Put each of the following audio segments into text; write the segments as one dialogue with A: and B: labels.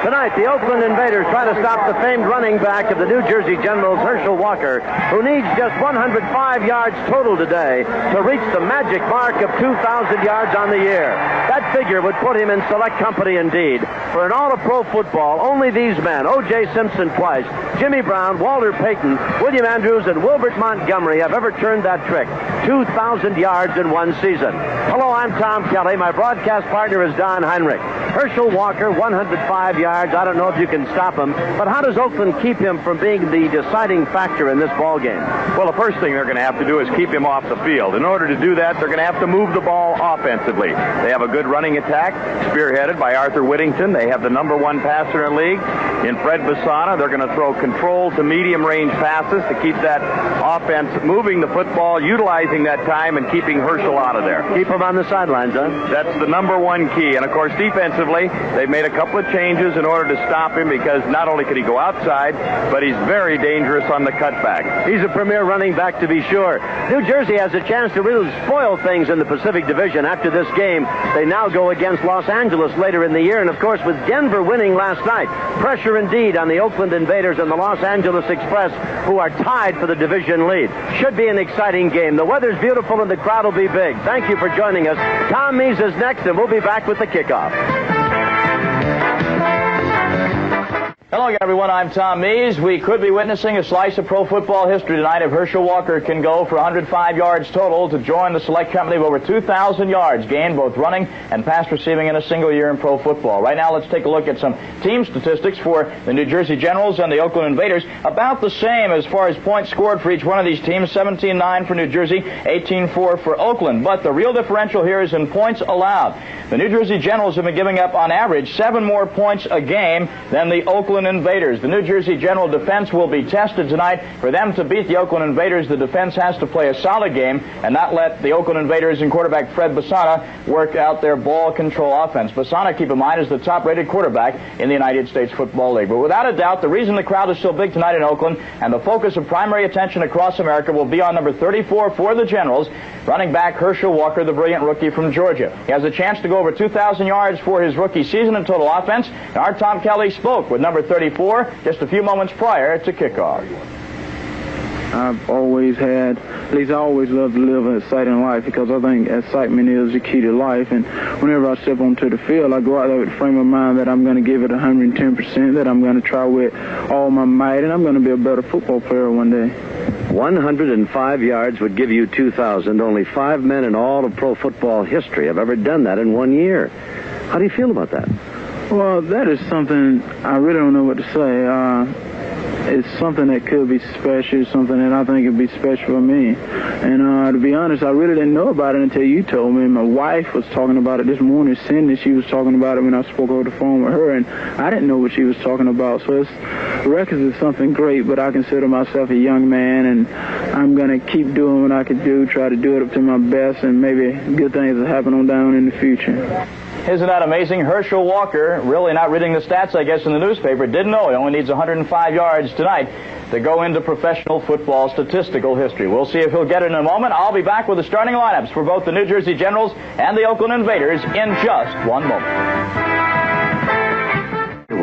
A: Tonight, the Oakland Invaders try to stop the famed running back of the New Jersey Generals, Herschel Walker, who needs just 105 yards total today to reach the magic mark of 2,000 yards on the year. That figure would put him in select company indeed. For in all of pro football, only these men, O.J. Simpson twice, Jimmy Brown, Walter Payton, William Andrews, and Wilbert Montgomery have ever turned that trick. 2,000 yards in one season. Hello, I'm Tom Kelly. My broadcast partner is Don Heinrich. Herschel Walker, 105 yards. I don't know if you can stop him, but how does Oakland keep him from being the deciding factor in this ball game?
B: Well, the first thing they're going to have to do is keep him off the field. In order to do that, they're going to have to move the ball offensively. They have a good running attack, spearheaded by Arthur Whittington. They have the number one passer in the league in Fred Besana. They're going to throw control to medium-range passes to keep that offense moving the football, utilizing that time, and keeping Herschel out of there.
A: Keep him on the sidelines, huh?
B: That's the number one key. And, of course, defensively, they've made a couple of changes in order to stop him because not only could he go outside, but he's very dangerous on the cutback.
A: He's a premier running back, to be sure. New Jersey has a chance to really spoil things in the Pacific Division. After this game, they now go against Los Angeles later in the year. And, of course, with Denver winning last night, pressure indeed on the Oakland Invaders and the Los Angeles Express, who are tied for the division lead. Should be an exciting game. The weather's beautiful and the crowd will be big. Thank you for joining us. Tom Mees is next, and we'll be back with the kickoff.
C: Hello, everyone. I'm Tom Mees. We could be witnessing a slice of pro football history tonight if Herschel Walker can go for 105 yards total to join the select company of over 2,000 yards gained both running and pass receiving in a single year in pro football. Right now, let's take a look at some team statistics for the New Jersey Generals and the Oakland Invaders. About the same as far as points scored for each one of these teams, 17-9 for New Jersey, 18-4 for Oakland. But the real differential here is in points allowed. The New Jersey Generals have been giving up, on average, 7 more points a game than the Oakland Invaders. The New Jersey General defense will be tested tonight. For them to beat the Oakland Invaders, the defense has to play a solid game and not let the Oakland Invaders and quarterback Fred Besana work out their ball control offense. Besana, keep in mind, is the top-rated quarterback in the United States Football League. But without a doubt, the reason the crowd is so big tonight in Oakland and the focus of primary attention across America will be on number 34 for the Generals, running back Herschel Walker, the brilliant rookie from Georgia. He has a chance to go over 2,000 yards for his rookie season in total offense. And our Tom Kelly spoke with number 34 just a few moments prior to kickoff.
D: I've always had, at least I always loved to live an exciting life because I think excitement is the key to life. And whenever I step onto the field, I go out there with a frame of mind that I'm going to give it 110%, that I'm going to try with all my might, and I'm going to be a better football player one day.
A: 105 yards would give you 2,000. Only 5 men in all of pro football history have ever done that in 1 year. How do you feel about that?
D: Well, that is something I really don't know what to say. It's something that could be special, something that I think would be special for me. And to be honest, I really didn't know about it until you told me. My wife was talking about it this morning. Cindy, she was talking about it when I spoke over the phone with her, and I didn't know what she was talking about. So records is something great, but I consider myself a young man, and I'm going to keep doing what I can do, try to do it up to my best, and maybe good things will happen on down in the future.
C: Isn't that amazing? Herschel Walker, really not reading the stats, I guess, in the newspaper, didn't know he only needs 105 yards tonight to go into professional football statistical history. We'll see if he'll get it in a moment. I'll be back with the starting lineups for both the New Jersey Generals and the Oakland Invaders in just one moment.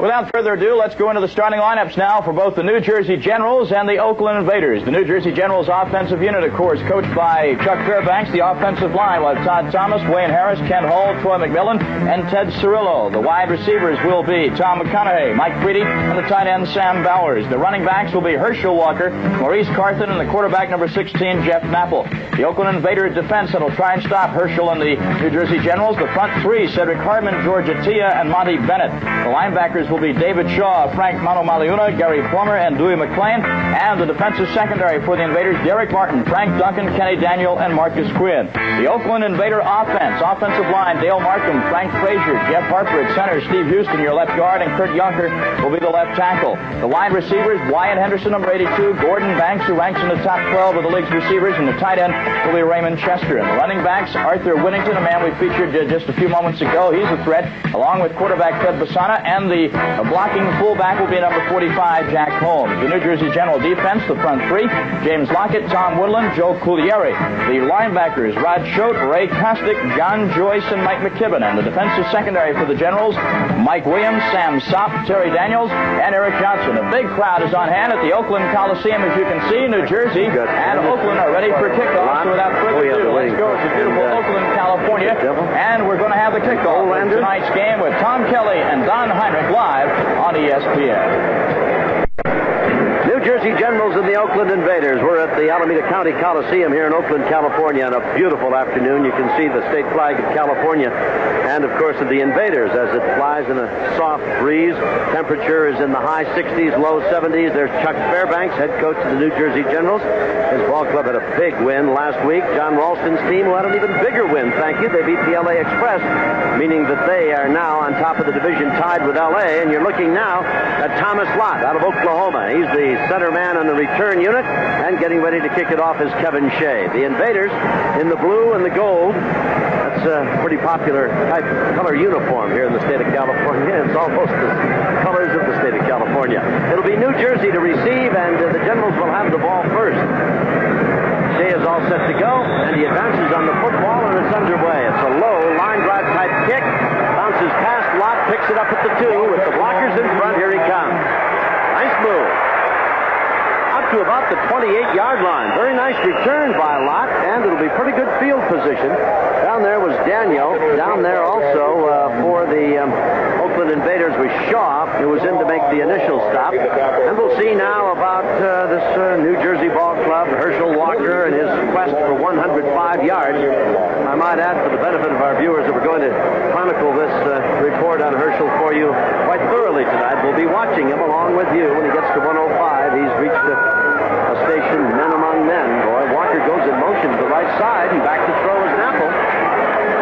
C: Without further ado, let's go into the starting lineups now for both the New Jersey Generals and the Oakland Invaders. The New Jersey Generals offensive unit, of course, coached by Chuck Fairbanks. The offensive line will have Todd Thomas, Wayne Harris, Kent Hall, Troy McMillan, and Ted Cirillo. The wide receivers will be Tom McConaughey, Mike Preedy, and the tight end Sam Bowers. The running backs will be Herschel Walker, Maurice Carthen, and the quarterback number 16, Jeff Napple. The Oakland Invader defense that will try and stop Herschel and the New Jersey Generals. The front three, Cedric Hardman, George Attia, and Monty Bennett. The linebackers will be David Shaw, Frank Manomaliuna, Gary Plummer, and Dewey McClain. And the defensive secondary for the Invaders, Derek Martin, Frank Duncan, Kenny Daniel, and Marcus Quinn. The Oakland Invader offensive line, Dale Markham, Frank Frazier, Jeff Harper at center, Steve Houston, your left guard, and Kurt Yunker will be the left tackle. The wide receivers, Wyatt Henderson, number 82, Gordon Banks, who ranks in the top 12 of the league's receivers, and the tight end will be Raymond Chester. And the running backs, Arthur Whittington, a man we featured just a few moments ago. He's a threat, along with quarterback Fred Besana, and the blocking fullback will be number 45, Jack Holmes. The New Jersey General defense, the front three, James Lockett, Tom Woodland, Joe Cuglieri. The linebackers, Rod Choate, Ray Kostick, John Joyce, and Mike McKibben. And the defensive secondary for the Generals, Mike Williams, Sam Sopp, Terry Daniels, and Eric Johnson. A big crowd is on hand at the Oakland Coliseum, as you can see. New Jersey and Oakland are ready for kickoff. So without further ado, let's go to beautiful Oakland, California. And we're going to have the kickoff in tonight's game with Tom Kelly and Don Heinrich live on ESPN.
A: New Jersey Generals and the Oakland Invaders. We're at the Alameda County Coliseum here in Oakland, California on a beautiful afternoon. You can see the state flag of California and, of course, of the Invaders as it flies in a soft breeze. Temperature is in the high 60s, low 70s. There's Chuck Fairbanks, head coach of the New Jersey Generals. His ball club had a big win last week. John Ralston's team, who had an even bigger win, thank you. They beat the LA Express, meaning that they are now on top of the division tied with LA. And you're looking now at Thomas Lott out of Oklahoma. He's the center man on the return unit, and getting ready to kick it off is Kevin Shea. The Invaders in the blue and the gold. That's a pretty popular type of color uniform here in the state of California. It's almost the colors of the state of California. It'll be New Jersey to receive, and the Generals will have the ball first. Shea is all set to go, and he advances on the football, and it's underway. It's a low line drive type kick. Bounces past Lott, picks it up at the 2 with the blockers in front. Here he comes. Nice move. To about the 28-yard line. Very nice return by Lott, and it'll be pretty good field position. Down there was Daniel. Down there also for the Oakland Invaders was Shaw, who was in to make the initial stop. And we'll see now about this New Jersey ball club, Herschel Walker, and his quest for 105 yards. I might add, for the benefit of our viewers, that we're going to chronicle this report on Herschel for you quite thoroughly tonight. We'll be watching him along with you when he gets to 105. He's reached a station men among men. Boy, Walker goes in motion to the right side, and back to throw is Napple.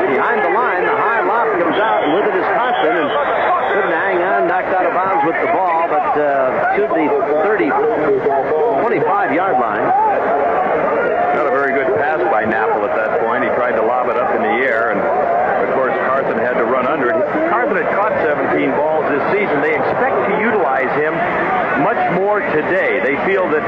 A: Behind the line, the high lob comes out, and with it is Carson, and couldn't hang on, knocked out of bounds with the ball, but to the 25-yard line.
B: Not a very good pass by Napple at that point. He tried to lob it up in the air, and of course Carson had to run under it. Carson had caught 17 balls this season. They expect to utilize him much more today. They feel that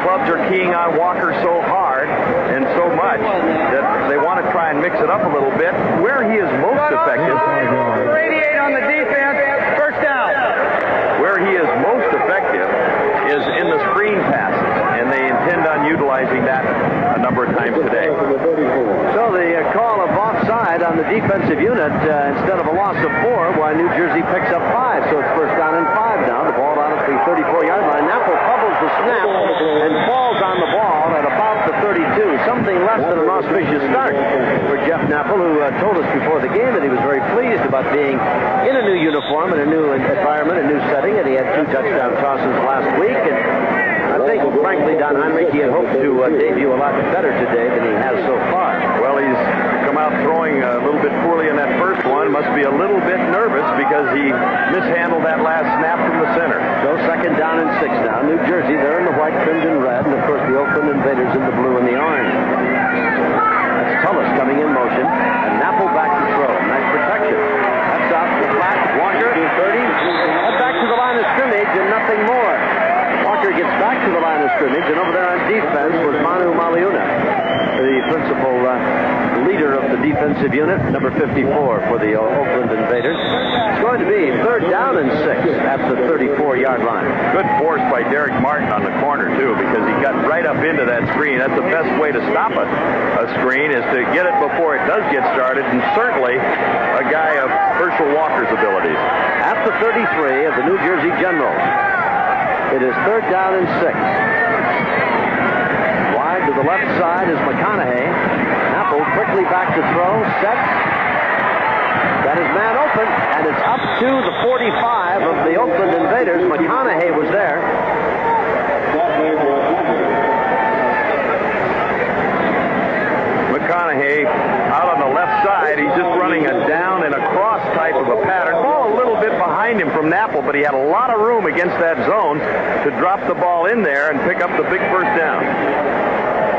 B: clubs are keying on Walker so hard and so much that they want to try and mix it up a little bit. Where he is most effective...
E: Radiate on the defense, first down.
B: Where he is most effective is in the screen passes, and they intend on utilizing that a number of times today.
A: So the call of offside on the defensive unit instead of a loss of 4, while New Jersey picks up 5. So it's first down and 5 now. The ball out at the 34-yard line. Napple fumbles the snap and falls on the ball at about the 32. Something less than an auspicious start for Jeff Napple, who told us before the game that he was very pleased about being in a new uniform, in a new environment, a new setting, and he had 2 touchdown tosses last week. And I think, frankly, Don Heinrich, he had hoped to debut a lot better today than he has so far.
B: Well, he's come out throwing a little bit poorly in that first one. Must be a little bit nervous because he mishandled that last snap from the center.
A: So second down and 6 now. New Jersey, they're in the white, trimmed in red, and of course the Oakland Invaders in the blue and the orange. That's Tullis coming in motion, and Napple back to throw. Nice protection. That's out to the flat. Walker, 30. Head back to the line of scrimmage and nothing more. Walker gets back to the line of scrimmage, and over there on defense was Manu Maliuna, the principal leader of the defensive unit, number 54 for the Oakland Invaders. It's going to be third down and 6 at the 34-yard line.
B: Good force by Derek Martin on the corner, too, because he got right up into that screen. That's the best way to stop a screen, is to get it before it does get started, and certainly a guy of Herschel Walker's abilities.
A: At the 33 of the New Jersey Generals, it is third down and 6. Wide to the left side is McConaughey. Napple quickly back to throw, sets. Got his man open, and it's up to the 45 of the Oakland Invaders. McConaughey was there.
B: McConaughey out on the left side. He's just running a down and a cross type of a pattern. Ball a little bit behind him from Napple, but he had a lot of room against that zone to drop the ball in there and pick up the big first down.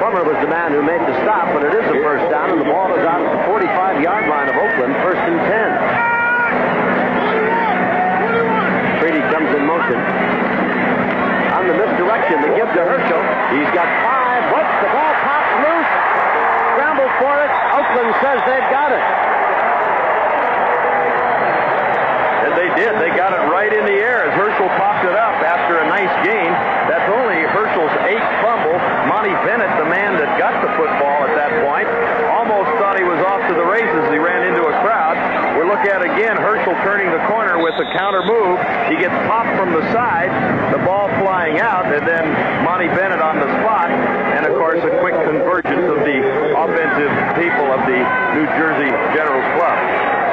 A: Plummer was the man who made the stop, but it is a first down, and the ball is out at the 45-yard line of Oakland, first and 10. give to Herschel. He's got 5. Whoops, the ball pops loose. Scrambled for it. Oakland says they've got it.
B: And they did. They got it right in the air as Herschel popped it up after a nice gain. That's only Herschel's 8th fumble. Monty Bennett, the man that got the football at that point, almost thought he was off to the races. He ran into a crowd. We'll look at again Herschel turning the corner with a counter move. He gets popped from the side, the ball flying out, and then Monty Bennett on the spot. And, of course, a quick convergence of the offensive people of the New Jersey Generals Club.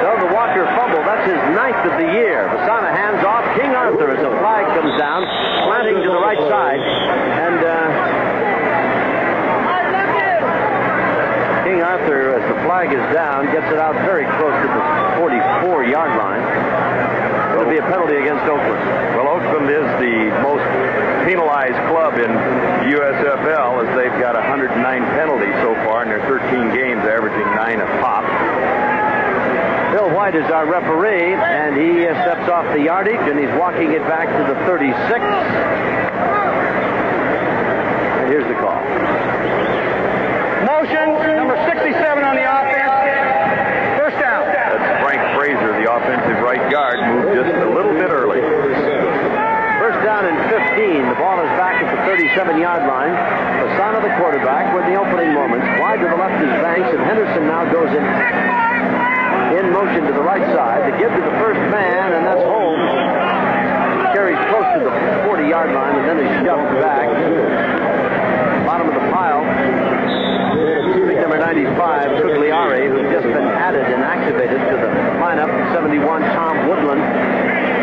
A: So the Walker fumble, that's his 9th of the year. Besana hands off. King Arthur as a flag comes down, slanting to the right side. And King Arthur, as the flag is down, gets it out very close to the 44-yard line. It'll be a penalty against Oakland.
B: Well, Oakland is the most penalized club in USFL as they've got 109 penalties so far in their 13 games, averaging 9 a pop.
A: Bill White is our referee, and he steps off the yardage, and he's walking it back to the 36. And here's the call.
E: Motion, number 67 on the offense. First down.
B: That's Frank Fraser, the offensive right guard, moved just a little bit early.
A: First down and 15. The ball is back at the 37-yard line. Besana, the quarterback, with the opening moments. Wide to the left is Banks, and Henderson now goes in motion to the right side. The give to the first man, and that's Holmes. Carries close to the 40-yard line, and then he's shoved back. Bottom of the pile. Big number 95, Cugliari, who's just been added and activated to the lineup. 71, Tom Woodland.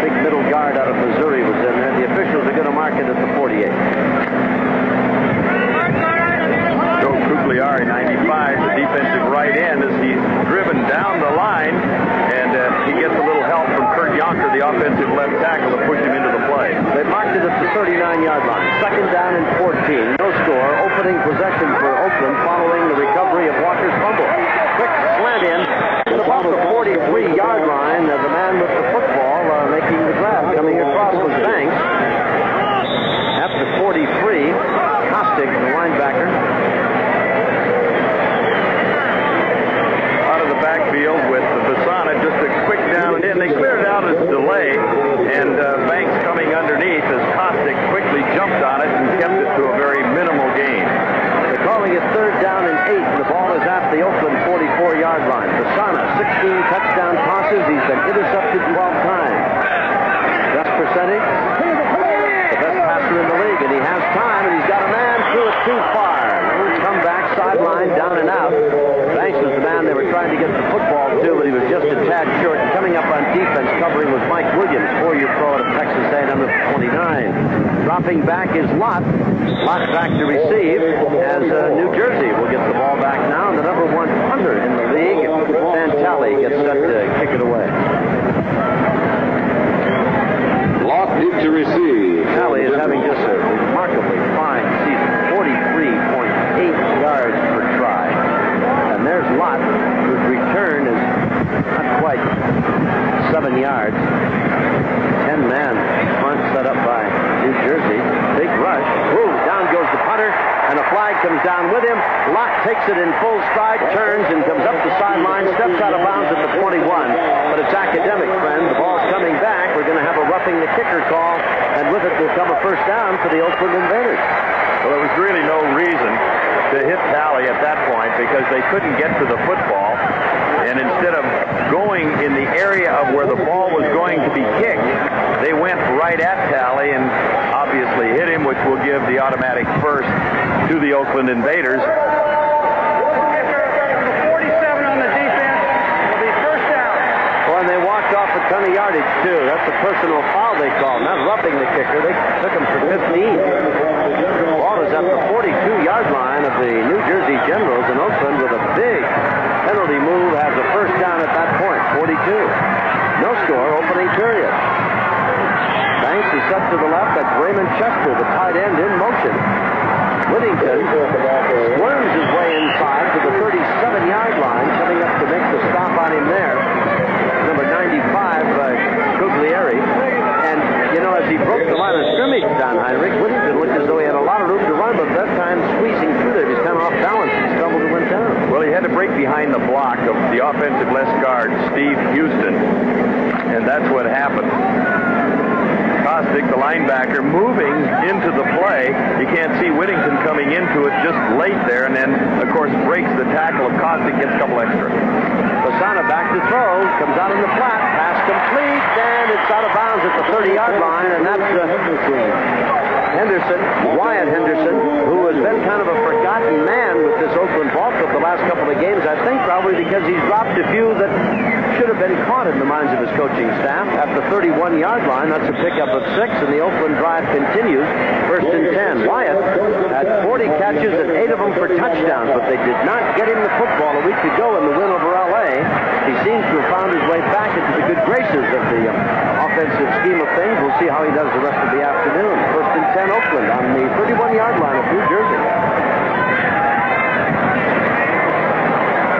A: Big middle guard out of Missouri was in there. The officials are going to mark it at the 48.
B: Joe Cugliari, 95, the defensive right end, as he's driven down the line, and he gets a little help from Kurt Yonker, the offensive left tackle, to push him into the play.
A: They marked it at the 39-yard line. Second down and 14. No score. Opening possession for Oakland following the recovery of Walker's fumble. Quick slant in at about the 43-yard line. The man with the football making the grab. Coming across was Banks. At the 43, Kostick, the linebacker.
B: Out of the backfield with Besana, just a quick down and in. They cleared it out as a delay, and Banks coming underneath as Kostick quickly jumped on it and kept it to a very minimal gain.
A: They're calling it third down and 8. The ball is at the Oakland 44-yard line. Besana, 16 touchdown passes. He's been intercepted 12 times. Best percentage, the best passer in the league, and he has time, and he's got a man through it too far. Little comeback, sideline, down and out. Banks was the man they were trying to get the football to, but he was just a tad short. And coming up on defense, covering was Mike Williams, 4-year pro out of Texas A&M at 29. Dropping back is Lott. Lott back to receive as New Jersey will get the ball back now. And the number 1 punter in the league, Santali, gets set to kick it away.
F: Lott to receive.
A: Tally is having just a remarkably fine season. 43.8 yards per try. And there's Lott, whose return is not quite 7 yards. 10-man front set up by New Jersey. Big rush. Ooh, down goes the punter, and a flag comes down with him. Lott takes it in full stride, turns, and comes up the sideline, steps out of bounds at the 21. But it's academic, friend. The ball's coming back. We're going to have a roughing the kicker call, and with it will come a first down for the Oakland Invaders.
B: Well, there was really no reason to hit Tally at that point because they couldn't get to the football. And instead of going in the area of where the ball was going to be kicked, they went right at Tally and obviously hit him, which will give the automatic first to the Oakland Invaders.
E: 47 on the defense. It'll be first down.
A: Well, and they walked off a ton of yardage, too. That's a personal foul they called. Not roughing the kicker. They took him for 15. The ball is at the 42-yard line of the New Jersey Generals, and Oakland with a big penalty move has a first down at that point, 42. No score, opening period. Banks is set to the left. That's Raymond Chester, the tight end, in motion. Whittington squirms his way inside to the 37-yard line, coming up to make the stop on him there. Number 95, Cugliari. And, you know, as he broke the line of scrimmage, Don Heinrich, Whittington looked as though he had a lot of
B: of the offensive left guard, Steve Houston. And that's what happened. Kostick, the linebacker, moving into the play. You can't see Whittington coming into it just late there, and then, of course, breaks the tackle of Kostick, gets a couple extra.
A: Besana back to throw, comes out in the flat, pass complete, and it's out of bounds at the 30-yard line, and that's Henderson, Wyatt Henderson, who has been kind of a forgotten man with this Oakland ball club the last couple of games, I think probably because he's dropped a few that should have been caught in the minds of his coaching staff. At the 31-yard line, that's a pickup of 6, and the Oakland drive continues. First and 10. Wyatt had 40 catches and 8 of them for touchdowns, but they did not get him the football a week ago in the win over L.A. He seems to have found his way back into the good graces of the offensive scheme of things. We'll see how he does the rest of the afternoon. First and 10, Oakland on the 31-yard line of New Jersey.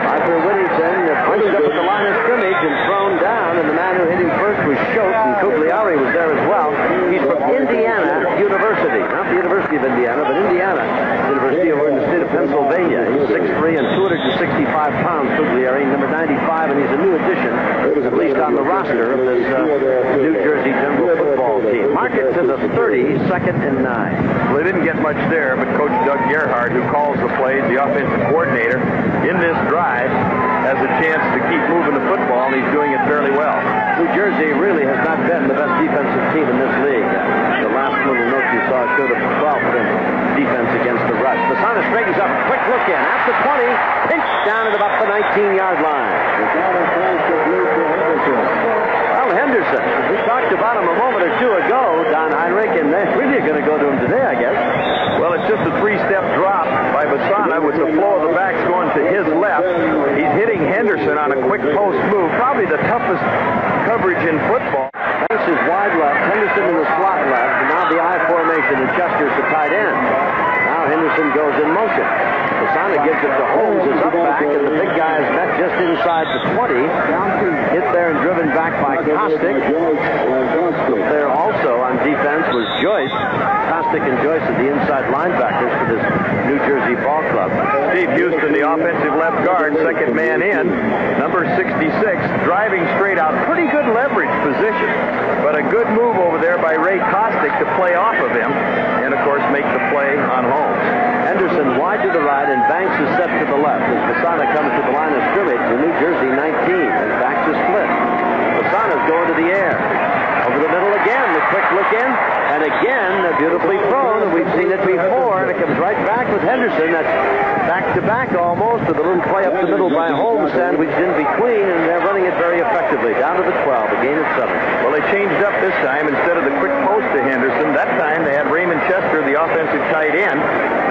A: Arthur Whittington pushed up at the line of scrimmage and thrown down, and the man who hit him first was Schultz, and Kugliari was there as well. He's from Indiana University, not the University of Indiana, but Indiana University over in the state of Pennsylvania. He's 6'3" and 265 pounds, Kugliari, number 95, and he's a new addition, at least on the roster of this New Jersey General football team. Mark it to the 30, second and 9.
B: Well, they didn't get much there, but Coach Doug Gerhardt, who calls the plays, the offensive coordinator, in this drive, has a chance to keep moving the football, and he's doing it fairly well.
A: New Jersey really has not been the best defensive team in this league. The last little note you saw showed a 12th in defense against the rush. Besana straightens up, quick look in, at the 20, pinched down at about the 19-yard line. Well, Henderson, we talked about him a moment or two ago, Don Heinrich, and they're really going to go to him today, I guess.
B: Well, it's just a 3-step drop by Besana with the flow of the backs going to his left. He's hitting Henderson on a quick post move, probably the toughest coverage in football.
A: Banks is wide left, Henderson in the slot left, and now the I formation, and Chester's the tight end. Now Henderson goes in motion. Besana gives it to Holmes, is up back, and the big guy is met just inside the 20. Hit there and driven back by Kostick. There also on defense was Joyce. Kostick and Joyce are the inside linebackers for this New Jersey ball club.
B: Steve Houston, the offensive left guard, second man in, number 66, driving straight out. Pretty good leverage position, but a good move over there by Ray Kostick to play off of him, and of course make the play on Holmes.
A: Henderson wide to the right, and Banks is set to the left as Besana comes to the line of scrimmage to New Jersey 19, and Banks is split. Besana's going to the air. Over the middle again, the quick look in, and again, beautifully thrown, and we've seen it before, and it comes right back with Henderson. That's back-to-back almost, with a little play up the middle by Holmes, sandwiched in between, and they're running it very effectively. Down to the 12, a gain of 7.
B: Well, they changed up this time. Instead of the quick post to Henderson, that time they had Raymond Chester, the offensive tight end,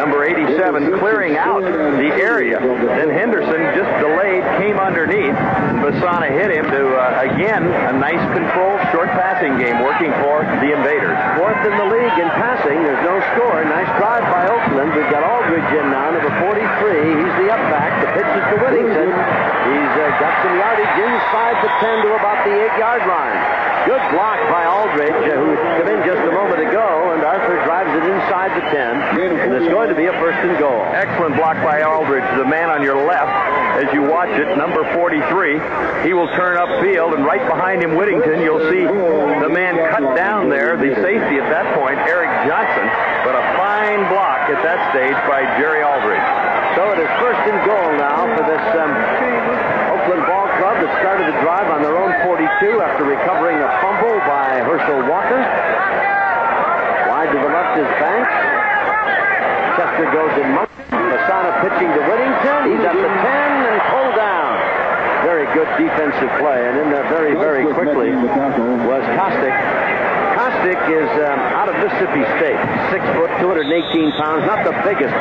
B: number 87, clearing out the area. Then Henderson just delayed, came underneath, and Besana hit him to, again, a nice controlled short passing game working for the Invaders.
A: Fourth in the league in passing. There's no score. Nice drive by Oakland. We've got Aldridge in now, number 43. He's the up back. The pitch is to Whittington. He's got some yardage inside the 10 to about the 8-yard line. Good block by Aldridge, who came in just a moment ago, and Arthur drives it inside the 10, and it's going to be a first and goal.
B: Excellent block by Aldridge, the man on your left. As you watch it, number 43, he will turn upfield, and right behind him, Whittington, you'll see the man cut down there, the safety at that point, Eric Johnson, but a fine block at that stage by Jerry Aldridge.
A: So it is first and goal now for this Oakland ball club that started the drive on their own 42 after recovering a fumble by Herschel Walker. Wide to the left is Banks. Chester goes in motion. Besana pitching to Whittington. He's at the 10 and pulled down. Very good defensive play, and in there very, very quickly was Kostick. Kostick is out of Mississippi State, 6 foot, 218 pounds, not the biggest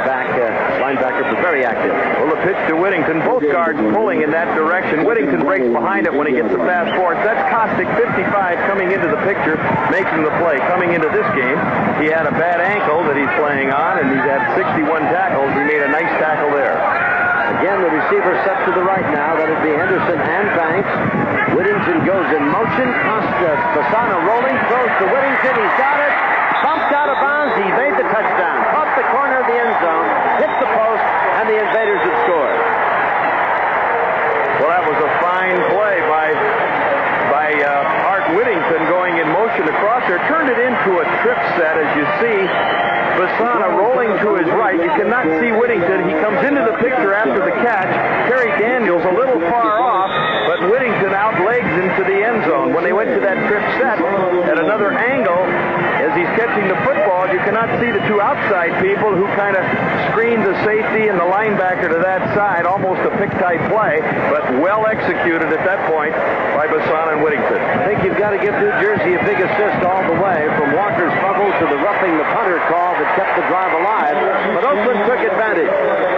A: linebacker, but very active.
B: Well, the pitch to Whittington, both guards pulling in that direction. Whittington breaks behind it when he gets the pass forward. That's Kostick, 55, coming into the picture, making the play. Coming into this game, he had a bad ankle that he's playing on, and he's had 61 tackles. He made a nice tackle there.
A: Again, the receiver set to the right now. That would be Henderson and Banks. Whittington goes in motion. Besana rolling, throws to Whittington. He's got it. Bumped out of bounds. He made the touchdown. Caught the corner of the end zone. Hit the post, and the Invaders have scored.
B: Well, not see Whittington. He comes into the picture after the catch. Terry Daniels a little far off, but Whittington outlegs into the end zone. When they went to that trip set at another angle, as he's catching the football, you cannot see the two outside people who kind of screened the safety and the linebacker to that side. Almost a pick-type play, but well executed at that point by Besana and Whittington.
A: I think you've got to give New Jersey a big assist all the way, from Walker's fumble to the roughing the punter call that kept the drive alive. But Oakland took advantage.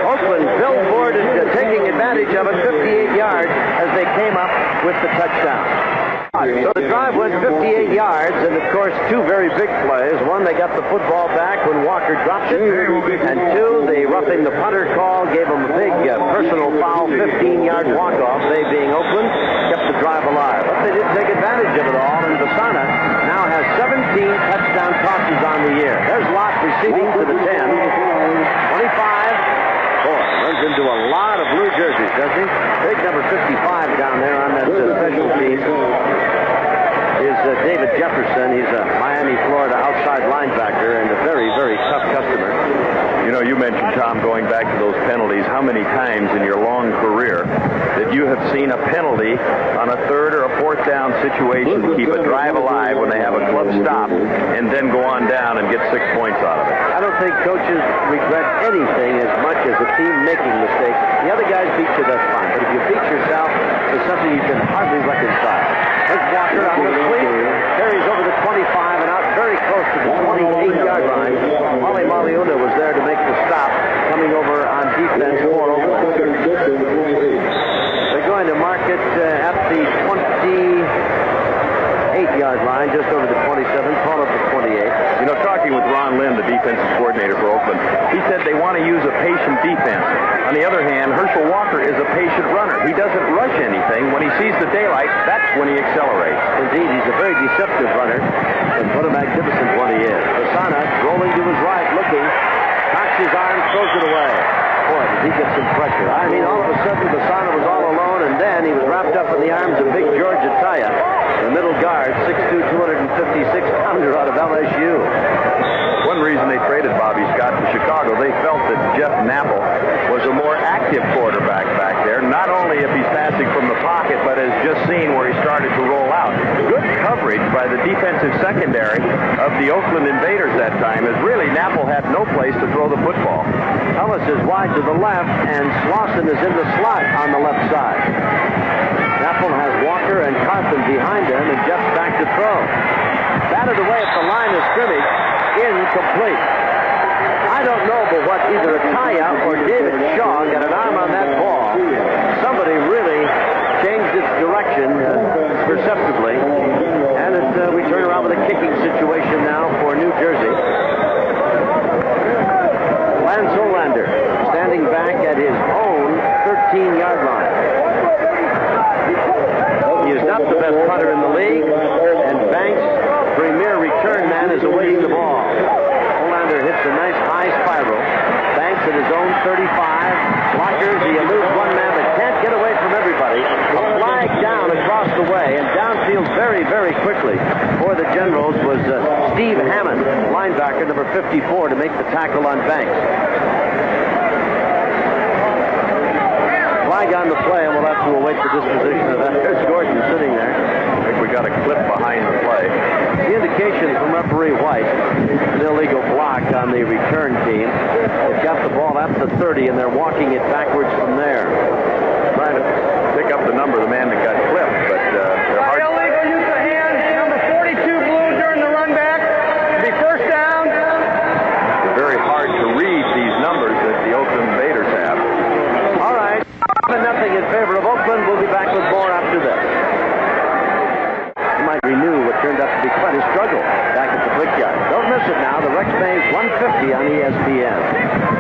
A: Oakland billboarded taking advantage of it 58 yards as they came up with the touchdown. So the drive went 58 yards, and of course, two very big plays. One, they got the football back when Walker dropped it, and two, the roughing the punter call gave them a big personal foul, 15-yard walk-off. They, being Oakland, kept the drive alive. But they did take advantage of it all, and Besana now has 17 touchdown tosses on the year. There's Lott receiving to the 10, 25. Boy, runs into a lot of blue jerseys, doesn't he? Big number 55 down there on that special team is David Jefferson. He's a Miami, Florida outside linebacker and a very, very tough customer.
B: You know, you mentioned, Tom, going back to those penalties, how many times in your long career that you have seen a penalty on a third or a fourth down situation to keep a drive alive when they have a club stop and then go on down and get 6 points out of it?
A: I don't think coaches regret anything as much as a team making mistakes. The other guys beat you, that's fine. But if you beat yourself, it's something you can hardly reconcile. Here's Walker on the sweep, carries over the 25 and out very close to the 28-yard line. Molly Maliuna was there to make the stop, coming over on defense for Oakland. They're going to mark it at the 28-yard line, just over the 27, call up the 28.
B: You know, talking with Ron Lynn, the defensive coordinator for Oakland, he said they want to use a patient defense. On the other hand, Herschel Walker is a patient runner. He doesn't rush anything. When he sees the daylight, that's when he accelerates.
A: Indeed, he's a very deceptive runner, and what a magnificent one he is. Besana rolling to his right, looking, cocks his arm, throws it away. Boy, did he get some pressure. I mean, all of a sudden, Besana was all alone, and then he was wrapped up in the arms of Big George Ataya, the middle guard, 6'2", 256-pounder out of LSU.
B: One reason they traded Bobby Scott to Chicago, they felt that Jeff Napple was a more active quarterback back there, not only if he's passing from the pocket, but as just seen where he started to roll out. Good coverage by the defensive secondary of the Oakland Invaders that time, as really Napple had no place to throw the football.
A: Ellis is wide to the left, and Slauson is in the slot on the left side. Napple has Walker and Carthen behind him, and Jeff's back to throw. Batted away at the line of scrimmage, incomplete. I don't know but what either Ataya or David Shaw got an arm on that ball. Somebody really changed its direction perceptibly, and we turn around with a kicking situation now for New Jersey. Lance Olander standing back at his own 13-yard line. He is not the best punter in the league, and Banks, premier return man, is awaiting the ball. Olander hits a nice high spiral. Banks at his own 35. Blockers, he eludes one man but can't get away from everybody. A flag down across the way, and downfield very, very quickly for the Generals was Steve Hammond, linebacker number 54, to make the tackle on Banks. Flag on the play, and we'll have to await the disposition of that. There's Gordon sitting there.
B: I think we got a clip behind the play.
A: The indication from referee White, an illegal block on the return team. They've got the ball at the 30, and they're walking it backwards from there.
B: Trying to pick up the number of the man that got clipped, but they're hard.
E: Illegal use of hands, number 42 blue during the run back. It'll be first down.
B: It's very hard to read these numbers that the Oakland Invaders have.
A: All right, 7-0 in favor of Oakland. We'll be back with more after this. You might renew what turned out to be quite a struggle back at the Brickyard. Don't miss it now. The Rex Bank 150 on ESPN.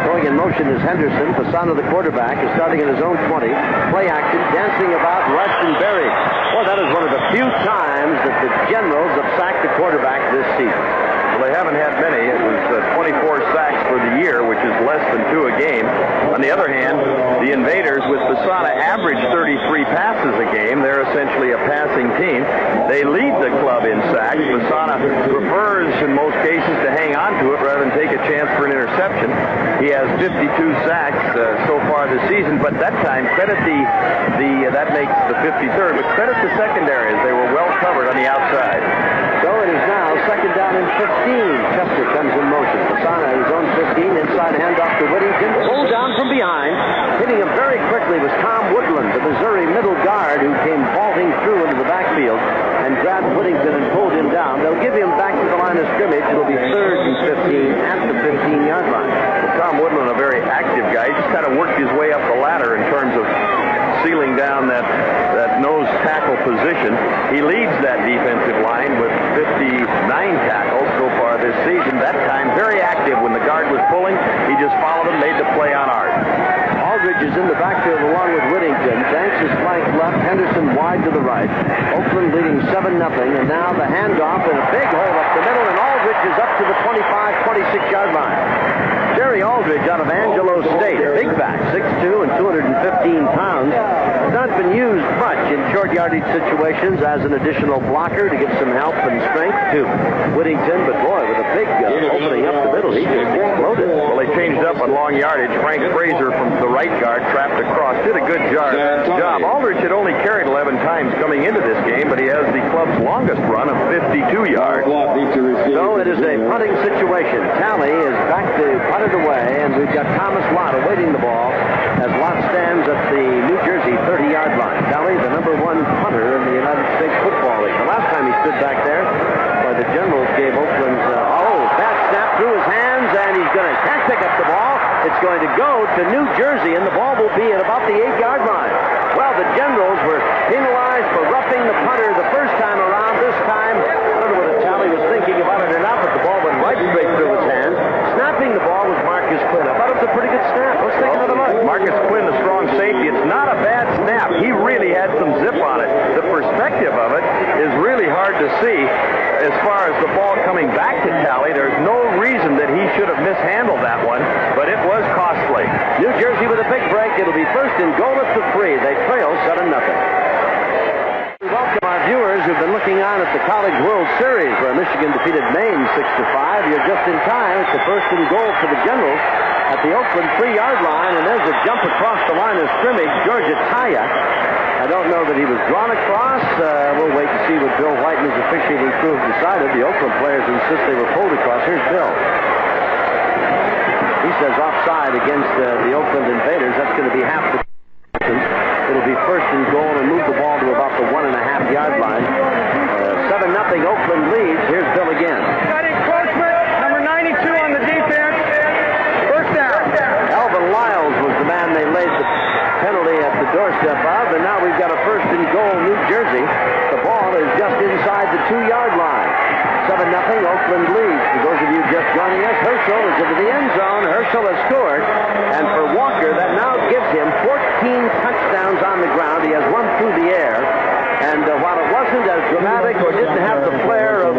A: Going in motion is Henderson. Besana, the quarterback, is starting at his own 20. Play action, dancing about, rushed and buried. Well, that is one of the few times that the Generals have sacked the quarterback this season.
B: Well, they haven't had many. It was 24 sacks for the year, which is less than 2 a game. On the other hand, the Invaders, with Besana, average 33 passes a game. They're essentially a passing team. They lead the club in sacks. Besana prefers, in most cases, to hang on to it rather than take a chance for an interception. He has 52 sacks so far this season, but that time, credit that makes the 53rd, but credit the secondaries. They were well covered on the outside.
A: So it is now second down and 15. Chester comes in motion. Besana at his own 15. Inside handoff to Whittington. Pulled down from behind. Hitting him very quickly was Tom Woodland, the Missouri middle guard, who came vaulting through into the backfield and grabbed Whittington and pulled him down. They'll give him back to the line of scrimmage. It'll be third and 15 at the 15-yard line.
B: Well, Tom Woodland, a very active guy. He just kind of worked his way up the ladder in terms of sealing down that nose tackle position. He leads that defensive line with 59 tackles so far this season. That time, very active. When the guard was pulling, he just followed him, made the play on Art.
A: Aldridge is in the backfield along with Whittington. Banks is flanked left. Henderson wide to the right. Oakland leading 7-0. And now the handoff and a big hole up the middle. And Aldridge is up to the 26-yard line. Jerry Aldridge out of Angelo State, a big back, 6'2" and 215 pounds. Has not been used much in short yardage situations as an additional blocker to give some help and strength to Whittington. But boy, with a big opening up the middle, he just exploded.
B: Well, they changed up on long yardage. Frank Fraser from the right guard trapped across. Did a good job. Aldridge had only carried 11 times coming into this game, but he has the club's longest run of 52 yards.
A: So it is a punting situation. Talley is back to punt it away, and we've got Thomas Lott awaiting the ball as Lott stands at the New Jersey 30-yard line. Talley, the number one punter in the United States Football League. The last time he stood back there, the Generals gave Oakland, bad snap through his hands, and he's going to can't pick up the ball. It's going to go to New Jersey, and the ball will be at about the 8-yard line. Well, the Generals were penalized for roughing the punter the first time around. This time, I don't know whether Talley was thinking about it or not, but the ball went right straight through his hand. Snapping the ball was Marcus Quinn. I thought it was a pretty good snap. Let's take another look.
B: Marcus Quinn, the strong safety. It's not a bad snap. He really had some zip on it. The perspective of it is really hard to see. As far as the ball coming back to Talley, there's no reason that he should have mishandled that one, but it was costly.
A: New Jersey with a big break. It'll be first and goal at the 3. They trail 7-0. We welcome our viewers who've been looking on at the College World Series, where Michigan defeated Maine 6-5. You're just in time. It's the first and goal for the Generals at the Oakland 3-yard line, and there's a jump across the line of scrimmage. Georgia Taya. I don't know that he was drawn across. We'll wait to see what Bill White and his officiating crew have decided. The Oakland players insist they were pulled across. Here's Bill. He says offside against the Oakland Invaders. That's going to be half the distance. It'll be first and goal and move the ball to about the 1.5-yard line. 7-0 Oakland leads. Here's Bill again.
E: Got encroachment, number 92 on the defense. First down.
A: Alvin Lyles was the man they laid the penalty at the doorstep of, and now we've got a first and goal, New Jersey. The ball is just inside the 2-yard line. 7-0, Oakland leads. For those of you just joining us, Herschel is into the end zone. Herschel has scored, and for Walker, that now gives him 14 touchdowns on the ground. He has one through the air, and while it wasn't as dramatic or didn't have the flair of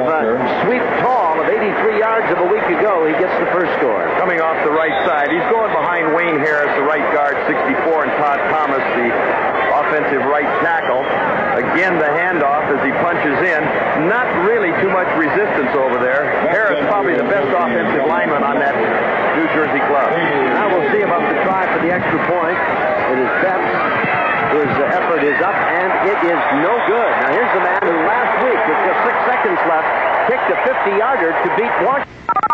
A: sweep tall of 83 yards of a week ago, he gets the first score.
B: Coming off the right side, he's going behind Wayne Harris, the right guard, 64, and Todd Thomas, the offensive right tackle. Again, the handoff as he punches in. Not really too much resistance over there. Harris probably the best offensive lineman on that New Jersey club.
A: Now we'll see about the try for the extra point. It is Betts. His effort is up, and it is no good. Now here's the man who last week, with just 6 seconds left, kicked a 50-yarder to beat Washington.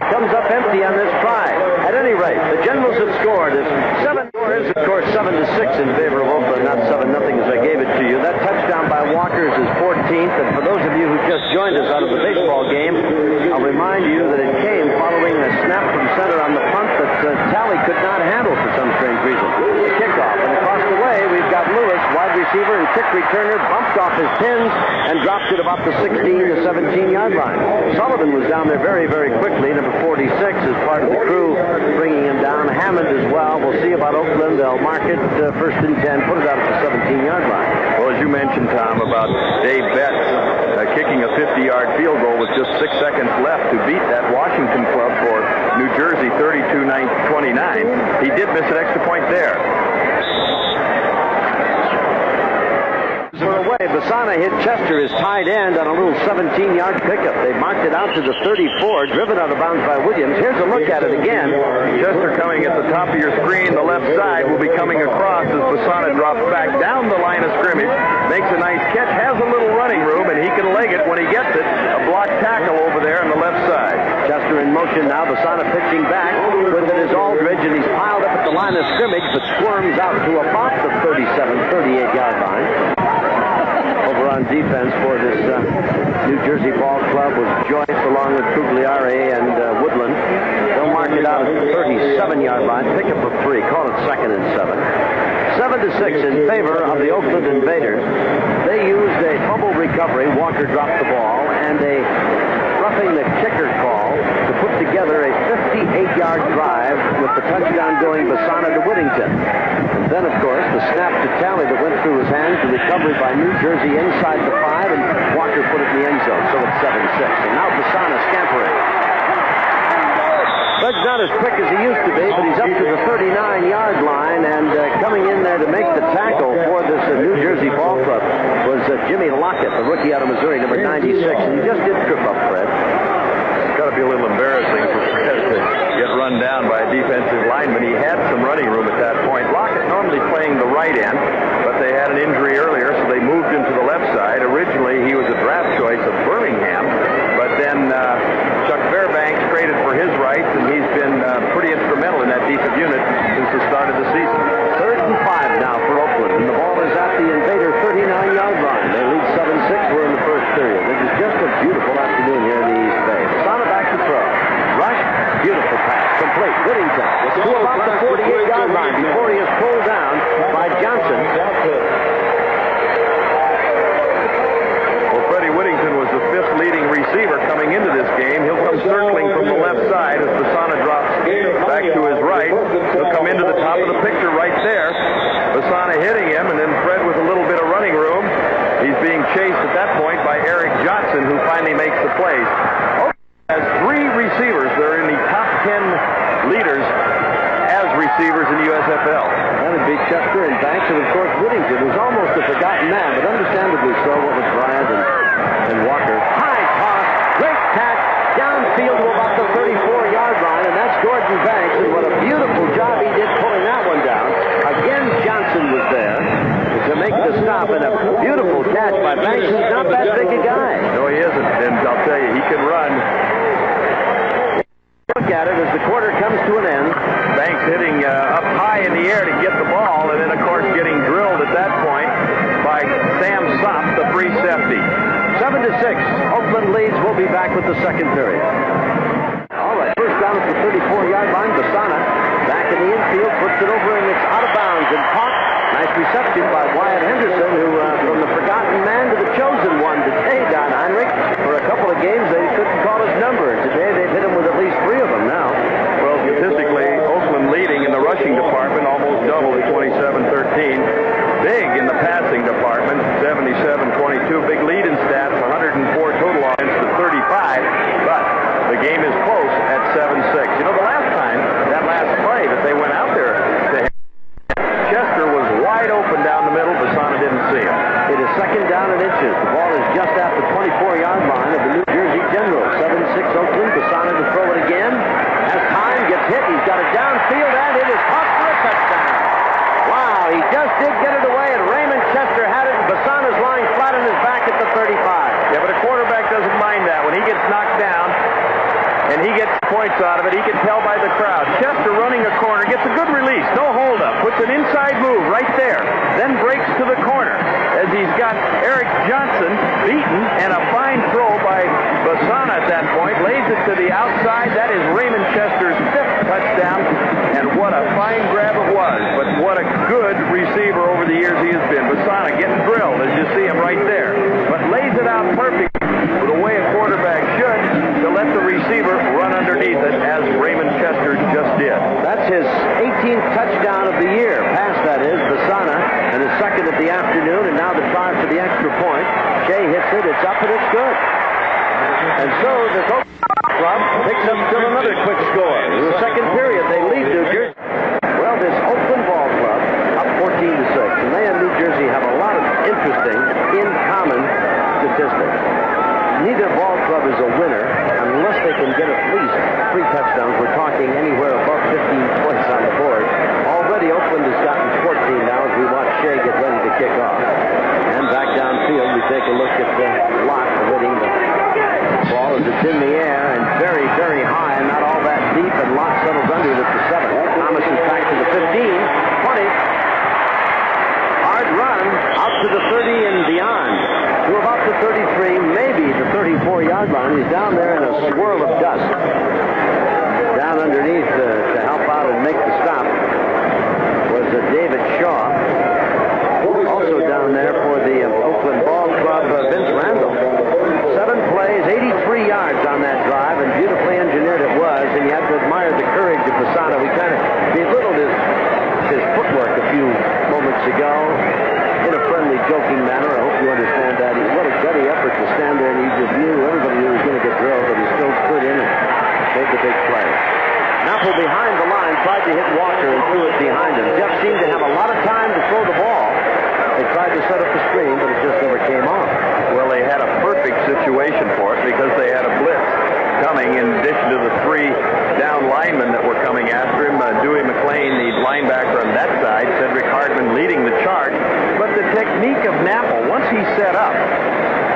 A: Comes up empty on this try. At any rate, the Generals have scored. It's 7 scores, of course, 7-6 in favor of Oakland, not 7-0 as I gave it to you. That touchdown by Walker is his 14th, and for those of you who just joined us out of the baseball game, I'll remind you that it came following a snap from center on the punt that Talley could not handle for some strange reason. The kickoff, and across the way, we've got Lewis, wide receiver and kick returner, bumped off his pins and dropped it about the 16 to 17-yard line. Sullivan was down there very, very quickly. Number 46 is part of the crew bringing him down. Hammond as well. We'll see about Oakland. They'll mark it first and 10, put it out at the 17-yard line.
B: Well, as you mentioned, Tom, about Dave Betts kicking a 50-yard field goal with just 6 seconds left to beat that Washington club for New Jersey 32-29. He did miss an extra point there.
A: for away. Besana hit Chester, his tight end, on a little 17-yard pickup. They marked it out to the 34, driven out of bounds by Williams. Here's a look at it again.
B: Chester coming at the top of your screen. The left side will be coming across as Besana drops back down the line of scrimmage. Makes a nice catch, has a little running room, and he can leg it when he gets it. A block tackle over there on the left side.
A: Chester in motion now. Besana pitching back. With it is Aldridge, and he's piled up at the line of scrimmage, but squirms out to about the 37, 38-yard line. Over on defense for this New Jersey ball club was Joyce along with Cugliari and Woodland. They'll mark it out at the 37-yard line. Pick up a 3. Call it 2nd and 7. 7-6 in favor of the Oakland Invaders. They used a fumble recovery. Walker dropped the ball, and a roughing the kicker call to put together a 58-yard drive with the touchdown going Besana to Whittington. And then, of course, the snap to Talley that went through his hands, the recovery by New Jersey inside the 5, and Walker put it in the end zone. So it's 7-6. And now Besana scampering. Bud's not as quick as he used to be, but he's up to the 39-yard line, and coming in there to make the tackle for this New Jersey ball club was Jimmy Lockett, the rookie out of Missouri, number 96, and he just did trip up Fred.
B: It's got to be a little embarrassing for Fred to get run down by a defensive lineman. He had some running room at that point. Lockett normally playing the right end, but they had an injury earlier, so they moved him to the left side. Originally, he was a draft choice of Birmingham, but then Chuck Fairbanks traded for his rights, and he's been pretty instrumental in that defensive unit since the start of the season.
A: 3rd and 5 now for Oakland, and the ball is at the Invader 39-yard line. They lead 7-6. We're in the first period. This is just a beautiful afternoon here in the East Bay. Besana back to throw. Rush, beautiful pass, complete. Whittington gets to about the 48-yard line before he is pulled down by Johnson.
B: Well, Freddie Whittington was the 5th leading receiver coming into this game. He'll come circling from the left side as Besana drops back to his right. He'll come into the top of the picture right there. Besana hitting him, and then Fred with a little bit of running room. He's being chased at that point by Eric Johnson, who finally makes the plays. Oakland has 3 receivers that are in the top 10 leaders as receivers in the USFL.
A: That would be Chester and Banks, and of course Whittington was almost a forgotten man, but understandably so. What was Bryant and Walker? High toss, great catch, downfield to about the 34-yard line, and that's Gordon Banks, and what a beautiful job he did pulling that one down. Again, Johnson was there to make the stop, and a beautiful catch by Banks. He's not that big a guy.
B: No, he isn't, and I'll tell you, he can run.
A: Look at it as the quarter comes to an end.
B: Banks hitting up high in the air to get the ball, and then, of course, getting drilled at that point by Sam Sopp, the free safety.
A: 7-6. Oakland leads. We'll be back with the second period. All right, first down at the 34-yard line. Besana back in the infield, puts it over, and it's out of bounds and caught. Nice reception by Wyatt Henderson, who from the forgotten man to the chosen one today, Don Heinrich. For a couple of games, they couldn't call his number. Today, they've hit him with at least 3 of them now.
B: Well, statistically, Oakland leading in the rushing department, almost double at 27-13. Big in the passing department, 77-22. Big lead in stats, 104 total offense to 35. But the game is close at 7-6. You know, the last time, that last play that they went out there to Chester was wide open down the middle. Besana didn't see him.
A: It is 2nd down and inches. The ball is just at the 24-yard line of the New Jersey Generals. 7-6 Oakland. Besana to throw it again. Has time, gets hit. He's got it downfield, and it is caught for a touchdown. Wow, he just did get it away, and Raymond Chester had it, and Besana's lying flat on his back at the 35.
B: Yeah, but a quarterback doesn't mind that. When he gets knocked down and he gets points out of it, he can tell by the crowd. Chester running a corner, gets a good release, no holdup, puts an inside move right there, then breaks to the corner as he's got Eric Johnson beaten, and a fine throw by Besana at that point, lays it to the outside. That is Raymond Chester's 5th touchdown, and what a fine grab it was, but what a good receiver over the years he has been. Besana getting drilled, as you see him right there, but lays it out perfect the way a quarterback should, to let the receiver run underneath it, as Raymond Chester just did.
A: That's his 18th touchdown of the year. Pass, that is, Besana, and his 2nd of the afternoon, and now the try for the extra point. Shea hits it, it's up, and it's good. And so the Oakland club picks up still another quick score. In the second period, they lead New Jersey. Well, this Oakland ball club up 14-6, and they in New Jersey have a lot of interesting Ball Club is a winner, unless they can get at least 3 touchdowns. We're talking anywhere above 15 points on the board. Already Oakland has gotten 14 now as we watch Shea get ready to kick off. And back downfield, we take a look at Lott awaiting the ball as it's in the air and very, very high and not all that deep, and Lott settles under it at the 7. Thomas is back to the 15, 20. Hard run out to the 30 and beyond. To about the 33, maybe the 34-yard line. He's down there in a swirl of dust. Down underneath to help out and make the stop was David Shaw. Also down there for the Oakland Ball Club, Vince Randall. 7 plays, 83 yards on that drive, and beautifully engineered it was, and you have to admire the courage of Besana. We kind of belittled his footwork a few moments ago in a friendly, joking manner. I hope you understand that. What a gutty effort to stand there, and he just knew, everybody knew he was going to get drilled, but he still stood in and made the big play. Napple behind the line tried to hit Walker and threw it behind him. Jeff seemed to have a lot of time to throw the ball. They tried to set up the screen, but it just never came off.
B: Well, they had a perfect situation for it because they had a blitz coming in addition to the 3 down linemen that were coming after him. Dewey McClain, the linebacker on that side, Cedric Hardman leading the charge. But the technique of Napple, once he's set up,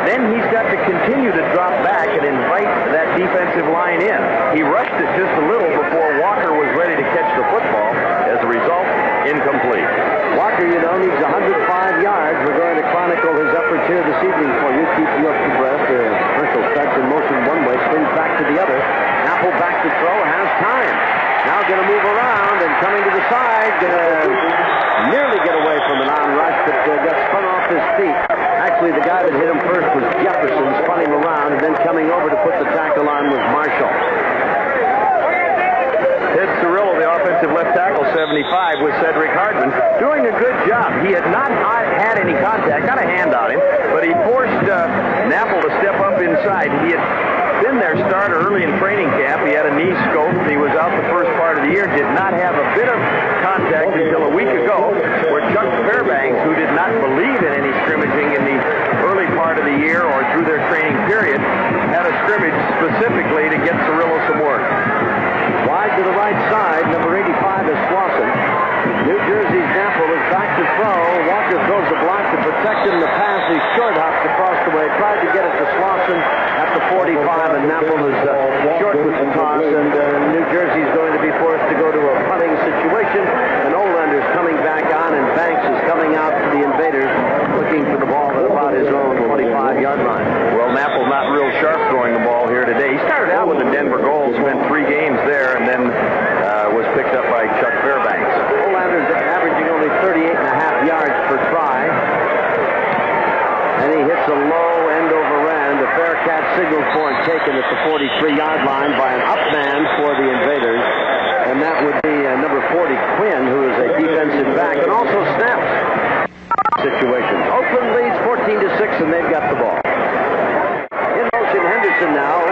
B: then he's got to continue to drop back and invite that defensive line in. He rushed it just a little before Walker was ready to catch the football. As a result, incomplete.
A: Walker, you know, needs 105 yards. We're going to chronicle his efforts here this evening for you. Keep you up to breath. Herschel starts in motion one way, swings back to the other. Apple back to throw, has time. Now going to move around and coming to the side. Going to nearly get away from an on-rush, but got spun off his feet. Actually, the guy that hit him first was Jefferson, spun him around, and then coming over to put the tackle on was Marshall.
B: Ted Cirillo, the offensive left tackle, 75, with Cedric Hardman, doing a good job. He had not had any contact, got a hand on him, but he forced Napple to step up inside. He had been their starter early in training camp. He had a knee scope. He was out the first part of the year, did not have a bit of contact until a week ago, where Chuck Fairbanks, who did not believe in any scrimmaging in the early part of the year or through their training period, had a scrimmage specifically to get Cirillo some work.
A: Wide to the right side, number 85 is Slauson. New Jersey's Napple is back to throw. Walker throws the block to protect him. The pass, he short hopped across the way, tried to get it to Slauson at the 45, and Napple is short with the toss, and New Jersey's going to be forced to go to a punting situation, and Olander's coming back on, and Banks is coming out to the Invaders, looking for the ball at about his own 25-yard line.
B: Well, Napple not real sharp throwing the ball here today. He started out with the Denver Gold, spent 3 games there, and then was picked up by Chuck Fairbanks.
A: Olander's averaging only 38.5 yards per try. And he hits a low end over end. A fair catch signaled for and taken at the 43-yard line by an up man for the Invaders. And that would be number 40, Quinn, who is a defensive back and also snaps situations. Oakland leads 14-6, and they've got the ball. In motion, Henderson now.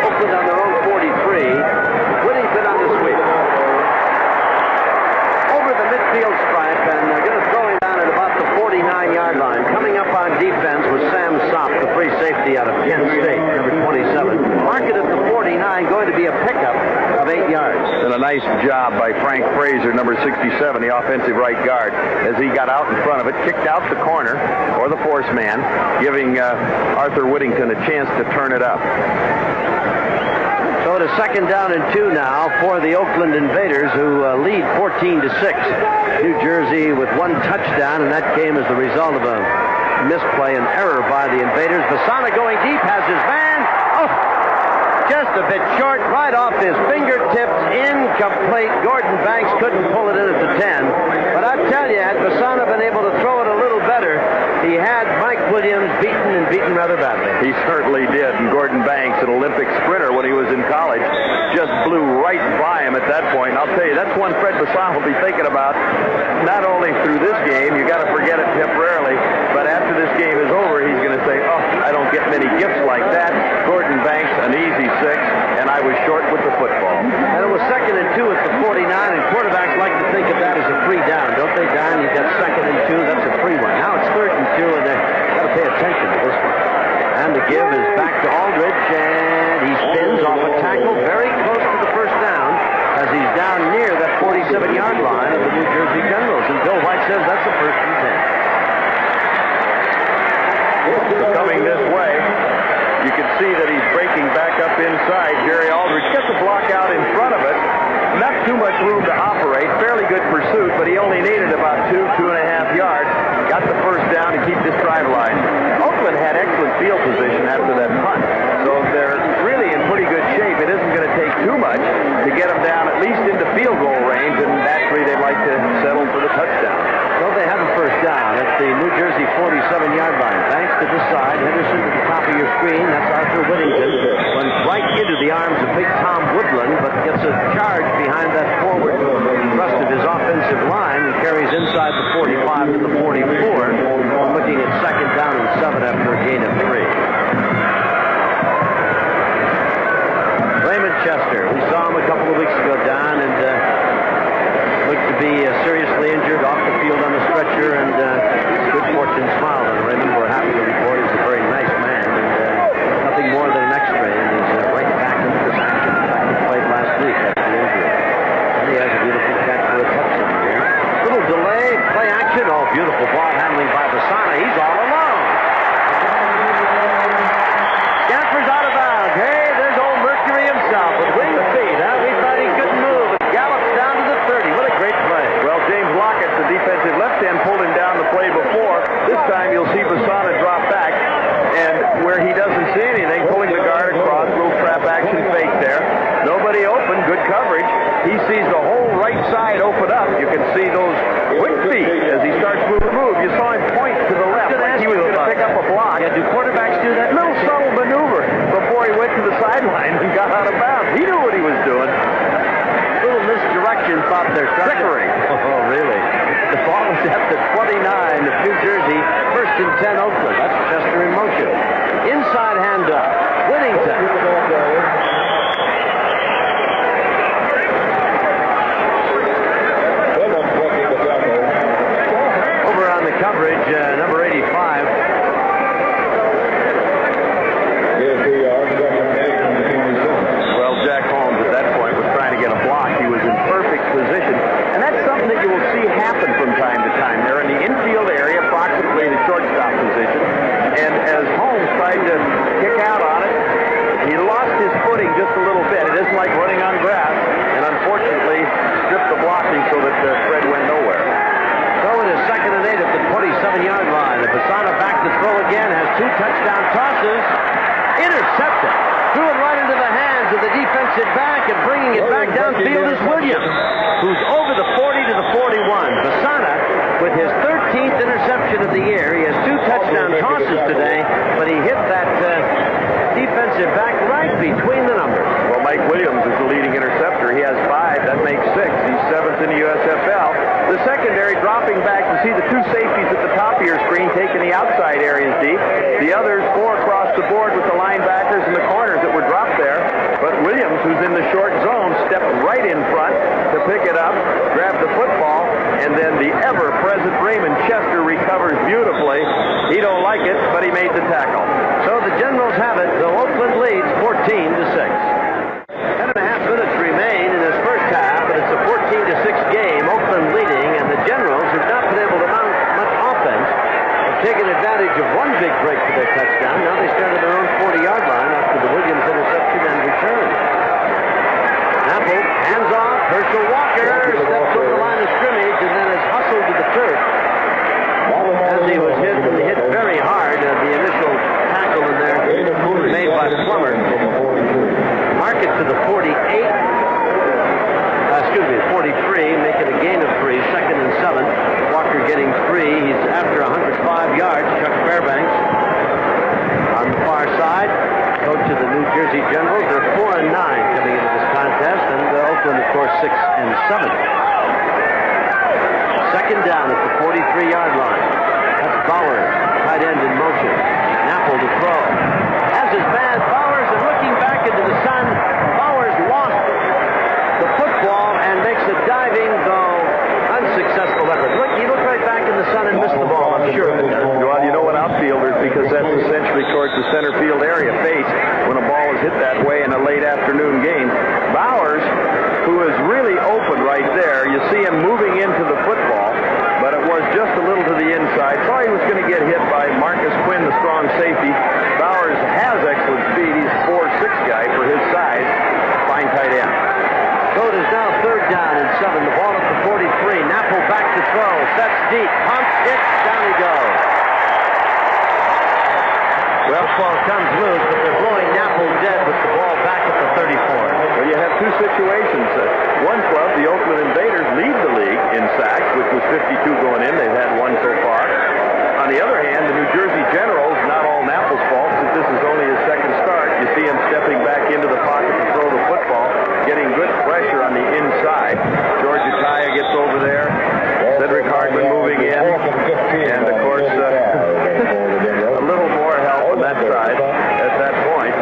A: Oakland on their own 43. Whittington on the sweep. Over the midfield stripe, and they're going to throw him down at about the 49-yard line. Coming up on defense was Sam Sopp, the free safety out of Penn State, number 27. Mark it at the 49, going to be a pickup of 8 yards.
B: And a nice job by Frank Fraser, number 67, the offensive right guard, as he got out in front of it, kicked out the corner, or the force man, giving Arthur Whittington a chance to turn it up.
A: So it is 2nd down and 2 now for the Oakland Invaders, who lead 14-6. New Jersey with 1 touchdown, and that came as the result of a misplay and error by the Invaders. Besana going deep, has his man. Oh, just a bit short, right off his fingertips, incomplete. Gordon Banks couldn't pull it in at the 10. But I tell you, had Besana been able to throw it a little better, he had Mike Williams beaten rather badly.
B: He certainly did. And Gordon Banks, an Olympic sprinter when he was in college, just blew right by him at that point. And I'll tell you, that's one Fred Besana will be thinking about, not only through this game, you got to forget it temporarily, but after this game is over, he's going to say, oh, I don't get many gifts like that. Gordon Banks, an easy 6, and I was short with the football.
A: And it was 2nd and 2 at the 49, and quarterbacks like to think of that as a free down, don't they, Don? You've got 2nd and 2, that's a free one. Now it's 3rd and 2, and they've got to pay attention to this one. And the give is back to Aldridge. 47-yard line of the New Jersey Generals. And Bill White says that's a 1st and 10.
B: Coming this way, you can see that he's breaking back up inside. Jerry Aldridge gets a block out in front of it. Not too much room to operate. Fairly good pursuit, but he only needed about 2.5 yards. Got the 1st down to keep this drive alive. Oakland had excellent field position after that punt, so they're really in pretty good shape. It isn't going to take too much to get them down at least into field goal range, and naturally they'd like to settle for the touchdown.
A: So they have a 1st down at the New Jersey 47-yard line. Thanks to this side, Henderson at the top of your screen. That's Arthur Whittington. Went right into the arms of big Tom Woodland, but gets a charge behind that forward thrust of his offensive line and carries inside the 45 to the 44. We're looking at 2nd down and 7 after a gain of 3. Raymond Chester, we saw him a couple of weeks ago down and looked to be seriously injured, off the field on the stretcher, and good fortune smiled on Raymond. We're happy to report he's a very nice man, and nothing more than an X-ray, and he's right back into this action. In fact, he played last week after the injury. And he has a beautiful catch for a touchdown here. Little delay, play action. Oh, beautiful ball handling by Besana. He's all alone. Scampers out of bounds. Hey, there's old Mercury himself with winged feet. Huh? We thought he couldn't move. It gallops down to the 30. What a great play.
B: Well, James Lockett, the defensive left end, pulled him down the play before. This time you'll see Besana drop back, and where he doesn't see anything, pulling the guard across, little trap action fake there. Nobody open, good coverage. He sees the whole right side open up. You can see those quick feet as he starts to move. You saw him point to the left like he was going to pick up a block.
A: Yeah, do quarterbacks do that?
B: Little subtle maneuver before he went to the sideline and got out of bounds. He knew what he was doing.
A: Little misdirection, thought they're
B: Trickery.
A: Oh, really? The ball is at the 29 of New Jersey. 1st and 10 Oakland. That's Chester in motion. Inside handoff. Whittington. Over on the coverage, number 85.
B: Well, Jack Holmes at that point was trying to get a block. He was in perfect position. And that's something that you will see happen from time to time. They're in the infield area, approximately the shortstop position. And as Holmes tried to kick out on it, he lost his footing just a little bit. It isn't like running on grass. And unfortunately, stripped the blocking so that the Fred went nowhere.
A: So it is 2nd and 8 at the 27-yard line. The Besana back to throw again, has 2 touchdown tosses. Intercepted. Threw it right into the hands of the defensive back, and bringing it back downfield is Williams, who's over the 40 to the 41. Besana with his 13th interception of the year. He has 2 touchdown tosses today, but he hit that defensive back right between the numbers.
B: Well, Mike Williams is the leading interceptor. He has 5. That makes 6. He's 7th in the USFL. The secondary dropping back to see the 2 safeties at the top of your screen taking the outside areas deep. The others 4 across the board with the linebackers and the corners that were dropped there. But Williams, who's in the short zone, stepped right in front to pick it up, grab the football, and then the ever-present Raymond Chester recovers beautifully. He don't like it, but he made the tackle.
A: So the Generals have it. The Oakland leads 14 to 6. 10.5 minutes remain in this first half, but it's a 14 to 6 game. Oakland leading, and the Generals have not been able to mount much offense. Have taken advantage of one big break for their touchdown. Now they start at their own 40-yard line after the Williams interception and return. Apple hands off. Herschel Walker steps over the line of scrimmage and then is hustled to the turf as he was hit, and hit very hard. The initial tackle in there made by Plummer. Mark it to the 48. 43, making a gain of 3. 2nd and 7. Walker getting 3. He's after 105 yards. Chuck Fairbanks on the far side. Coach of the New Jersey Generals. They're 4 and 9 coming into this contest, and Oakland, of course, 6 and 7. 2nd down at the 43-yard line. That's Bowers, tight end in motion. Apple to throw. Has his man Bowers, and looking back into the sun, Bowers lost the football and makes a diving, though unsuccessful effort. Look, he looked right back in the sun and missed the ball, I'm sure of it.
B: Well, you know what, outfielders, because that's essentially towards the center field area face when a ball is hit that way in a late afternoon game. Bowers, who is really open right there, you see
A: Football comes loose, but they're blowing Napple dead with the ball back at the 34.
B: Well, you have two situations. One club, the Oakland Invaders, lead the league in sacks, which was 52 going in. They've had one so far. On the other hand, the New Jersey Generals, not all Napple's fault, since this is only his second start. You see him stepping back into the pocket to throw the football, getting good pressure on the inside. George Ataya gets over there. Cedric Hardman moving in. And, of course, a little more help on that side at that point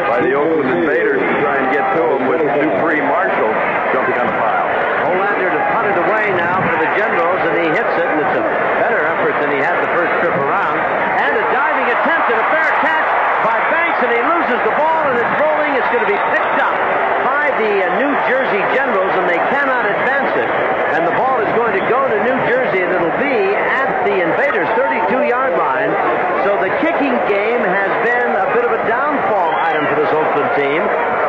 B: by the Oakland Invaders to try and get to him with Dupree Marshall jumping on the pile.
A: Olander to punt it away now for the Generals, and he hits it, and it's a better effort than he had the first trip around. And a diving attempt and a fair catch by Banks, and he loses the ball, and it's rolling. It's going to be picked up by the New Jersey Generals, and they cannot advance it. And the ball is going to go to New Jersey, and it'll be at the Invaders' 32-yard line. So the kicking game has been a bit of a downfall item for this Oakland team.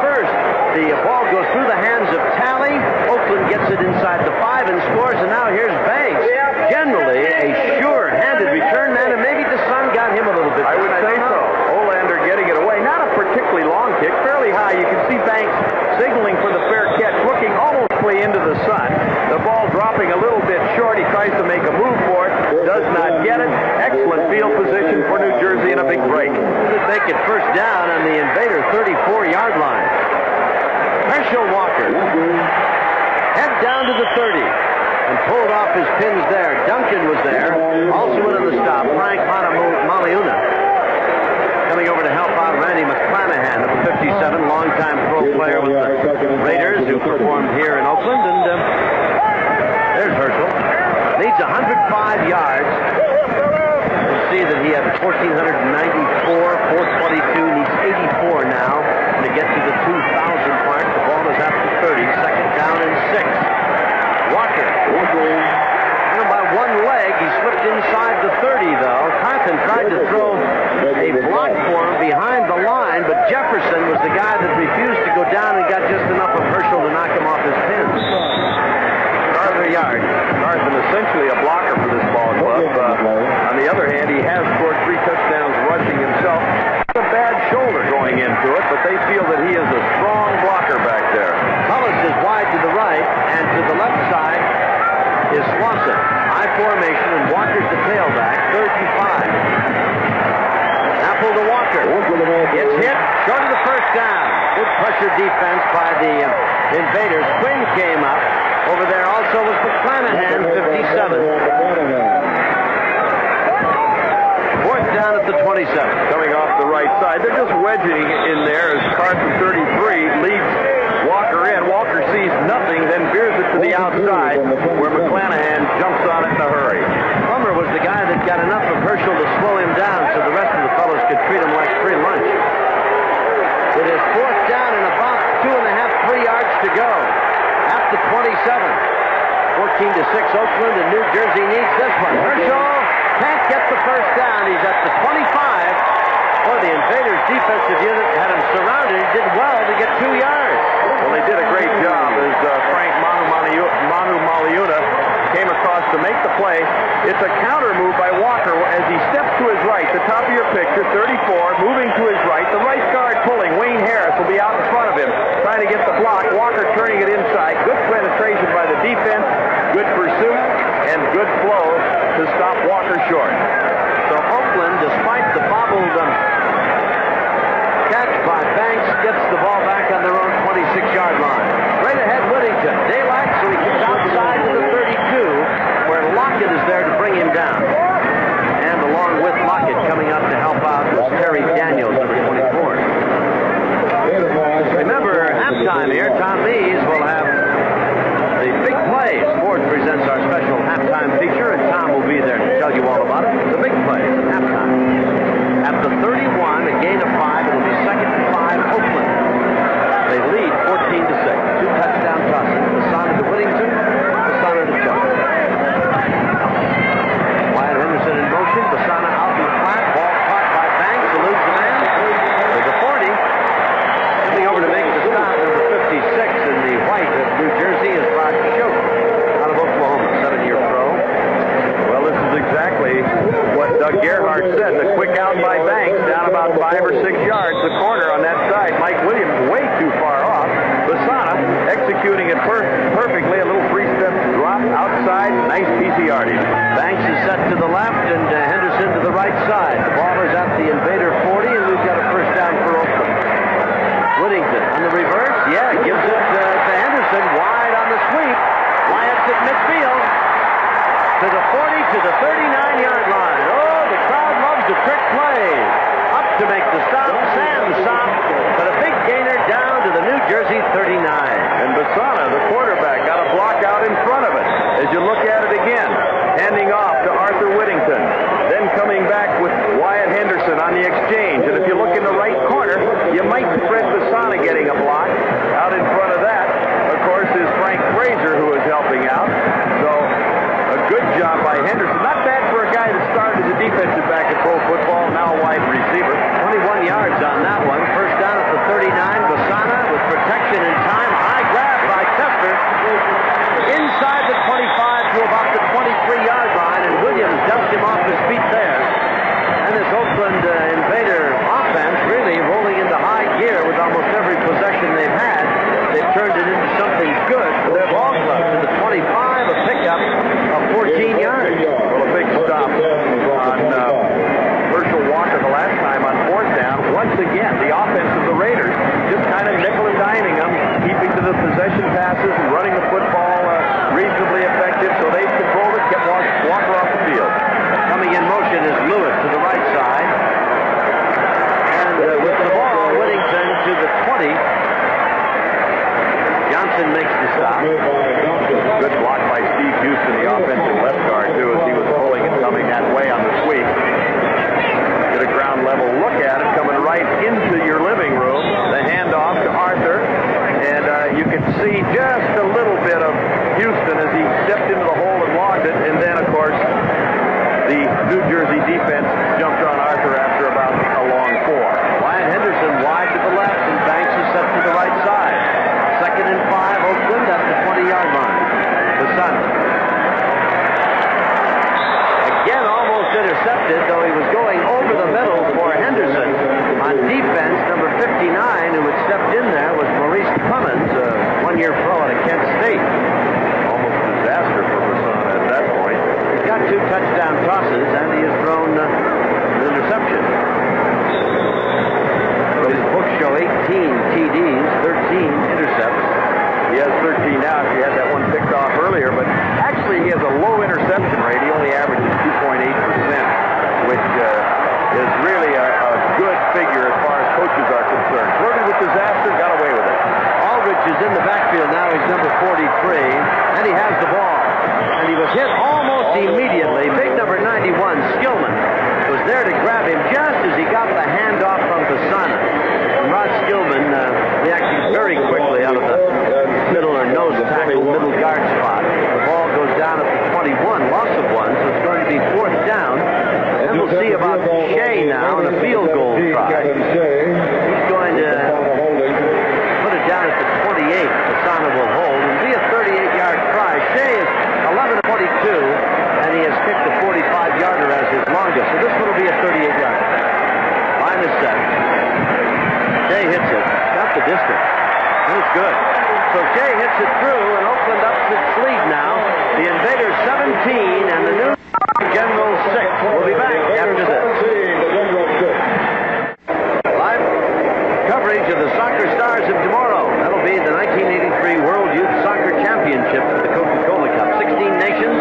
A: First, the ball goes through the hands of Talley. Oakland gets it inside the 5 and scores, and now here's Banks. Generally a sure-handed return man, and maybe the sun got him a little bit.
B: I would say so. Olander getting it away. Not a particularly long kick, fairly high. You can see Banks signaling for the fair catch, looking almost into the sun. The ball dropping a little bit short. He tries to make a move for it. Does not get it. Excellent field position for New Jersey and a big break.
A: They get first down on the Invader 34-yard line. Herschel Walker head down to the 30 and pulled off his pins there. Duncan was there. Also in on the stop. Frank Maliuna coming over to help out Randy McClanahan, number 57, longtime pro player with the Raiders, who performed here in Oakland. And there's Herschel. Needs 105 yards. You see that he had 1,494, 422, needs 84 now to get to the 2,000 mark. The ball is after 30, second down and 6. Walker. By one leg, he slipped inside the 30, though. Carthen tried to throw a block for him behind the line, but Jefferson was the guy that refused to go down and got just enough of Herschel to knock him off his pins. Carthen yard.
B: Carthen essentially a blocker for this ball club. On the other hand, he has scored 3 touchdowns rushing himself. A bad shoulder going into it, but they feel that he is a strong blocker back there.
A: Tullis is wide to the right, and to the left side is Swanson. High formation, and Walker's the tailback. 3rd and 5. Apple to Walker. Gets hit, short of the first down. Good pressure defense by the Invaders. Quinn came up. Over there also was McClanahan, 57. 4th down at the 27.
B: Coming off the right side. They're just wedging in there as Carson 33 leads Walker in. Walker sees nothing, then veers it to the outside where McClanahan jumps on it in a hurry.
A: Plummer was the guy that got enough of Herschel to slow him down so the rest of the fellows could treat him like free lunch. It is 4th down and about 2.5, 3 yards to go. At the 27. 14-6 Oakland, and New Jersey needs this one. Herschel can't get the first down. He's at the 25. Well, the Invaders defensive unit had him surrounded. He did well to get 2 yards.
B: Well, they did a great job as Frank Manu Maliuna came across to make the play. It's a counter move by Walker as he steps to his right. The top of your picture, 34, moving to his right. The right guard pulling. Wayne Harris will be out in front of him, trying to get the block. Walker turning it inside. Good penetration by the defense. Good pursuit and good flow to stop Walker short.
A: So Oakland, despite the bobbled catch by Banks, gets the ball back on their own 26-yard line. Right ahead, Whittington. Daylight, so he comes outside to the 32, where Lockett is there to bring him down. And along with Lockett, coming up to help out was Terry Daniels, number 24. Remember, halftime here, Tom Mees will have the big play. Sports presents our special halftime feature, and Tom will be there to tell you all about it. The big play at halftime. At the 31, a gain of 5, it'll be 2nd and 5, Oakland.
B: 5 or 6 yards. The corner on that side, Mike Williams, way too far off. Besana executing it perfectly. A little three-step drop outside. Nice piece of yardage.
A: Banks is set to the left and Henderson to the right side. The ball is at the Invader 40, and we've got a first down for Oakland. Whittington on the reverse. Yeah, gives it to Henderson. Wide on the sweep. Wyatt's at midfield. To the 40, to the 39-yard line. Oh, the crowd loves the trick play. Up to make the stop. Sam stop. But a big gainer down to the New Jersey 39.
B: And Besana, the quarterback, got a block out in front of it. As you look at it again, handing off to Arthur Whittington. Then coming back with Wyatt Henderson on the exchange. And if you look in the right corner, you might spread Besana getting a block. Out in front of that, of course, is Frank Frazier, who is helping out. So a good job by Henderson. Not bad for a guy that started as a defensive back in pro football, now a wide receiver.
A: 21 yards on that one. First down at the 39. Besana with protection in time. High grab by Chester. Inside the 25 to about the 23-yard line, and Williams dumped him off his feet there. And this Oakland Invader offense really rolling into high gear with almost every possession they've had. They've turned it into something good for their ball club. To the 25, a pickup of 14 yards.
B: Well, a big stop on Herschel Walker the last time on fourth down. Once again, the offense of the Raiders just kind of nickel and diming them, keeping to the possession passes and running the football reasonably effective, so they controlled it, kept Walker off the field.
A: Coming in motion is Lewis to the right side. And with the ball, Whittington to the 20. Johnson makes the stop.
B: Good block by Steve Houston, the offensive left guard, too, as he was pulling and coming that way on the sweep. Get a ground level look at it, coming right into your living room. The handoff to Arthur, and you can see just a little bit of Houston as he stepped into the hole and logged it, and then, of course, the New Jersey defense jumped on Arthur after about a long 4.
A: Wyatt Henderson wide to the left, and Banks is set to the right side. 2nd and 5, Oakland at the 20-yard line. Besana. Again, almost intercepted, though he was going over the middle for Henderson. On defense, number 59, who had stepped in there, was Maurice Clemens, a one-year pro out of Kent State.
B: Almost a disaster for Besana at that point.
A: He's got 2 touchdown tosses, and he has thrown an interception. His books show 18 TDs, 13 intercepts.
B: He has 13 now if he had that one picked off earlier, but actually he has a low interception rate. He only averages 2.8%, which is really a good figure as far as coaches are concerned. Flirted with disaster, got away with it.
A: Aldridge is in the backfield now. He's number 43, and he has the ball. And he was hit almost immediately. Big number 91, Skillman, was there to grab him just as he got the handoff from Besana. And Rod Skillman reacted very quickly out of the middle or nose tackle, middle guard spot. The ball goes down at the 21, loss of 1, so it's going to be 4th down. And we'll see about Shea now in a field goal try. He's going to put it down at the 28. Besana will hold. It'll be a 38-yard try. Shea is 11-22, and he has kicked the 45-yarder as his longest. So this one will be a 38-yarder. Line is set. Shea hits it. Got the distance. And it's good. So Shea hits it through, and Oakland ups its lead now. The Invaders 17, and the New General 6. We'll be back after this. Live coverage of the Soccer Stars of tomorrow. That'll be the 1983 World Youth Soccer Championship for the Coca-Cola Cup. 16 nations,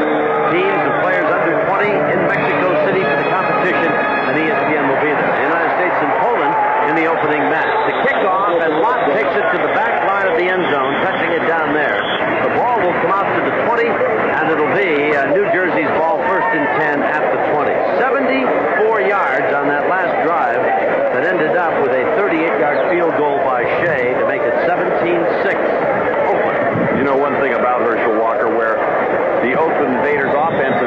A: teams of players under 20 in Mexico City for the competition, and ESPN will be there. The United States and Poland in the opening match. The kickoff, and Lott takes it to the back line of the end zone, touching it down there. The ball will come out to the 20, and it'll be New Jersey's ball, 1st and 10 at the 20. 74 yards on that last drive that ended up with a 38-yard field goal by Shea to make it 17-6. Oakland.
B: You know one thing about Herschel Walker, where the Oakland Invaders offense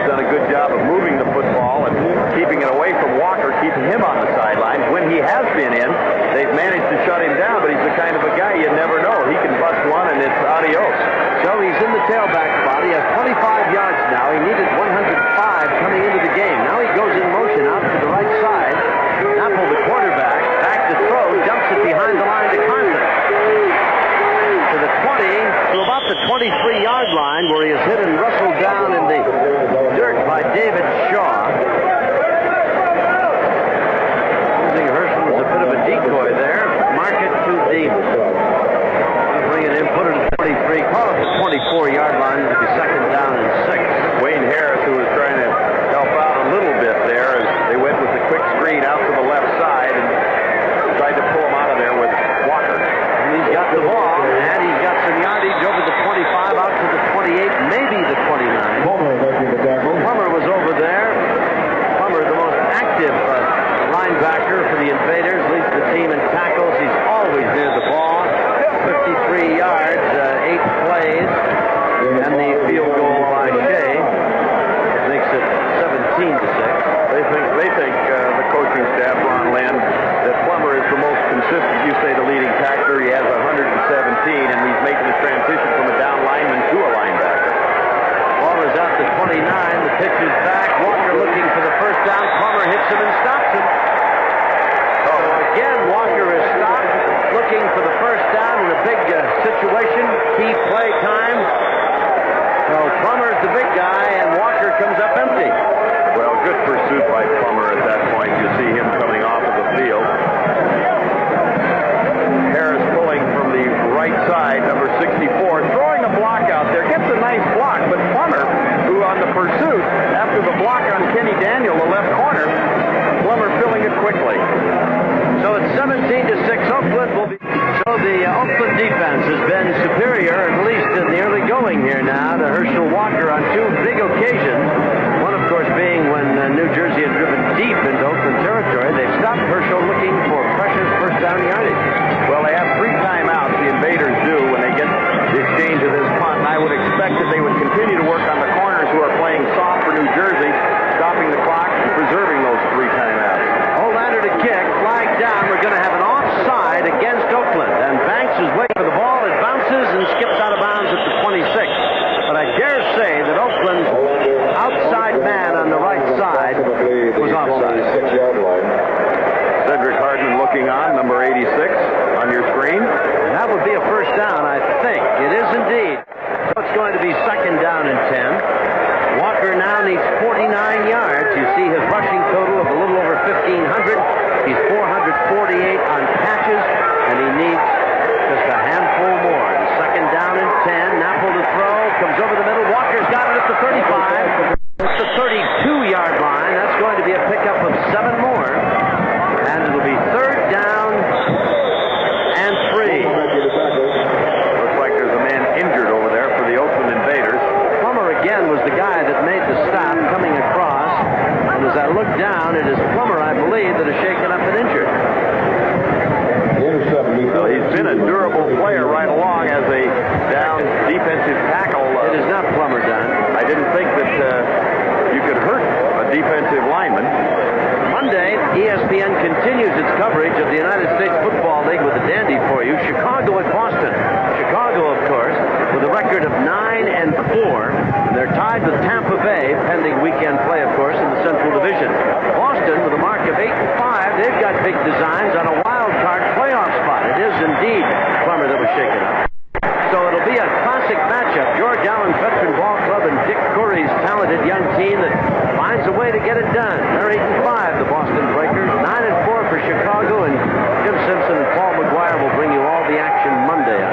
A: 17-6, Oakland will be... So the Oakland defense has been superior, at least in the early going here now, to Herschel Walker on two big occasions. One, of course, being when New Jersey had driven deep into Oakland territory. They've stopped Herschel looking for precious first down yardage.
B: Well, they have 3 timeouts, the Invaders do, when they get the exchange of this punt. And I would expect that they would continue to work on the corners who are playing soft for New Jersey, stopping the clock and preserving those 3 timeouts.
A: Olander to kick, flag down. We're going to have an offside against Oakland. And Banks is waiting for the ball. It bounces and skips out of bounds at the 26. But I dare say that Oakland's outside man on the right side was offside.
B: Cedric Hardman looking on, number 86 on your screen.
A: And that would be a first down, I think. It is indeed. So it's going to be second down and 10. Walker now needs 49 yards. You see his rushing total of a little over 1,500. He's 448 on catches, and he needs just a handful more. And second down and 10. Napple to throw. Comes over the middle. Walker's got it at the 35. It's the 32-yard line. That's going to be a pickup of 7 more. And it'll be third down and 3.
B: Looks like there's a man injured over there for the Oakland Invaders.
A: Plummer again was the guy that made the stop coming across. And as I look down, it is Plummer, I believe, that is shaken up and injured.
B: Well, he's been a durable player right along as a down defensive tackle.
A: It is not Plummer, Don.
B: I didn't think that you could hurt a defensive lineman.
A: Monday, ESPN continues its coverage of the United States Football League with a dandy for you. Chicago at Boston. Chicago, of course, with a record of 9-4. And they're tied with Tampa Bay, pending weekend play, of course, in the Central Division. Boston, with a mark of 8-5, they've got big designs on a wild card playoff spot. It is indeed Plummer that was shaken up. So it'll be a classic matchup. George Allen Veteran Ball Club and Dick Curry's talented young team that finds a way to get it done. They're 8-5, the Boston Breakers. 9-4 for Chicago, and Jim Simpson and Paul McGuire will bring you all the action Monday on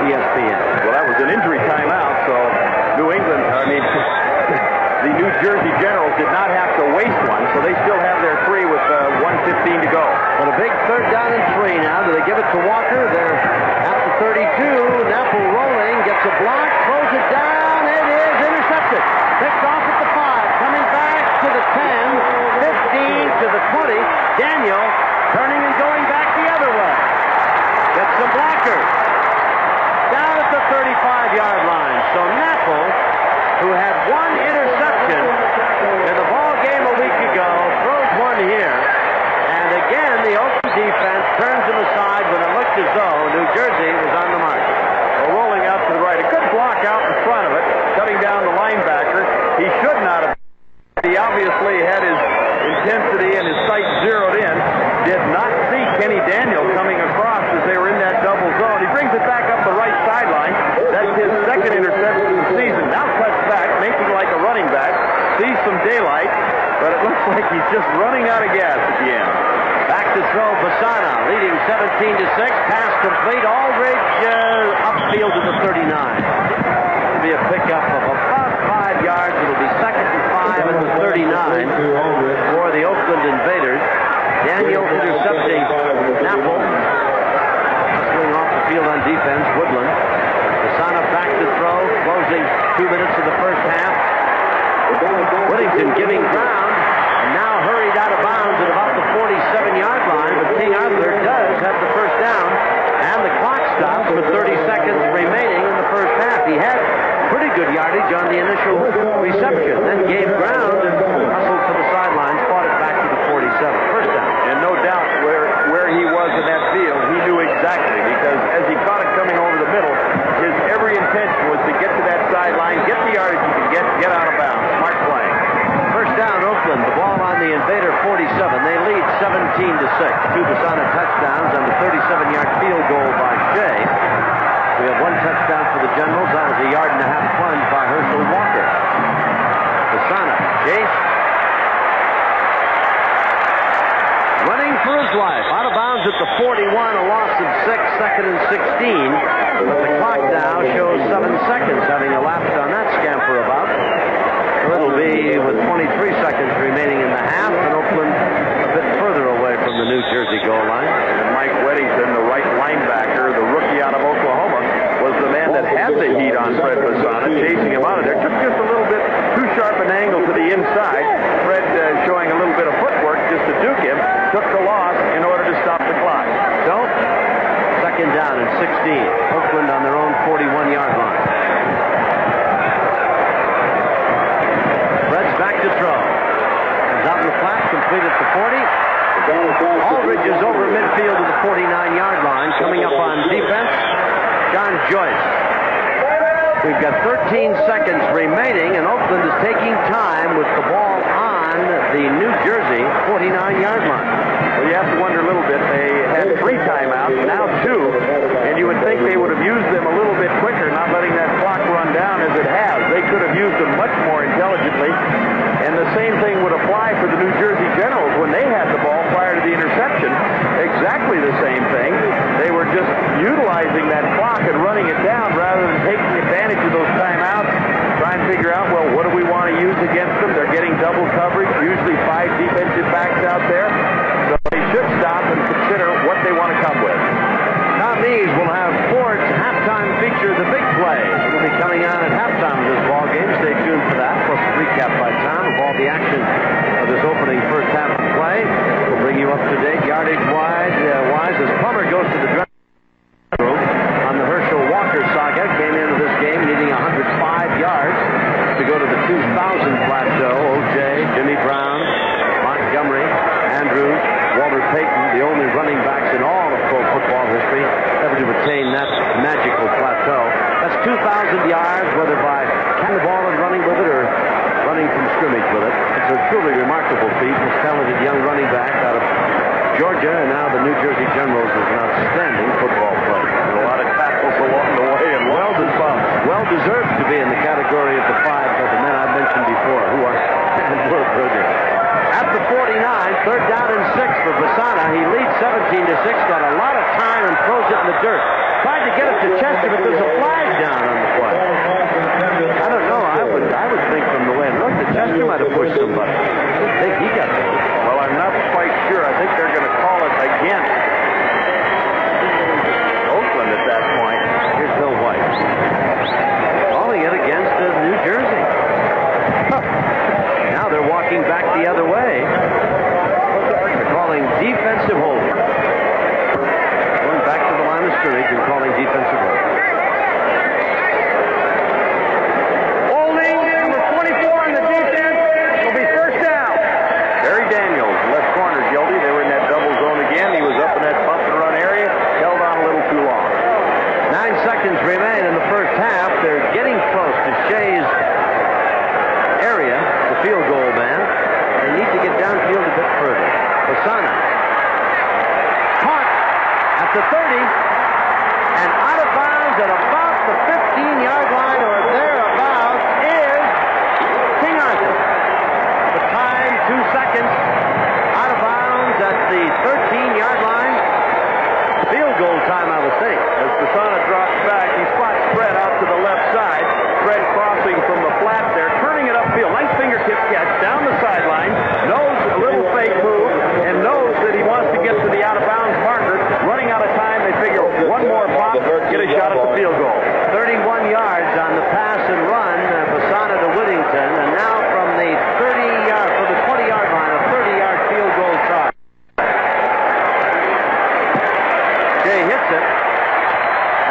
A: ESPN.
B: Well, that was an injury timeout, so New England, the New Jersey Generals did not have to waste one, so they still have their 3 with 1:15 to go.
A: But a big third down and 3 now. Do they give it to Walker? They're at the 32. Napple rolling, gets a block, throws it down. It is intercepted. Picked off at the 5. Coming back to the 10, 15 to the 20. Daniel turning and going back the other way. Gets some blockers. Down at the 35-yard line. So Napple, who had 1 interception in the ball game a week ago, throws 1 here. And again, the Oakland defense turns him aside when it looked as though New Jersey was on the mark.
B: Well, rolling out to the right. A good block out in front of it, cutting down the linebacker. He should not have. He obviously had his intensity and his sight zeroed in. Did not see Kenny Daniel coming across as they were in that double zone. He brings it back up the right sideline. That's his 2nd interception of the season. Now cuts back, making like a running back. Sees some daylight, but it looks like he's just running out of gas at the end.
A: Back to throw, Besana leading 17-6. Pass complete. Aldridge upfield to the 39. It'll be a pickup of about 5 yards. It'll be 2nd and 5 at the 39 for the Oakland Invaders. Daniel intercepting Napple. Hustling off the field on defense, Woodland. Besana back to throw, closing 2 minutes of the first half. Whittington giving ground, and now hurried out of bounds at about the 47-yard line, but King Arthur does have the first down, and the clock stops with 30 seconds remaining in the first half. He had pretty good yardage on the initial reception, then gave ground and hustled to the sidelines, fought it back to the 47. First down.
B: And no doubt where he was in that field, he knew exactly, because as he caught it coming over the middle, his every intention was to get to that sideline, get the yardage he could get out of bounds. Smart playing.
A: First down, Oakland. The ball on the Invader 47. They lead 17-6. 2 Besana touchdowns on the 37-yard field goal by Shea. We have 1 touchdown for the Generals. That was a 1.5-yard plunge by Herschel Walker. Besana, Chase. Running for his life. Out of bounds at the 41. A loss of 6. 2nd and 16. But the clock now shows 7 seconds having elapsed on that scamper about. So it'll be with 23 seconds remaining in the half, and Oakland a bit further away from the New Jersey goal line.
B: And Mike Wedding Whittington, the right linebacker, the rookie out of Oklahoma, was the man that had the heat on Fred Besana, chasing him out of there. Took just a little bit too sharp an angle to the inside. Fred showing a little bit of footwork just to duke him, took the loss in order to stop the clock.
A: So, second down and 16. Oakland on their own 41-yard line. Fred's back to throw. Comes out in the flat, complete at the 40. Aldridge is over midfield to the 49-yard line. Coming up on defense, John Joyce. We've got 13 seconds remaining, and Oakland is taking time with the ball on the New Jersey 49-yard line.
B: Well, you have to wonder a little bit. They had 3 timeouts, now 2, and you would think they would have used them a little bit quicker, not letting that clock run down as it has. They could have used them much more intelligently, and the same thing would apply for the New Jersey Generals when they had the ball prior to the interception. Exactly the same thing. They were just utilizing that clock and running it down rather than taking advantage of those timeouts, trying to figure out, well, what do we want to use against them? They're getting double coverage, usually 5 defensive backs out there. So they should stop and consider what they want to come with.
A: Tom Mees will have Ford's halftime feature, The Big Play. It will be coming on at halftime of this ball game. Stay tuned for that, plus a recap by Tom of all the action of this opening first half of play. We'll bring you up to date yardage-wise as Plummer goes to the dressing room on the Herschel Walker saga. Came into this game needing 105 yards to go to the 2000 plateau. O.J., Jimmy Brown, Montgomery, Andrews, Walter Payton, the only running backs in all of pro football history ever to attain that magical plateau. That's 2,000 yards, whether by catching the ball and running with it or running from scrimmage with it. It's a truly remarkable feat. This talented young running back out of Georgia, and now the New Jersey Generals is an outstanding football player.
B: And a lot of tackles along the way, and
A: well deserved to be in the category of the 5 of the men I've mentioned before, who are world brilliant. At the 49, third down and 6 for Besana. He leads 17-6, got a lot of time and throws it in the dirt. Tried to get it to Chester, but there's a flag down on the play. I don't know. I would think from the way it looked that Chester might have pushed somebody. I think he got it.
B: well, I'm not quite sure. I think they're going to call it against Oakland at that point.
A: Here's Bill White. Calling it against New Jersey. Now they're walking back the other way. They're calling defensive holding. Going back to the line of scrimmage and calling defensive holding.
E: Holding number 24 on the defense. It'll be first down.
B: Barry Daniels, left corner, guilty. They were in that double zone again. He was up in that bump and run area. Held on a little too long.
A: 9 seconds remain in the first half. They're getting close to Shea's area, the field goal man. They need to get downfield a bit further. Besana. Caught at the 30 and out of bounds at about the 15-yard line or thereabouts is King Arthur. The time, 2 seconds. Out of bounds at the 13-yard line. Field goal time, I would think.
B: As Besana drops back, he spots Fred out to the left side. Fred crossing from the flat there, turning it upfield. Nice fingertip catch down the sideline. Knows a little fake move and knows that he wants to get to the out-of-bounds marker. Running out of time, they figure one more pop, get a shot at the field goal.
A: 31 yards on the pass and run. Besana to Whittington, and now from the 20-yard line, a 30-yard field goal try. Jay hits it,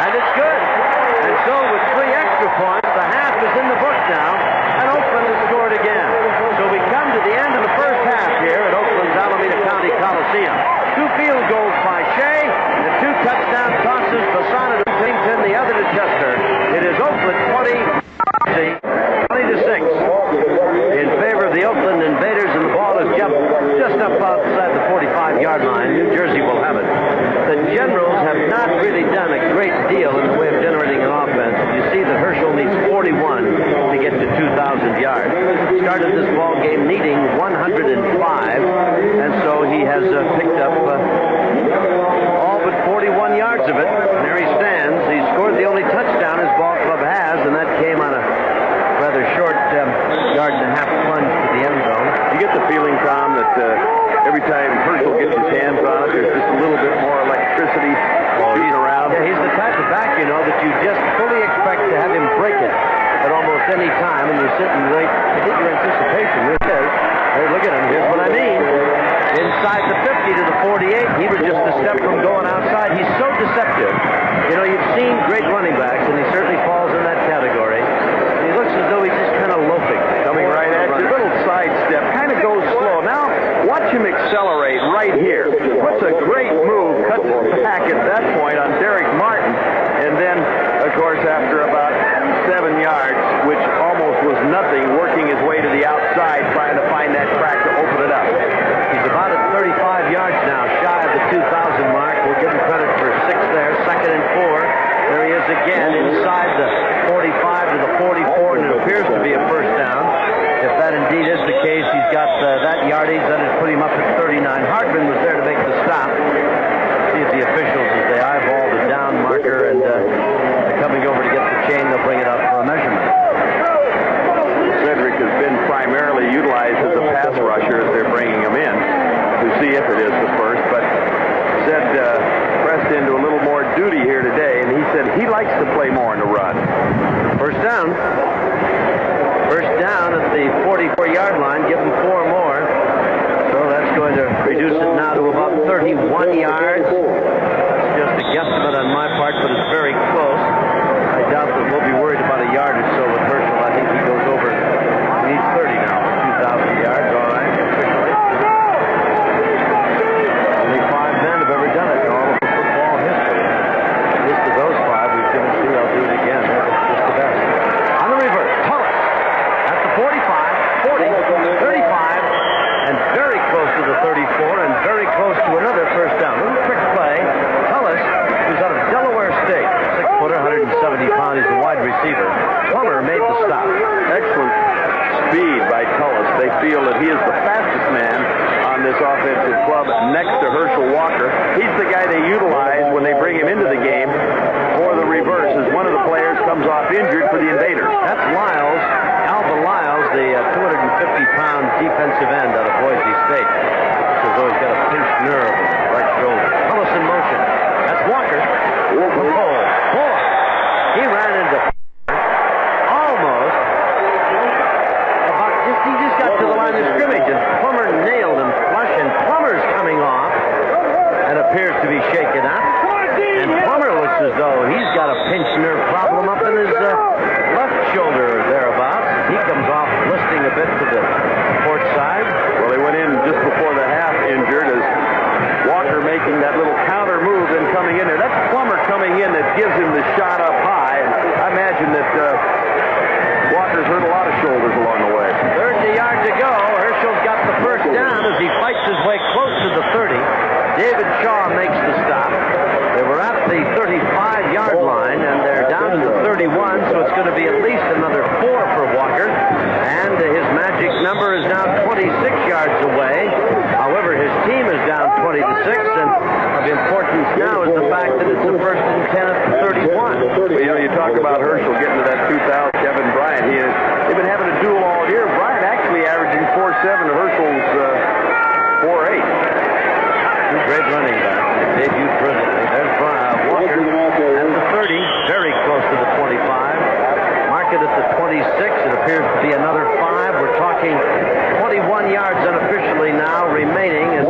A: and it's good. And so with 3 extra points, the half is in the book now, and Oakland has scored again. So we come to the end of the first half here at Oakland's Alameda County Coliseum. 2 field goals by Shea, and 2 touchdown tosses. Besana to Whittington, the other to Chester. It is Oakland 20-6 in favor of the Oakland Invaders, and the ball is just up outside the 45-yard line. New Jersey will have it. The Generals have not really done a great deal in the way of generating an offense. You see that Herschel needs 41 to get to 2,000 yards. Started this ball game needing 105, and so he has picked up
B: they utilize when they bring him into the game for the reverse as one of the players comes off injured for the Invaders.
A: That's Lyles, Alvin Lyles, the 250-pound defensive end out of Boise State. He's always got a pinched nerve in his right shoulder. Tullis in motion. That's Walker. Boy, he ran into almost. He just got to the line of scrimmage, and Plummer nailed him flush, and Plummer's coming off and appears to be shaken up. And Plummer looks as though he's got a pinched nerve problem up in his left shoulder thereabouts. He comes off listing a bit to the port side.
B: Well, they went in just before the half injured as Walker making that little counter move and coming in there. That's Plummer coming in that gives him the shot up high. And I imagine that Walker's hurt a lot of shoulders along the way.
A: 30 yards to go. Herschel's got the first down as he fights his way close to the 30. David Shaw makes the stop. They were at the 35-yard line, and they're down to the 31, so it's going to be at least another 4 for Walker. And his magic number is now 26 yards away. However, his team is down 20 to 6, and of importance now is the fact that it's a first and 10 at the 31.
B: Well, you know, you talk about Herschel getting to that 2,000. Kevin Bryant, they've been having a duel all year. Bryant actually averaging 4.7 to Herschel's 4.8.
A: Two great running backs. They debuted brilliantly. There's Walker at the 30, very close to the 25. Mark it at the 26. It appears to be another 5. We're talking 21 yards unofficially now remaining as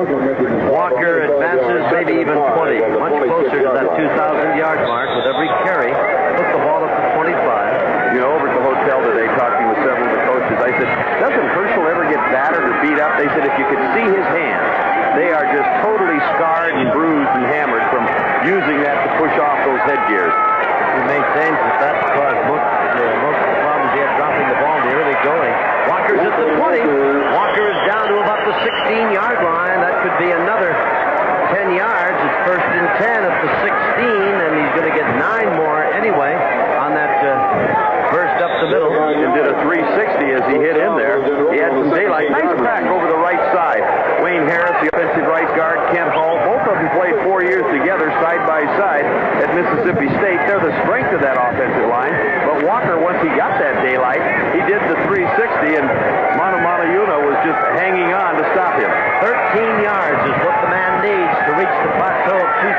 A: Walker advances maybe even 20. Much closer to that 2,000-yard mark with every carry. Put the ball up to 25.
B: You know, over at the hotel today, talking with several of the coaches, I said, doesn't Herschel ever get battered or beat up? They said if you could see his hands, they are just totally scarred and bruised and hammered from using that to push off those headgears.
A: He maintains that that's caused most of the problems he had dropping the ball in the early going. Walker's at the 20. Walker is down to about the 16-yard line. That could be another 10 yards. It's first and 10 at the 16, and he's going to get 9 more anyway on that burst up the middle.
B: And did a 360 as he hit in there. He had some daylight. Nice crack over the right side. Wayne Harris, the offensive right guard, Kent Hall, both of them played 4 years together side by side at Mississippi State. They're the strength of that offensive line. But Walker, once he got that daylight, he did the 360, and Manayuna was just hanging on to stop him.
A: 13 yards is what the man needs to reach the plateau of 2,000.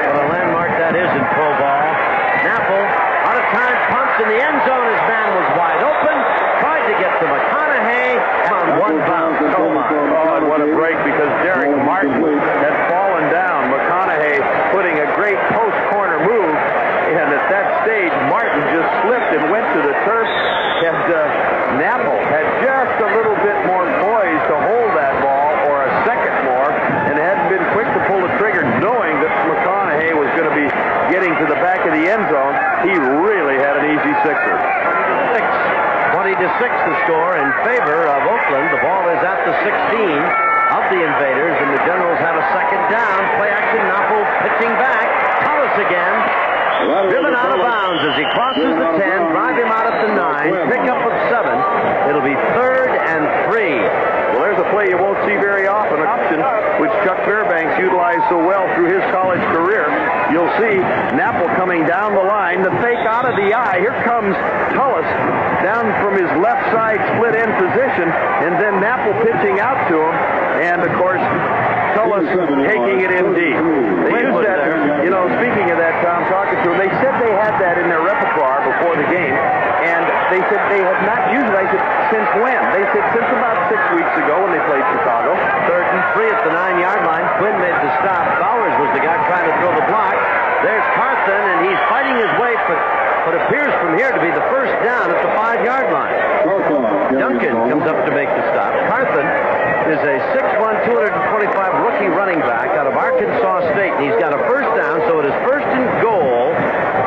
A: What a landmark that is in pro ball. Napple, out of time, pumps in the end zone. His man was wide open. Tried to get to McConaughey on one bounce. Oh,
B: and what a break, because Derek Martin had fallen down. McConaughey putting a great post corner move, and at that stage, Martin just slipped and went to the turf. And Napple had just a little bit more poise to hold that ball, or a second more, and hadn't been quick to pull the trigger, knowing that McConaughey was going to be getting to the back of the end zone. He really had an easy sixer.
A: 20 to 6 the score in favor of Oakland. The ball is at the 16 of the Invaders, and the Generals have a second down. Play action, Napple pitching back. Tullis again. Driven out of bounds as he crosses the 10. Drive him out at the 9. Pick up of 7. It'll be 3rd and 3.
B: Well, there's a play you won't see very often, an option which Chuck Fairbanks utilized so well through his college career. You'll see Napple coming down the line, the fake out of the eye. Here comes Tullis down from his left side split end position, and then Napple pitching out to him, and of course Tullis taking it in deep. They used that, you know, speaking of that, Tom, talking to him, they said they had that in their repertoire before the game, and they said they had not used it. I said, since when? They said since about 6 weeks ago when they played Chicago.
A: 3rd and 3 at the 9-yard line. Quinn made the stop. Bowers was the guy trying to throw the block. There's Carson, and he's fighting his way for what appears from here to be the first down at the 5-yard line. Duncan comes up to make the stop. Carson is a 6'1", 225 rookie running back out of Arkansas State, and he's got a first down, so it is first and goal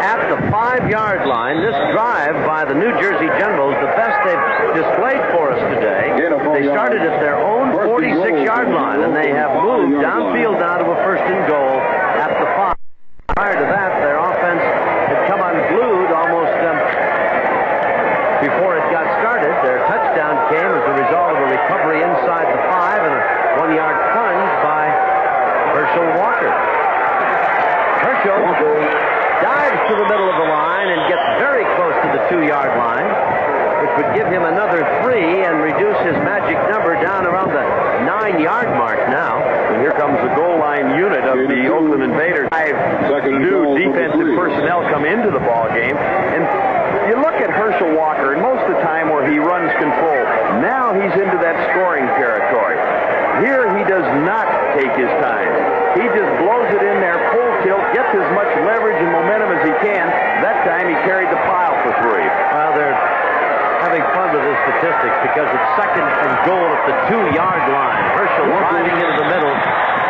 A: at the 5-yard line. This drive by the New Jersey Generals, the best they've displayed for us today. They started at their own 46-yard line, and they have moved downfield now to a first and goal at the 5. Prior to that, their offense had come unglued almost before it got started. Their touchdown came as a result of a recovery inside the 5 and a 1-yard plunge by Herschel Walker. Herschel dives to the middle of the line and gets very close to the 2-yard line, which would give him another 3 and reduce his magic number down around the 9-yard mark now.
B: And here comes the goal line unit of the Oakland Invaders. 5 new defensive personnel come into the ball game. And you look at Herschel Walker, and most of the time where he runs control, now he's into that scoring territory. Here he does not take his time. He just blows it in there, full tilt, gets as much leverage and momentum as he can. That time he carried the pile for 3.
A: Well, they're having fun with his statistics because it's 2nd and goal at the 2-yard line. Herschel driving into the middle,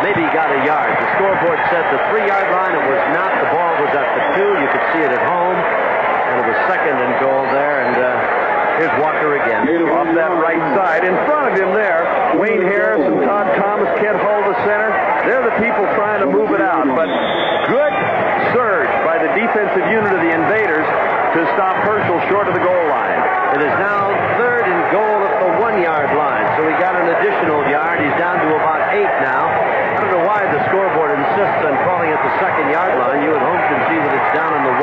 A: maybe got a yard. The scoreboard said the 3-yard line. It was not. The ball was at the 2. You could see it at home. And it was 2nd and goal there. And here's Walker again.
B: Off that right side. In front of him there, Wayne Harris and Todd Thomas, Kent Hull, the center. They're the people trying to move it out. But good surge by the defensive unit of the Invaders to stop Herschel short of the goal line.
A: It is now 3rd and goal at the 1-yard line. So he got an additional yard. He's down to about 8 now. I don't know why the scoreboard insists on calling it the 2nd-yard line. You at home can see that it's down on the 1.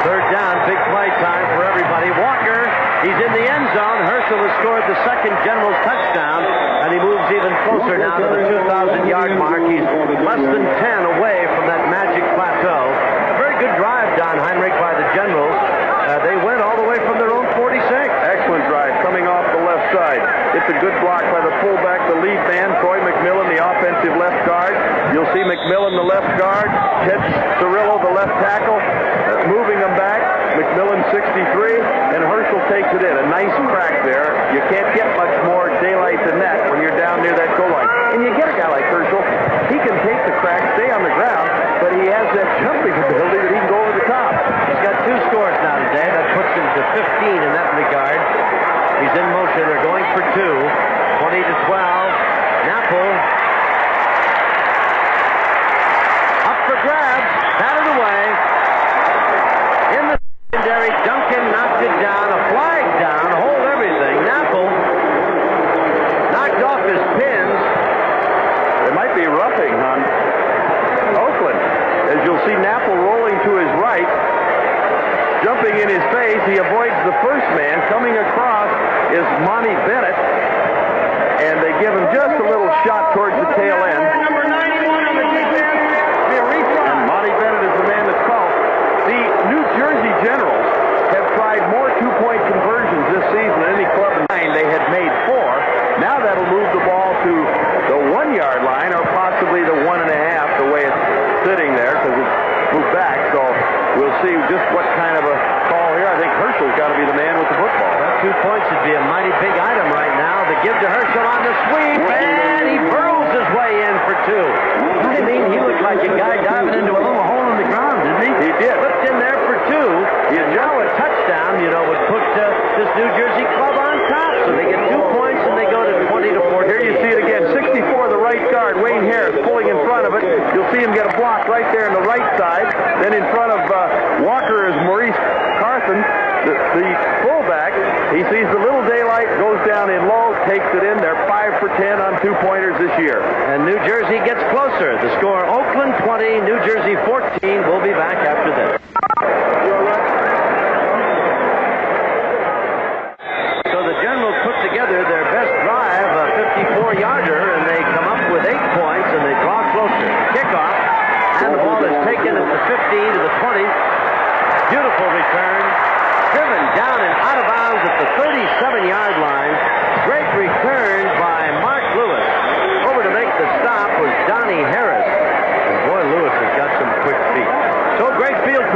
A: 3rd down, big play time for everybody. Walker, he's in the end zone. Herschel has scored the 2nd Generals touchdown, and he moves even closer now to the 2,000-yard mark. He's less than 10 away from that magic plateau. A very good drive, Don Heinrich, by the Generals. They went all the way from their own 46.
B: Excellent drive coming off the left side. It's a good block by the fullback, the lead man, Troy McMillan, the offensive left guard. You'll see McMillan, the left guard, Ted Cirillo, the left tackle, moving them back. McMillan 63, and Herschel takes it in. A nice crack there. You can't get much more daylight than that when you're down near that goal line. And you get a guy like Herschel, he can take the crack, stay on the ground, but he has that jumping ability that he can go over the top.
A: He's got 2 scores now today. That puts him to 15 in that regard. He's in motion. They're going for 2. 20-12. Napple. Up for grabs. Batted away. In the secondary, Duncan knocked it down. A flag down. Hold everything. Napple knocked off his pins.
B: There might be roughing on Oakland. As you'll see, Napple rolling to his right, jumping in his face. He avoids the first man. Coming across is Monty Bennett, and they give him just a little shot towards the tail end.
E: Number 91 on the defense.
B: And Monty Bennett is the man that's called. The New Jersey Generals have tried more 2-point conversions this season than any club in 9. They had made 4. Now that'll move the ball to the 1-yard line, or possibly the 1.5, the way it's sitting there, because it's moved back. So we'll see just what kind of a call here. I think Herschel's got to be the man with the football.
A: Well, 2 points would be a mighty big item right now. The give to Herschel on the sweep, and he burrows his way in for 2. I mean, he looked like a guy diving into a little hole in the ground, didn't he?
B: He did.
A: Slipped in there for 2. And now a touchdown, would put this New Jersey club on top. So they get 2 points, and they go to 20-14.
B: Here you see it again. 64, the right guard, Wayne Harris, pulling in front of it. You'll see him get a block right there on the right side. Then in front of Walker is Maurice Carson, the fullback. He sees the little daylight, goes down in low, takes it in. They're 5 for 10 on 2-pointers this year.
A: And New Jersey gets closer. The score, Oakland 20, New Jersey 14. We'll be back after this. So the Generals put together their best drive, a 54-yarder, and they come up with 8 points, and they draw closer. Kickoff, and the ball is taken at the 15 to the 20. Beautiful return. Driven down and out of bounds at the 37-yard line. Great return by Mark Lewis. Over to make the stop was Donnie Harris. And boy, Lewis has got some quick feet. So great field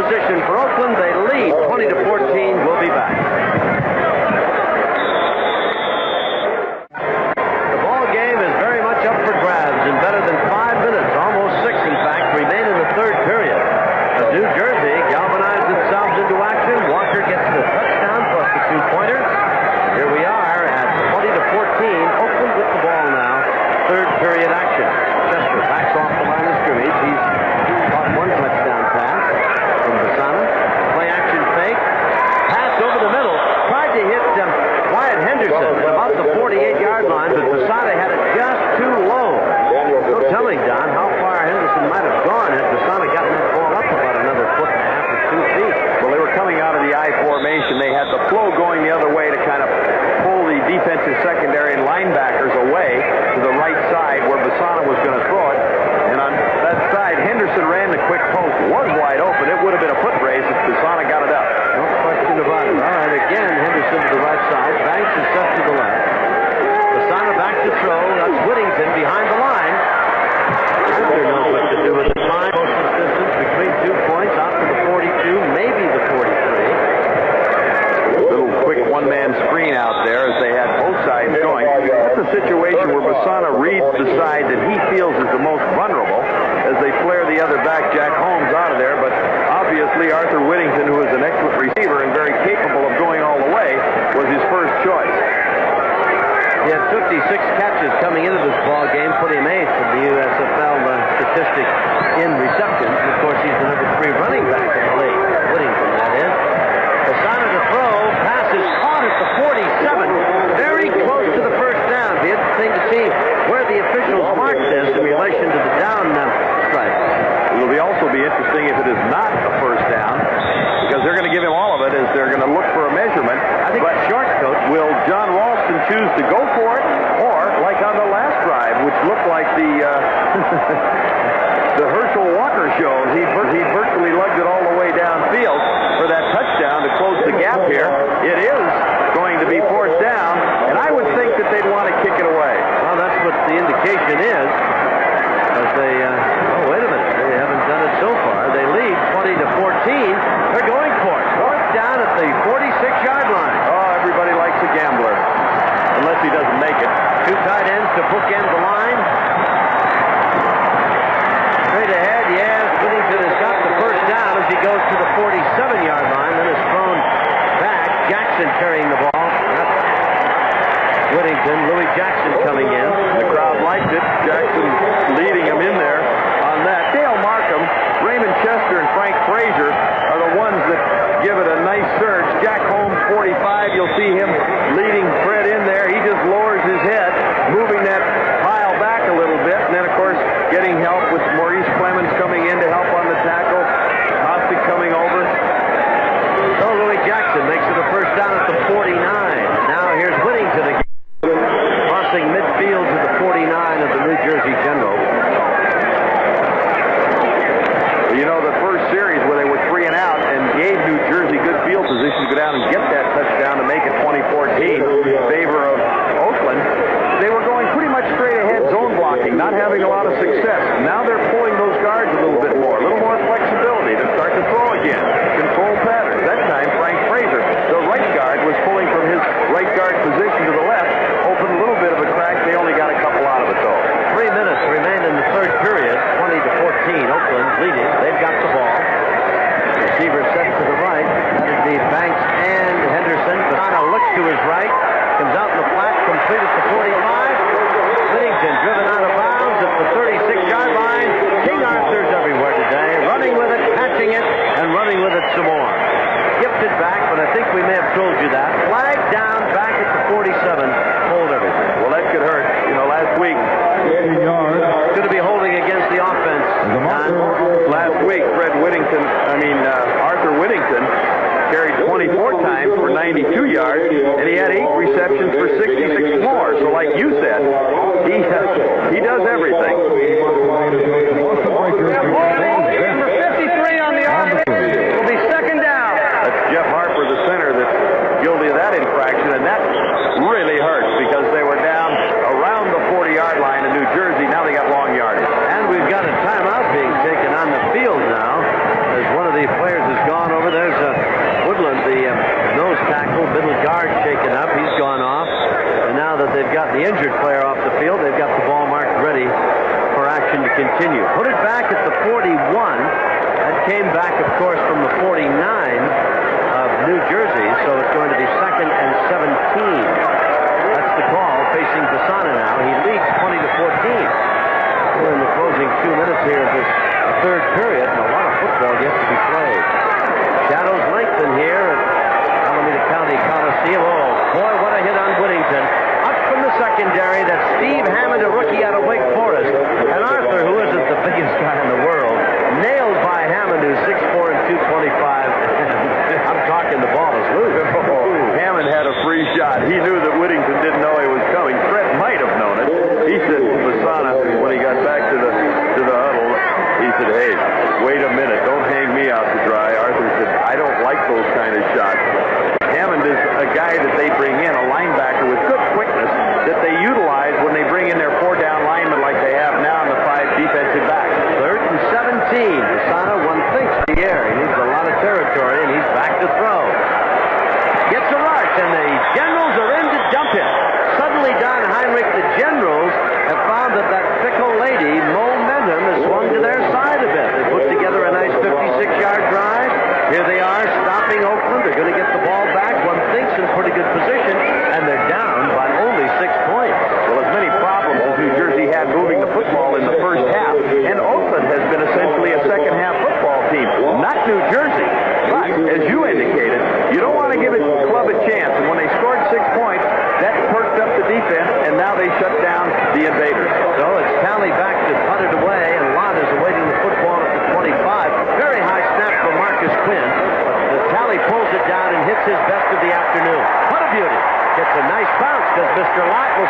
B: most vulnerable as they flare the other back, Jack Holmes, out of there. But obviously, Arthur Whittington, who is an excellent receiver and very capable of going all the way, was his first choice.
A: He had 56 catches coming into this ball game, put him 8th in the USFL statistic in receptions. Of course, he's the number 3 running back in the league. Whittington, that is. Besana to throw. Pass is caught at the 47. Very close to the first down. Be interesting to see where the officials mark this in relation to the down strike.
B: It will also be interesting if it is not a first down, because they're going to give him all of it as they're going to look for a measurement.
A: I think it's short, Coach.
B: Will John Ralston choose to go for it, or like on the last drive, which looked like the the Herschel Walker show, he virtually lugged it all the way downfield for that touchdown to close the gap here. It is going to be fourth down, and I would think that they'd want to kick it away.
A: Well, that's what the indication is. As they, oh, wait a minute. They haven't done it so far. They lead 20 to 14. They're going for it. Fourth down at the 46-yard line.
B: Oh, everybody likes a gambler, unless he doesn't make it.
A: 2 tight ends to bookend the line. Straight ahead, yes. Whittington has got the first down as he goes to the 47-yard line. Then is thrown back. Jackson carrying the ball. Whittington, Louis Jackson coming in.
B: The crowd liked it. Jackson leading him in there on that. Dale Markham, Raymond Chester, and Frank Frazier are the ones that give it a nice surge. Jack Holmes, 45. You'll see him leading Fred in there. He just lowers his head, moving that pile back a little bit. And then, of course, getting help with Maurice Clemens coming in to help on the tackle. Costick coming over.
A: So Louis Jackson makes it a first down at the 49. Now here's Whittington again. Crossing midfield to the 49 of the New Jersey General.
B: You know, the first series where they were 3 and out and gave New Jersey good field position to go down and get that touchdown to make it 2014 in favor of Oakland, they were going pretty much straight ahead zone blocking, not having a lot of success. Now they're pulling those guards a little bit more, a little more flexibility to start to throw again. Control patterns. That time, Frank Frazier, the right guard, was pulling from his right guard position to the left, opened a little bit of a crack. They only got a couple out of it, though.
A: 3 minutes remain in the third period. 20 to 14. Oakland leading. They've got the ball. Receiver set to the right. That'd be Banks and Henderson. Besana looks to his right. Comes out in the flat. Complete at the 45. Whittington driven out of bounds at the 36-yard line. King Arthur's everywhere today. Running with it, catching it, and running with it some more. Gifted back, but I think we may have told you that. Flag down back at the 47. Hold everything.
B: Well, that could hurt. You know, last week,
A: going to be holding against the offense.
B: Last week, Arthur Whittington carried 24 times for 92 yards, and he had 8 receptions for 66 more. So like you said, he does everything.
E: Number 53 on the offense will be second down.
B: That's Jeff Harper, the center, that's guilty of that infraction, and that really hurts because they were down around the 40-yard line in New Jersey. Now they got long yardage.
A: And we've got a timeout being taken on the field now as one of the players has gone over. There's Woodland, the nose tackle, middle guard shaken up. He's gone off. And now that they've got the injured player off the field, they've got the ball marked ready for action to continue. Put it back at the 41. That came back, of course, from the 49 of New Jersey. So it's going to be 2nd and 17. That's the call facing Besana now. He leads 20 to 14. We're in the closing 2 minutes here of this third period, and a lot of football yet to be played. Shadows lengthen here at Alameda County Coliseum. Oh, boy, what a hit on Whittington. Up from the secondary, that's Steve Hammond, a rookie out of Wake Forest. And Arthur, who isn't the biggest guy in the world, nailed by Hammond, who's 6'4" and 225. I'm talking the ball is loose.
B: Hammond had a free shot. He knew that Whittington didn't know he was coming. Fred might have known it. He said to Besana, when he got back to the huddle, he said, "Hey, wait a minute. Don't hang me out to dry." Arthur said, "I don't like those kind of shots." Hammond is a guy that they bring in, a linebacker with good quickness that they utilize when they bring in their 4-down linemen like they have now.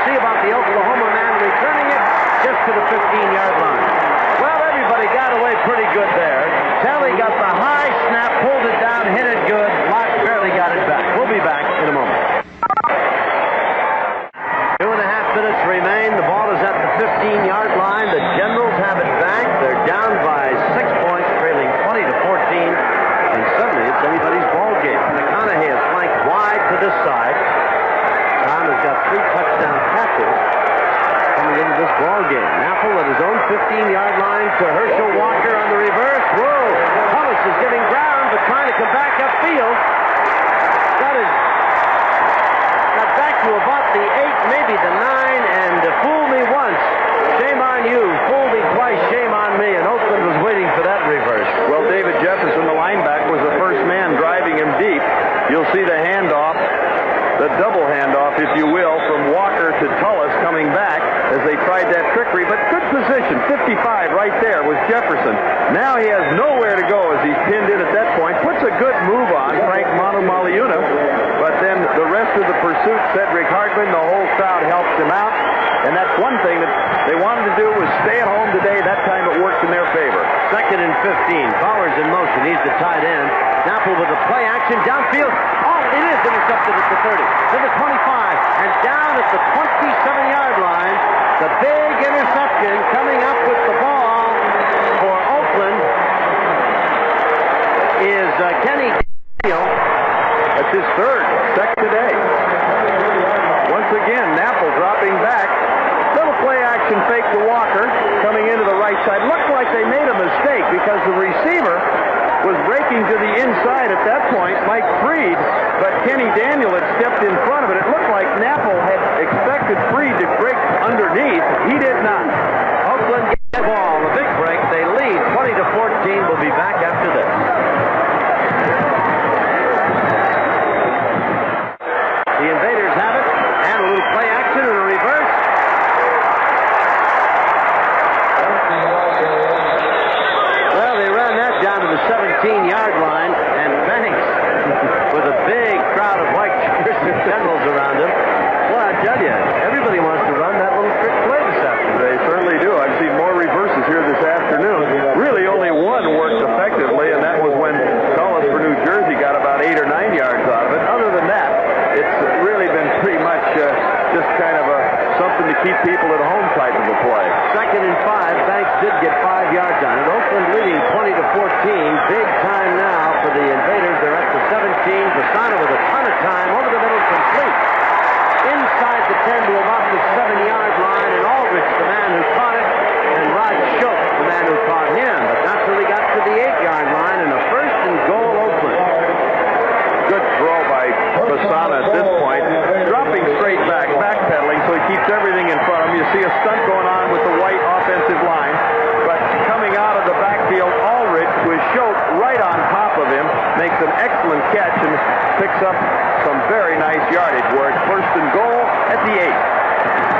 A: see about the Oklahoma man returning it just to the 15-yard line. Well, everybody got away pretty good there. Kelly got the high snap, pulled it down, hit it good. Lott barely got it back. We'll be back in a moment. 2.5 minutes remain. The ball is at the 15-yard line. The Generals have it back. They're down by 6 points, trailing 20 to 14. And suddenly it's anybody's ball game. McConaughey is flanked wide to this side. Tom has got 3 touchdown catches coming into this ball game. Napple at his own 15-yard line to Herschel Walker on the reverse. Whoa! Thomas is getting ground, but trying to come back upfield. Got back to about the 8, maybe the 9, and fool me once. Shame on you. Fool me twice. Shame on me. And Oakland was waiting for that reverse.
B: Well, David Jefferson, the linebacker, was the first man driving him deep. You'll see the handoff, the double handoff, if you will, from Walker to Tullis coming back as they tried that trickery. But good position, 55 right there was Jefferson. Now he has nowhere to go as he's pinned in at that point. Puts a good move on Frank Maliuna. But then the rest of the pursuit, Cedric Hartman, the whole crowd helps him out. And that's one thing that they wanted to do was stay at home today. That time it worked in their favor.
A: 2nd and 15. Bowers in motion. He's the tight end. Napple with a play action downfield. Oh, it is intercepted at the 30. To the 25. And down at the 27-yard line. The big interception coming up with the ball for Oakland is Kenny Daniel.
B: That's his third, second today. Once again, Napple dropping back. Little play action fake to Walker coming into the right side. Looked like they made a mistake because the receiver was breaking to the inside at that point, Mike Freed, but Kenny Daniel had stepped in front of it. It looked like Napple had expected Freed to break underneath. He did not.
A: Oakland gets the ball. A big break. They lead 20 to 14. We'll be back after this. The Invaders have it, and a little play action and a reverse. Well, they ran that down to the 17-yard line, and Banks, with a big crowd of white Christian Generals around him. Well, I tell you, everybody wants to run that little trick play this afternoon.
B: They certainly do. I've seen more reverses here this afternoon. Really, only one worked effectively, and that was when Tullis for New Jersey got about 8 or 9 yards out of it. Other than that, it's really been pretty much just kind of something to keep people at home type of a play.
A: 2nd and 5. Banks did get 5 yards on it. Oakland leading 20 to 14. Big time now for the Invaders. They're at the 17. Besana with a ton of time over the middle, complete. Inside the 10 to about the 7-yard line, and Aldrich, the man who caught it, and Rod Schultz, the man who caught him, but not till he got to the 8-yard line, and a 1st and goal Oakland.
B: Good throw by Besana at this point. Dropping straight back, backpedaling, so he keeps everything in front of him. You see a stunt going on with the white offensive line, but coming out of the backfield, Aldrich with Schultz right on top of him, makes an excellent catch and picks up some very nice yardage where it's 1st and goal at the 8.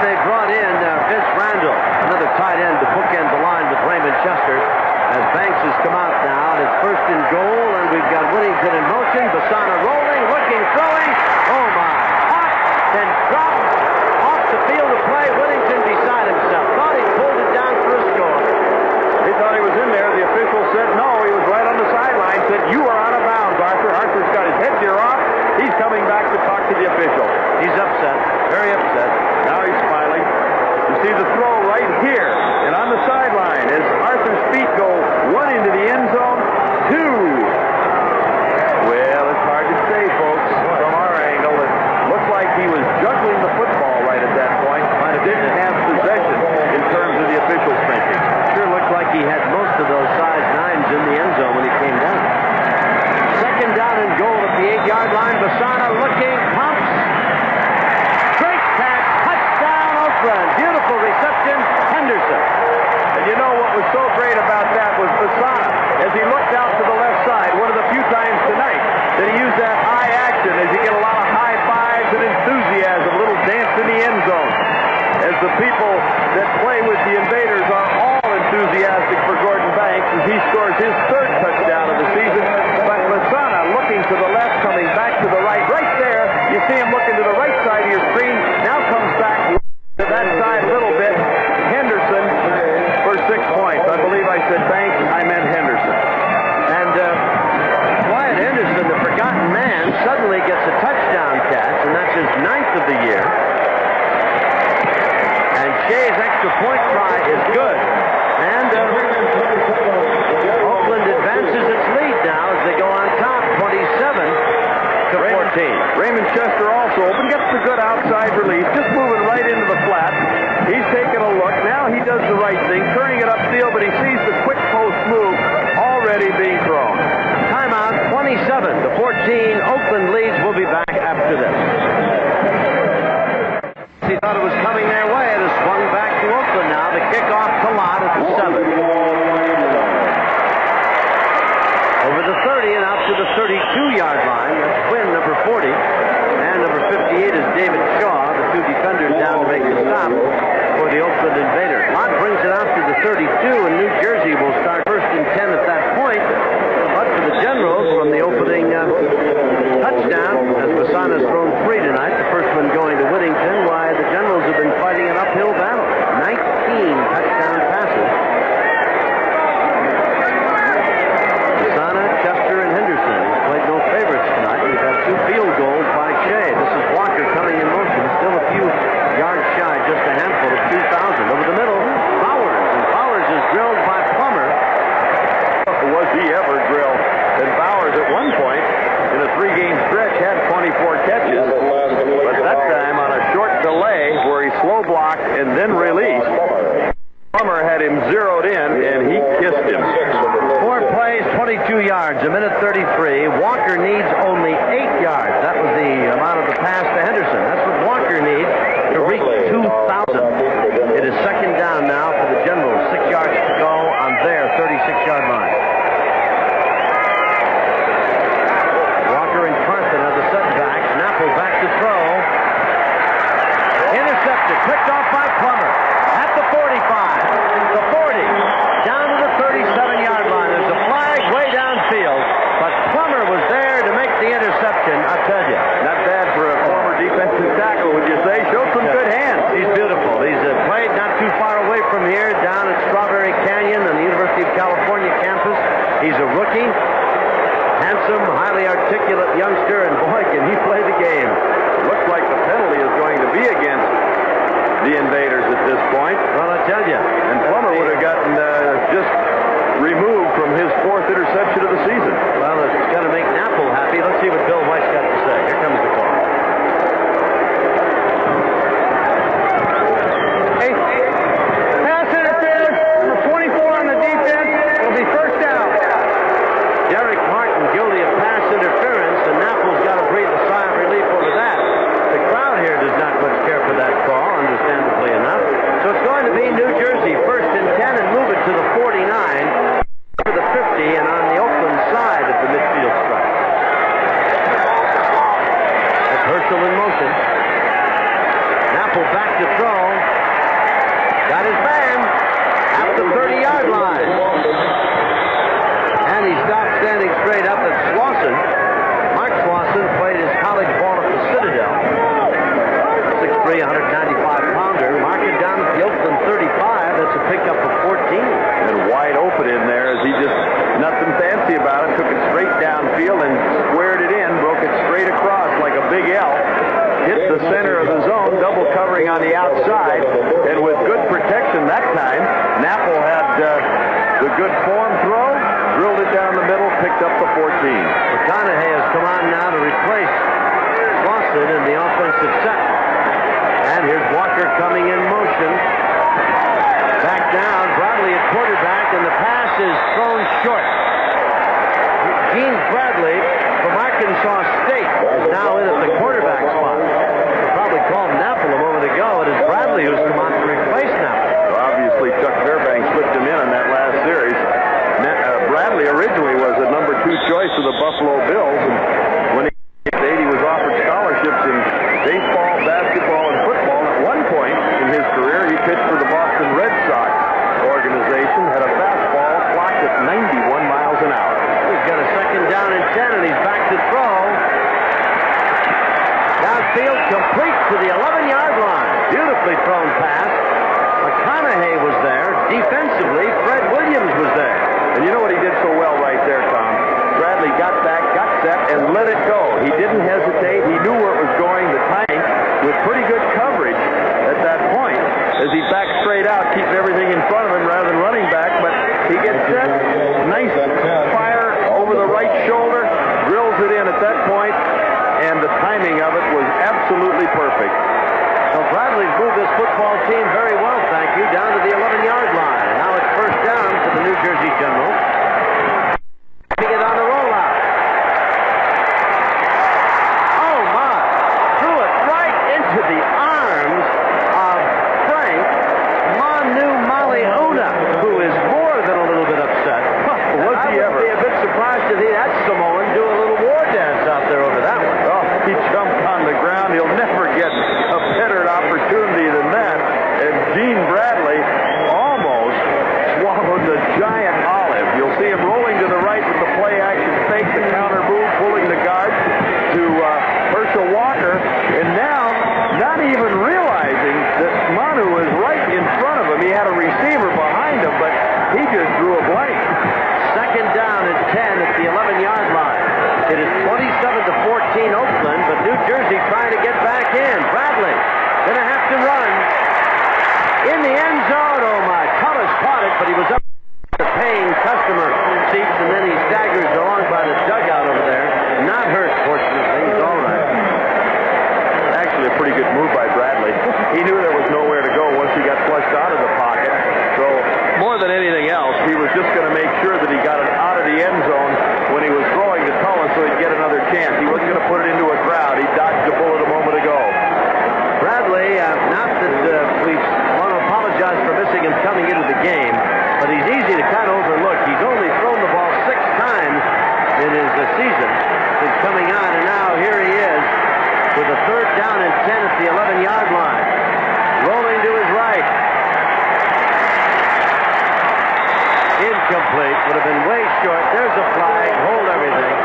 A: They brought in Vince Randall, another tight end to bookend the line with Raymond Chester, as Banks has come out now, and it's 1st and goal, and we've got Whittington in motion. Besana rolling, looking, throwing. Oh my! Hot, then dropped off the field of play. Whittington beside himself. Thought he pulled it down for a score.
B: He thought he was in there. The official said no. He was right on the sideline. Said, "You are out of bounds, Arthur." Arthur's got his headgear off. He's coming back to talk to the official.
A: He's upset, very upset.
B: Now he's smiling. You see the throw right here, and on the sideline as Arthur's feet go 1 into the end zone, 2. Well, it's hard to say, folks. From our angle, it looked like he was juggling the football right at that point. Didn't have possession in terms of the officials' thinking.
A: Sure looked like he had most of those size 9s in the end zone when he came down. 2nd down and goal at the 8-yard line. Besana looking, pumps. Great catch, touchdown Oakland. Beautiful reception, Henderson.
B: And you know what was so great about that was Besana, as he looked out to the left side, one of the few times tonight that he used that eye action as you get a lot of high fives and enthusiasm, a little dance in the end zone. As the people that play with the Invaders are all enthusiastic for
A: to the 32-yard line. That's Quinn, number 40. And number 58 is David Shaw, the two defenders down to make the stop for the Oakland Invaders. Lott brings it out to the 32, and New Jersey will start 1st and 10 at that point. But for the Generals, from the opening touchdown, as Besana's thrown 3 tonight, the first one going to Whittington, why the Generals have been fighting an uphill battle. 19 touchdown passes. Besana, Chester, and Henderson played no favorites tonight. We've had 2 field goals by Shea. This is Walker coming in motion. Still a few yards shy, just a handful of 2,000. Over the middle, Bowers. And Bowers is drilled by Plummer.
B: Was he ever drilled? And Bowers at one point in a 3-game stretch had 24 catches, but that time on a short delay where he slow blocked and then released. Plummer had him zeroed in, and he kissed him.
A: 4 plays, 22 yards, a minute 33. Walker needs only 8 yards. That was the amount of the pass to Henderson. That's what Walker needs to reach 2,000. It is 2nd down now for the Generals. 6 yards to go on their 36-yard line. Walker and Carson have the setback. Napple back to throw. Intercepted. Picked off by Plummer. At the 45. The 40. Down to the 37-yard line. There's a flag way downfield. But Plummer was there to make the interception, I tell you.
B: Not bad for a former defensive tackle, would you say? Showed some good hands.
A: He's beautiful. He's played not too far away from here, down at Strawberry Canyon on the University of California campus. He's a rookie. Handsome, highly articulate youngster, and boy, can he play the game.
B: It looks like the penalty is going to be against the Invaders at this point.
A: Well, I tell you.
B: And Plummer would have gotten just removed from his 4th interception of the season.
A: Well, it's going to make Napple happy. Let's see what Bill White's got to say. Here comes the call.
E: Pass interference for 24 on the defense. It'll be 1st down.
A: Derek Martin guilty of pass interference, and Napple's got to breathe a sigh of relief over that. The crowd here does not much care for that call, understandably enough. So it's going to be New Jersey 1st and 10 and move it to the 49, to the 50, and on the Oakland side of the midfield stripe. That's Herschel in motion. Napple back to throw. Got his man at the 30-yard line. And he stopped standing straight up at Slauson. Mark Slauson played his college ball at the Citadel. 6'3", 195-pounder. Mark it down at the Oakland 35. That's a pickup of 14.
B: And wide open in there as he just, nothing fancy about it, took it straight downfield and squared it in, broke it straight across like a big L. Hit the center of the zone, double covering on the outside, and with good protection that time, Napple had the good form throw, drilled it down the middle, picked up the 14.
A: McConaughey has come on now to replace Slauson in the offensive set. And here's Walker coming in motion. Back down, Bradley at quarterback, and the pass is thrown short. Gene Bradley from Arkansas State is now in at the quarterback spot. We probably called Napple a moment ago. It is Bradley who's come on to replace Napple.
B: So obviously, Chuck Fairbanks slipped him in on that last series. Bradley originally was a number 2 choice of the Buffalo Bills, and when he was 8, he was offered scholarships in baseball, basketball, and football. At one point in his career, he pitched for the Boston Red Sox organization, had a fastball clocked at 91 miles an hour.
A: He's got a 2nd down and 10, and he's back to throw.
B: a giant olive. You'll see him rolling to the right with the play action fake, the counter move, pulling the guard to Herschel Walker, and now not even realizing that Manu is right in front of him. He had a receiver behind him, but he just drew a blank.
A: Second down and 10 at the 11-yard line. It is 27-14 Oakland, but New Jersey trying to get back in. Bradley going to have to run in the end zone. Oh my, Cullis caught it, but he was up the paying customer seats, and then he staggers along by the dugout over there. Not hurt, fortunately. He's all right.
B: Actually, a pretty good move by Bradley. He knew there was nowhere to go once he got flushed out of the pocket. So more than anything else, he was just going to make sure that he got it out of the end zone when he was throwing to Cullen so he'd get another chance. He wasn't going to put it into a crowd. He dodged a bullet a moment ago.
A: Bradley, not that we want to apologize for missing him coming into the game, but he's easy to kind of overlook. He's only thrown the ball 6 times in his season since coming on, and now here he is with a third down and 10 at the 11-yard line. Rolling to his right. Incomplete. Would have been way short. There's a flag. Hold everything.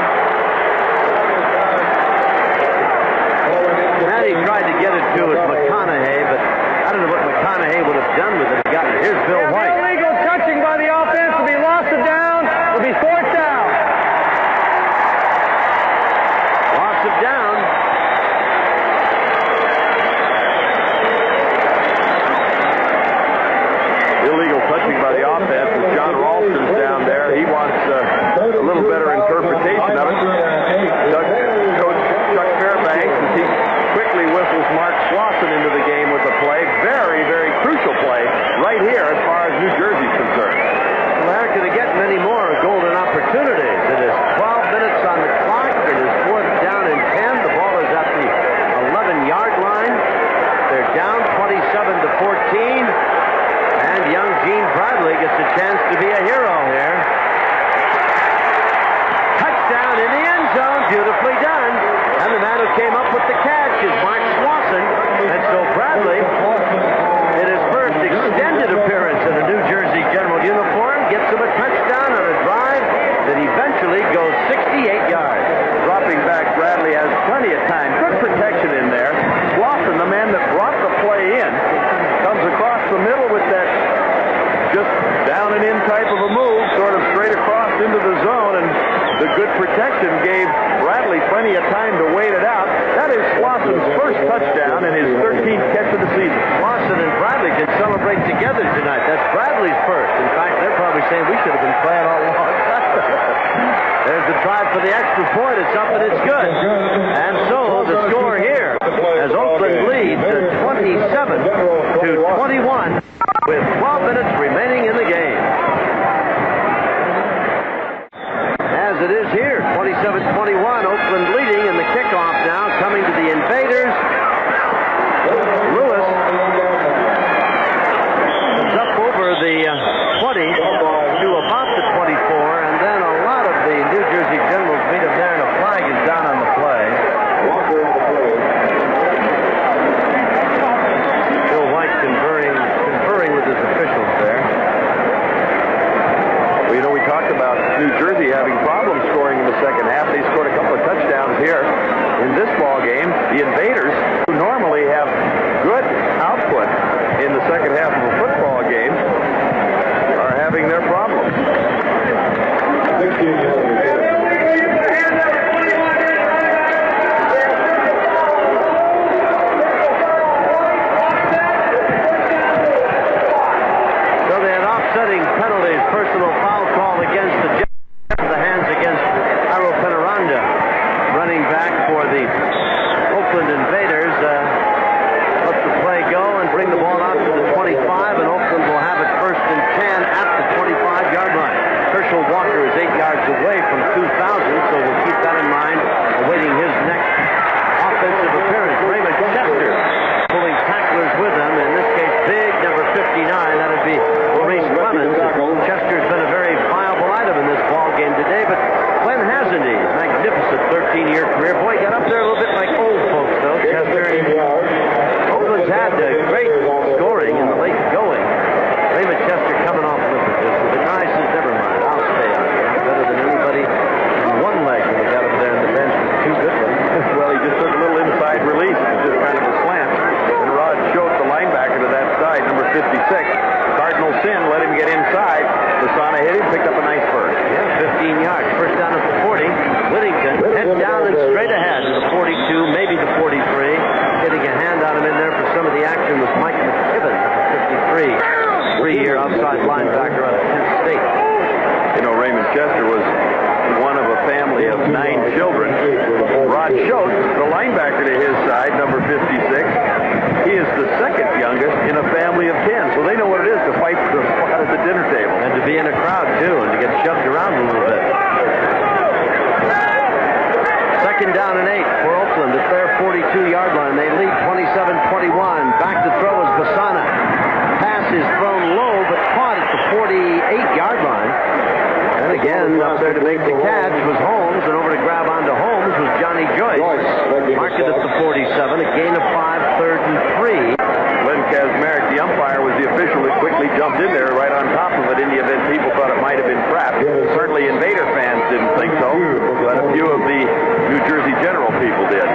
A: And he tried to get it to his McConaughey, but I don't know what McConaughey would have done with it. Here's Bill White.
E: Illegal touching by the offense will be lost of down. Will be fourth down.
A: Loss of down.
B: Illegal touching by the offense as John Ralston's down there. He wants a little better interpretation of it. Coach Chuck Fairbanks, as he quickly whistles Mark Slauson into the game with a play. Very, very crucial play right here as far as New Jersey's concerned.
A: Well, they're going to get many more golden opportunities. It is 12 minutes on the clock. It is fourth down and 10. The ball is at the 11-yard line. They're down 27-14. And young Gene Bradley gets a chance to be a hero here. Touchdown in the end zone. Beautifully done. And the man who came up with the catch is Mark Slauson. And so Bradley, in his first extended appearance in a New Jersey General uniform, gets him a touchdown on a drive that eventually goes 68 yards.
B: Dropping back, Bradley has plenty of time. Good protection in there. Slauson, the man that brought the play in, comes across the middle with that just down and in type of a move, sort of straight across into the zone, and the good protection gave Bradley plenty of time to wait it out. That is Slauson's first touchdown and his 13th catch of the season.
A: Slauson and Bradley can celebrate together tonight. That's Bradley's first. In fact, they're probably saying we should have been playing all along. There's the try for the extra point. It's up and it's good. And so the score here as Oakland leads 27-21 with 12 minutes remaining in the game. As it is here, 27-21, Oakland leading in the kickoff now, coming to the Invaders. Lewis comes up over the 20 to about the 24, and then a lot of the New Jersey Generals meet him there, and a flag is down on the play. Bill White conferring with his officials there.
B: hit him, picked up a nice first.
A: Yeah, 15 yards. First down at the 40. Whittington head down and straight ahead to the 42, maybe the 43. Getting a hand on him in there for some of the action was Mike McKibben at the 53. Three-year outside linebacker out of Kent State.
B: You know, Raymond Chester was one of a family of 9 children. Rod Schultz, the linebacker to his side, number 56, he is the second youngest in a family of 10. So they know what it is to fight for the spot at the dinner table.
A: And to be in a crowd, too, and to get shoved around a little bit. Second down and 8 for Oakland at their 42-yard line. They lead 27-21. Back to throw is Besana. Pass is thrown low, but caught at the 48-yard line. And again, up there to make the catch was Holmes, and over to grab onto Holmes was Johnny Joyce. Marked it at the 47, a gain of 5, third and 3.
B: Glenn Kazmarek, the umpire, was the official that quickly jumped in there right on top of it in the event people thought it might have been trapped. Certainly Invader fans didn't think so, but a few of the New Jersey General people did.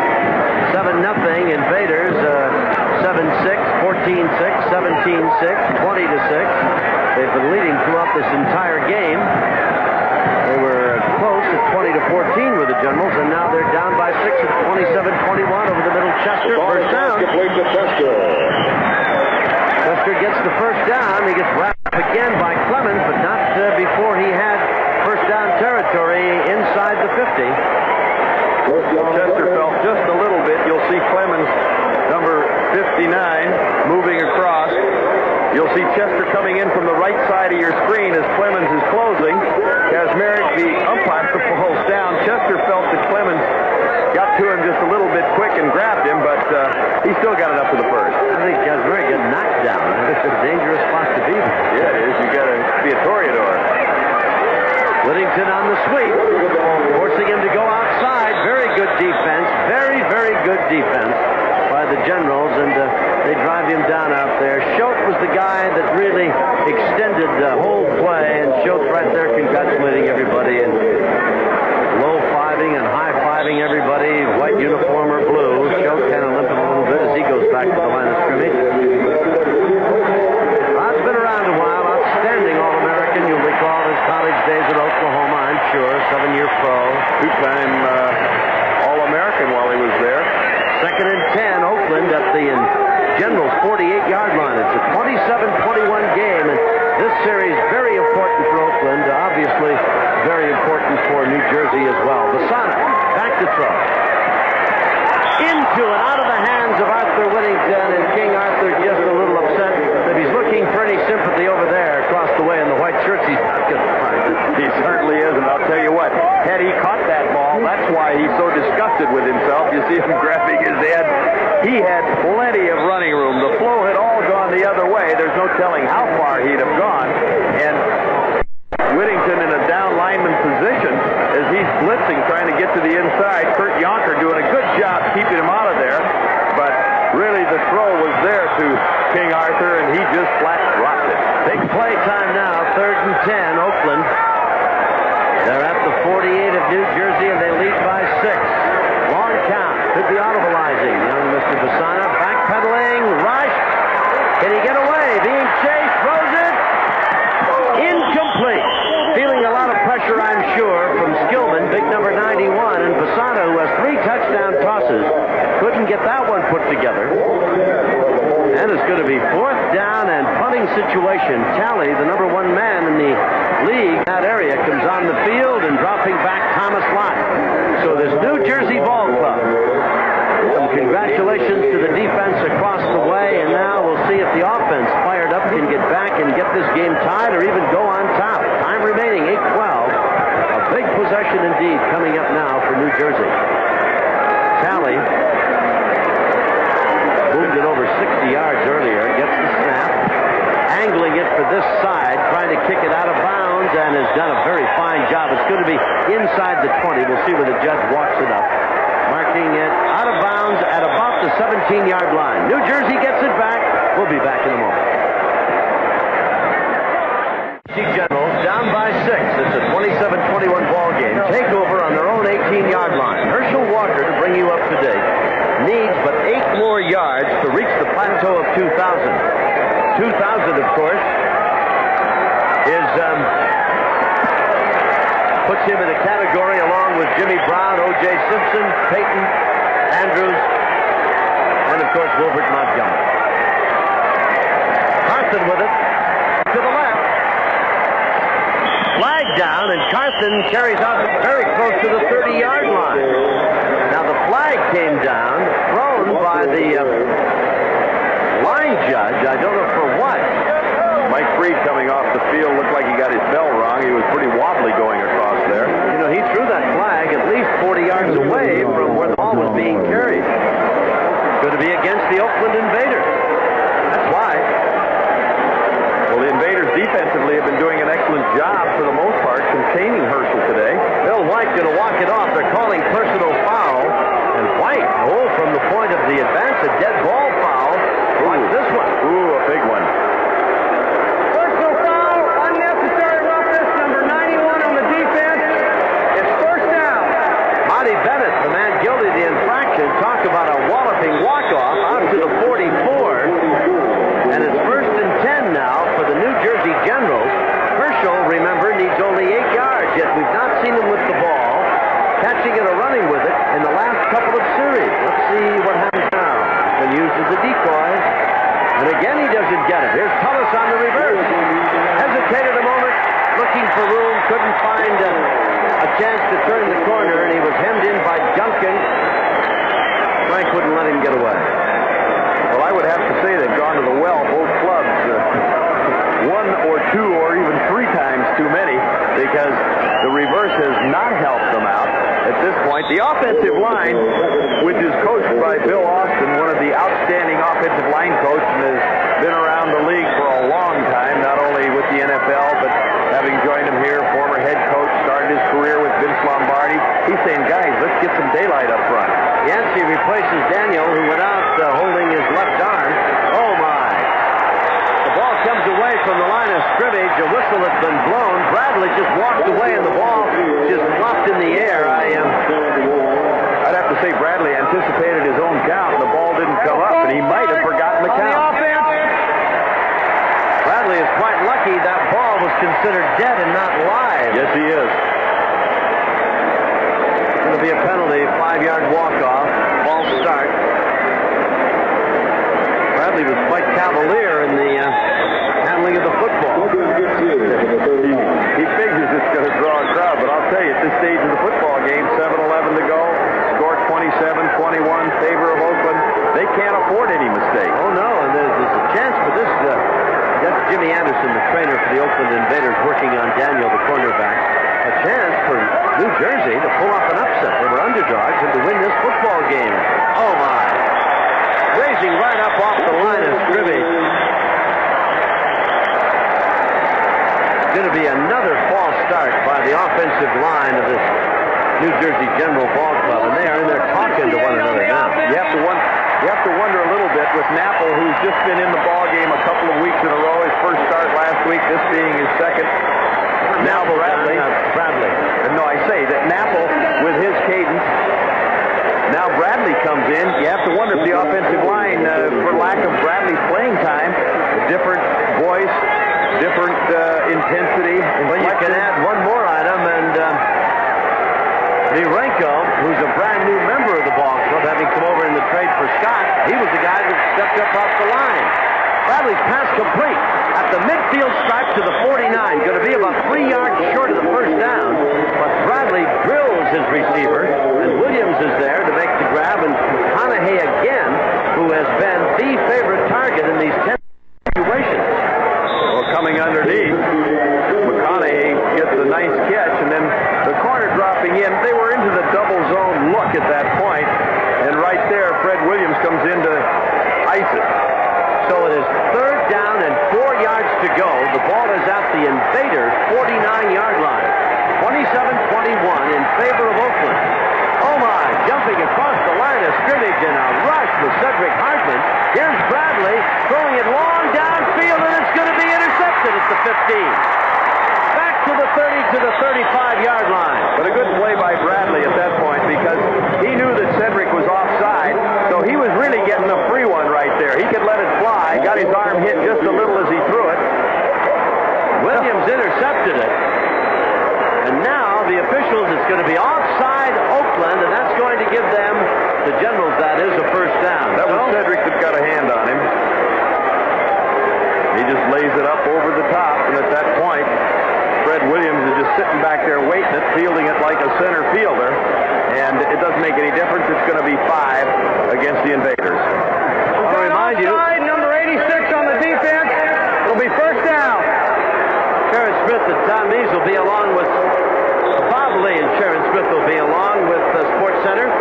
A: 7-0 Invaders, 7-6, 14-6, 17-6, 20-6. They've been leading throughout this entire game. They were close at 20-14 with the Generals, and now they're down by 6 at 27-21 over the middle. Chester, first down. Chester gets the first down. He gets wrapped again by Clemens, but not before he had first down territory inside the 50.
B: Chester felt just a little bit. You'll see Clemens, number 59, moving across. You'll see Chester coming in from the right side of your screen as Clemens is closing. Kazmarek, the umpire, falls down. Chester felt that Clemens got to him just a little bit quick and grabbed him, but he still got it up to the first.
A: I think Kazmarek got knocked down. It's a dangerous spot to be there.
B: Yeah, it is. You got to be a toreador.
A: Whittington on the sweep, forcing him to go outside. Very good defense. Very, very good defense by the Generals, and they drive him down out there. Schultz was the guy that really extended the whole play, and Schultz right there congratulating everybody and low-fiving and high-fiving everybody, white uniform or blue. Schultz kind of limping a little bit as he goes back to the line of scrimmage. Rod's been around a while. Outstanding All-American. You'll recall his college days at Oklahoma, I'm sure. 7-year pro.
B: Two-time All-American while he was there.
A: Second and 10, Oakland at the Generals' 48-yard line. It's a 27-21 game, and this series very important for Oakland. Obviously, very important for New Jersey as well. Besana, back to throw. Into and out of the hands of Arthur Whittington, and King Arthur just a little upset that he's looking for any sympathy over there across the way in the white shirts. He's not going to find it.
B: He certainly is, and I'll tell you what, had he caught that ball, that's why he's so disgusted with himself. You see him grabbing his head. He had plenty of running room. The flow had all gone the other way. There's no telling how far he'd have gone. And Whittington in a down lineman position as he's blitzing, trying to get to the inside. Kurt Yonker doing a good job keeping him out of there. But really the throw was there to King Arthur, and he just flat dropped it.
A: Big play time now, 3rd and 10, Oakland. They're at the 48 of New Jersey, and they lead by 6. Long count. Could be audibilizing. Young Mr. Besana backpedaling. Rush. Can he get away? Being chased. Throws it. Incomplete. Feeling a lot of pressure, I'm sure, from Skillman, big number 91, and Besana, who has 3 touchdown tosses, couldn't get that one put together. And it's going to be 4th down and punting situation. Talley, the number 1 man in the league, that area, comes on the field, and dropping back Thomas Lott. So this New Jersey Ball Club, some congratulations to the defense across the way, and now we'll see if the offense fired up can get back and get this game tied or even go on top. Time remaining, 8-12. A big possession indeed coming up now for New Jersey. Talley moved it over 60 yards earlier, gets the snap, angling it for this side, trying to kick it out of bounds, and has done a very fine job. It's going to be inside the 20. We'll see where the judge walks it up. Marking it out of bounds at about the 17-yard line. New Jersey gets it back. We'll be back in a moment. Generals down by 6. It's a 27-21 ball game. Take over on their own 18-yard line. Herschel Walker, to bring you up to date, needs but 8 more yards to reach the plateau of 2,000. 2,000, of course, is puts him in a category along with Jimmy Brown, O.J. Simpson, Peyton Andrews, and, of course, Wilbert Montgomery. Carson with it to the left. Flag down, and Carson carries out very close to the 30-yard line. Now, the flag came down, thrown by the line judge. I don't know for what.
B: Mike Freed coming off the field looked like he got his bell wrong. He was pretty wobbly going across there.
A: You know, he threw that flag at least 40 yards away from where the ball was being carried. Going to be against the Oakland Invaders. That's why.
B: Well, the Invaders defensively have been doing an excellent job for the most part containing Herschel today.
A: Bill White going to walk it off. They're calling personal foul. And White, from the point of the advance, a dead ball foul. Watch this one.
B: Ooh, a big one.
E: Personal foul, unnecessary roughness, number 91 on the defense. It's first down.
A: Monty Bennett, the man guilty of the infraction, talk about a walloping walk-off out to the 44. And it's 1st and 10 now for the New Jersey Generals. Herschel, remember, needs only 8 yards, yet we've not seen him with the ball, catching it or running with it in the last couple of series. Let's see what happens now. Been used as a decoy. And again, he doesn't get it. Here's Tullis on the reverse. Hesitated a moment, looking for room, couldn't find a chance to turn the corner, and he was hemmed in by Duncan. Frank wouldn't let him get away.
B: Well, I would have to say they've gone to the well, both clubs. One or two or even 3 times too many, because the reverse has not helped them out at this point. The offensive line, which is coached by Bill Austin, one of the outstanding offensive line coaches, and has been around the league for a long time, not only with the NFL, but having joined him here, former head coach, started his career with Vince Lombardi. He's saying, guys, let's get some daylight up front.
A: Yancey replaces Daniel, who went out holding his left arm. Oh, my. The ball comes away from the line of scrimmage. A whistle has been blown. Bradley just walked away, and the ball just flopped in the air.
B: I'd have to say Bradley anticipated his own count, and the ball didn't come up, and he might have forgotten the count.
A: Bradley is quite lucky that ball was considered dead and not live.
B: Yes, he is.
A: It's going to be a penalty, 5-yard walk-off, false start. Bradley was quite cavalier in the handling of the football.
B: He figures it's going to draw a crowd, but I'll tell you, at this stage of the football game, 7-11 to go, score 27-21, favor of Oakland. They can't afford any mistake.
A: Oh, no, and there's a chance for this. That's Jimmy Anderson, the trainer for the Oakland Invaders, working on Daniel, the cornerback. A chance for New Jersey to pull off an upset. They were underdogs and to win this football game. Oh, my. Raising right up off the line of scrimmage. Going to be another false start by the offensive line of this New Jersey General Ball Club, and they are in there talking to one another now.
B: You have to wonder a little bit with Napple, who's just been in the ball game a couple of weeks in a row. His first start last week, this being his second. Now Bradley. No, I say that Napple with his cadence. Now Bradley comes in. You have to wonder if the offensive line, for lack of Bradley's playing time, a different voice, different intensity.
A: Well, you can add one more item, and Mirenko, who's a brand new member of the ball club, having come over in the trade for Scott, he was the guy that stepped up off the line. Bradley's pass complete at the midfield stripe to the 49. Going to be about 3 yards short of the first down, but Bradley drills his receiver, and Williams is there to make the grab, and McConaughey again, who has been the favorite target in these 10 situations.
B: Well, coming underneath, McConaughey gets a nice catch, and then the corner dropping in. They were into the double zone look at that point, and right there, Fred Williams comes in to ice it.
A: So it is 3rd down and 4 yards to go. The ball is at the Invaders' 49-yard line. 27-21 in favor of Oakland. Oh, my, jumping across the line of scrimmage in a rush with Cedric Hartman. Here's Bradley throwing it long downfield, and it's going to be intercepted at the 15. Back to the 30 to the 35-yard line.
B: But a good play by Bradley at that point, because he knew that Cedric was offside, so he was really getting a free one right there. He could let it fly, got his arm hit just a little as he threw it.
A: Williams intercepted it. And now the officials, it's going to be offside Oakland, and that's going to give them, the Generals, that is, a first down.
B: That was Cedric that got a hand on him. He just lays it up over the top, and at that point, Fred Williams is just sitting back there waiting it, fielding it like a center fielder, and it doesn't make any difference. It's going to be 5 against the Invaders.
A: I'll remind you,
E: number 86 on the defense. It'll be first down.
A: Sharon Smith and Tom Mees will be along with Bob Lee, and Sharon Smith will be along with Sports Center.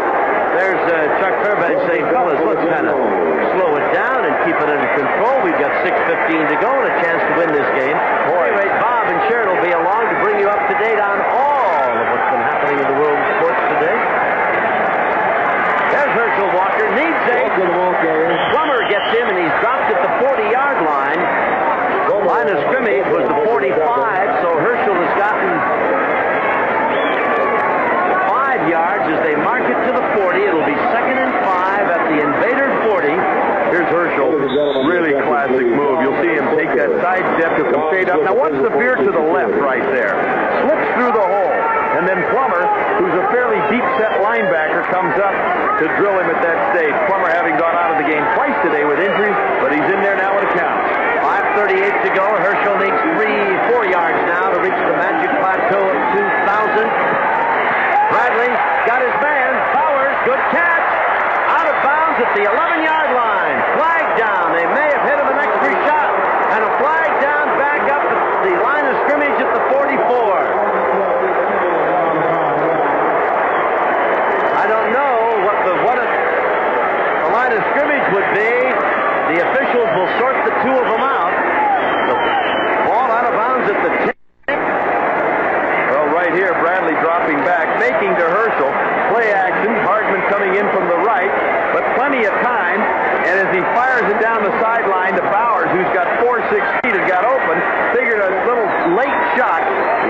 A: There's Chuck Fairbanks saying, fellas, let's kind of slow it down and keep it under control. We've got 6:15 to go and a chance to win this game. Boy, anyway, Bob and Sharon will be along to bring you up to date on all of what's been happening in the world of sports today. There's Herschel Walker, needs 8. Plummer gets him, and he's dropped at the 40-yard line. Line of scrimmage was the 45, so Herschel has gotten 5 yards as they mark it to the 40. It'll be 2nd and 5 at the Invader 40.
B: Here's Herschel. Really classic move. You'll see him take that side step to come straight up. Now, what's the veer to the left right there? Slips through the hole. And then Plummer, who's a fairly deep-set linebacker, comes up to drill him at that stage. Plummer having gone out of the game twice today with injuries, but he's in there now when it counts.
A: 5:38 to go. Herschel needs 4 yards now to reach the magic plateau of 2,000. Bradley got his man. Bowers, good catch. Out of bounds at the 11-yard line. Flag down. They may have hit him an extra shot. And a flag down back up at the line of scrimmage at the 44. I don't know what the line of scrimmage would be. The officials will sort the two of them out. The ball out of bounds at the 10.
B: Well, right here, Bradley dropping back, making to Herschel. Play action. Hardman coming in from the right, but plenty of time. And as he fires it down the sideline to Bowers, who's got 4-6 feet and got open, figured a little late shot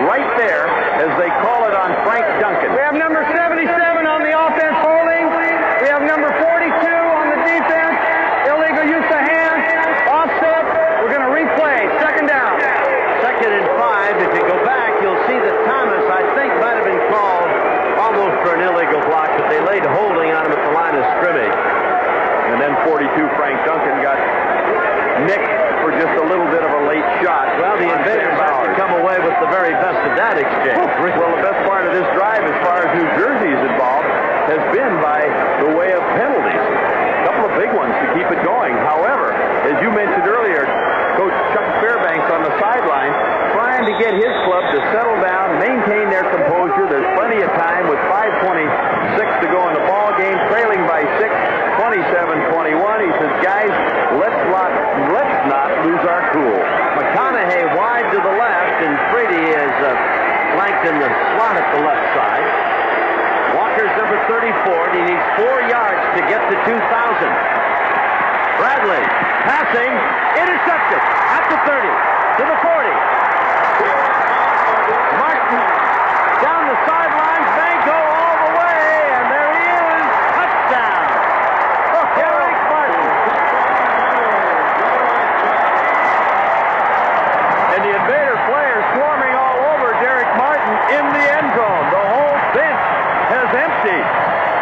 B: right there as they call it on Frank Duncan.
E: We have number 77 on the offense holding. We have number 42 on the defense. Illegal use of hands. Offset. We're going to replay. 2nd down.
A: 2nd and 5. If you go back, you'll see that Thomas, I think, might have been called almost for an illegal block, but they laid holding on him at the line of scrimmage.
B: And then 42, Frank Duncan got nicked for just a little bit of a late shot.
A: Well, the Invaders have to come away with the very best of that exchange.
B: Well, the best part of this drive, as far as New Jersey is involved, has been by the way of penalties. A couple of big ones to keep it going. However, as you mentioned earlier, Coach Chuck Fairbanks on the sideline trying to get his club to settle down, maintain their composure. There's plenty of time with 5:26 to go in the ball game, trailing by 6, 27-21. He says, guys, let's not lose our cool.
A: McConaughey wide to the left, and Brady is flanked in the slot at the left side. Walker's number 34, and he needs 4 yards to get to 2,000. Bradley, passing, intercepted at the 30, to the 40. Martin down the sidelines, may go all the way, and there he is, touchdown. Derek Martin.
B: And the Invader players swarming all over Derek Martin in the end zone. The whole bench has emptied.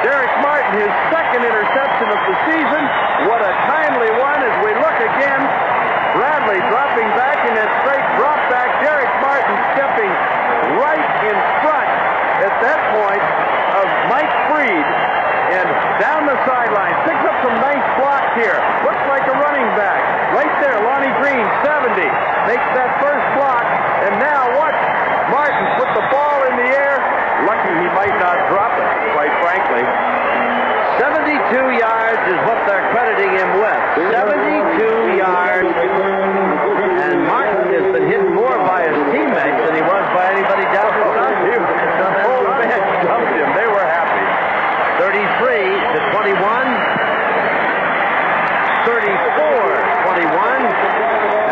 B: Derek Martin, his 2nd interception of the season. What a timely one as we look again. Bradley dropping back in that straight drop back. Derek Martin stepping right in front at that point of Mike Freed. And down the sideline, picks up some nice blocks here. Looks like a running back. Right there, Lonnie Green, 70. Makes that first block. And now watch Martin put the ball in the air. Lucky he might not drop it, quite frankly.
A: 72 yards is what they're crediting him with. 72 yards. And Martin has been hit more by his teammates than he was by anybody down the side.
B: The whole bench dumped him. They were happy.
A: 33-21. 34-21.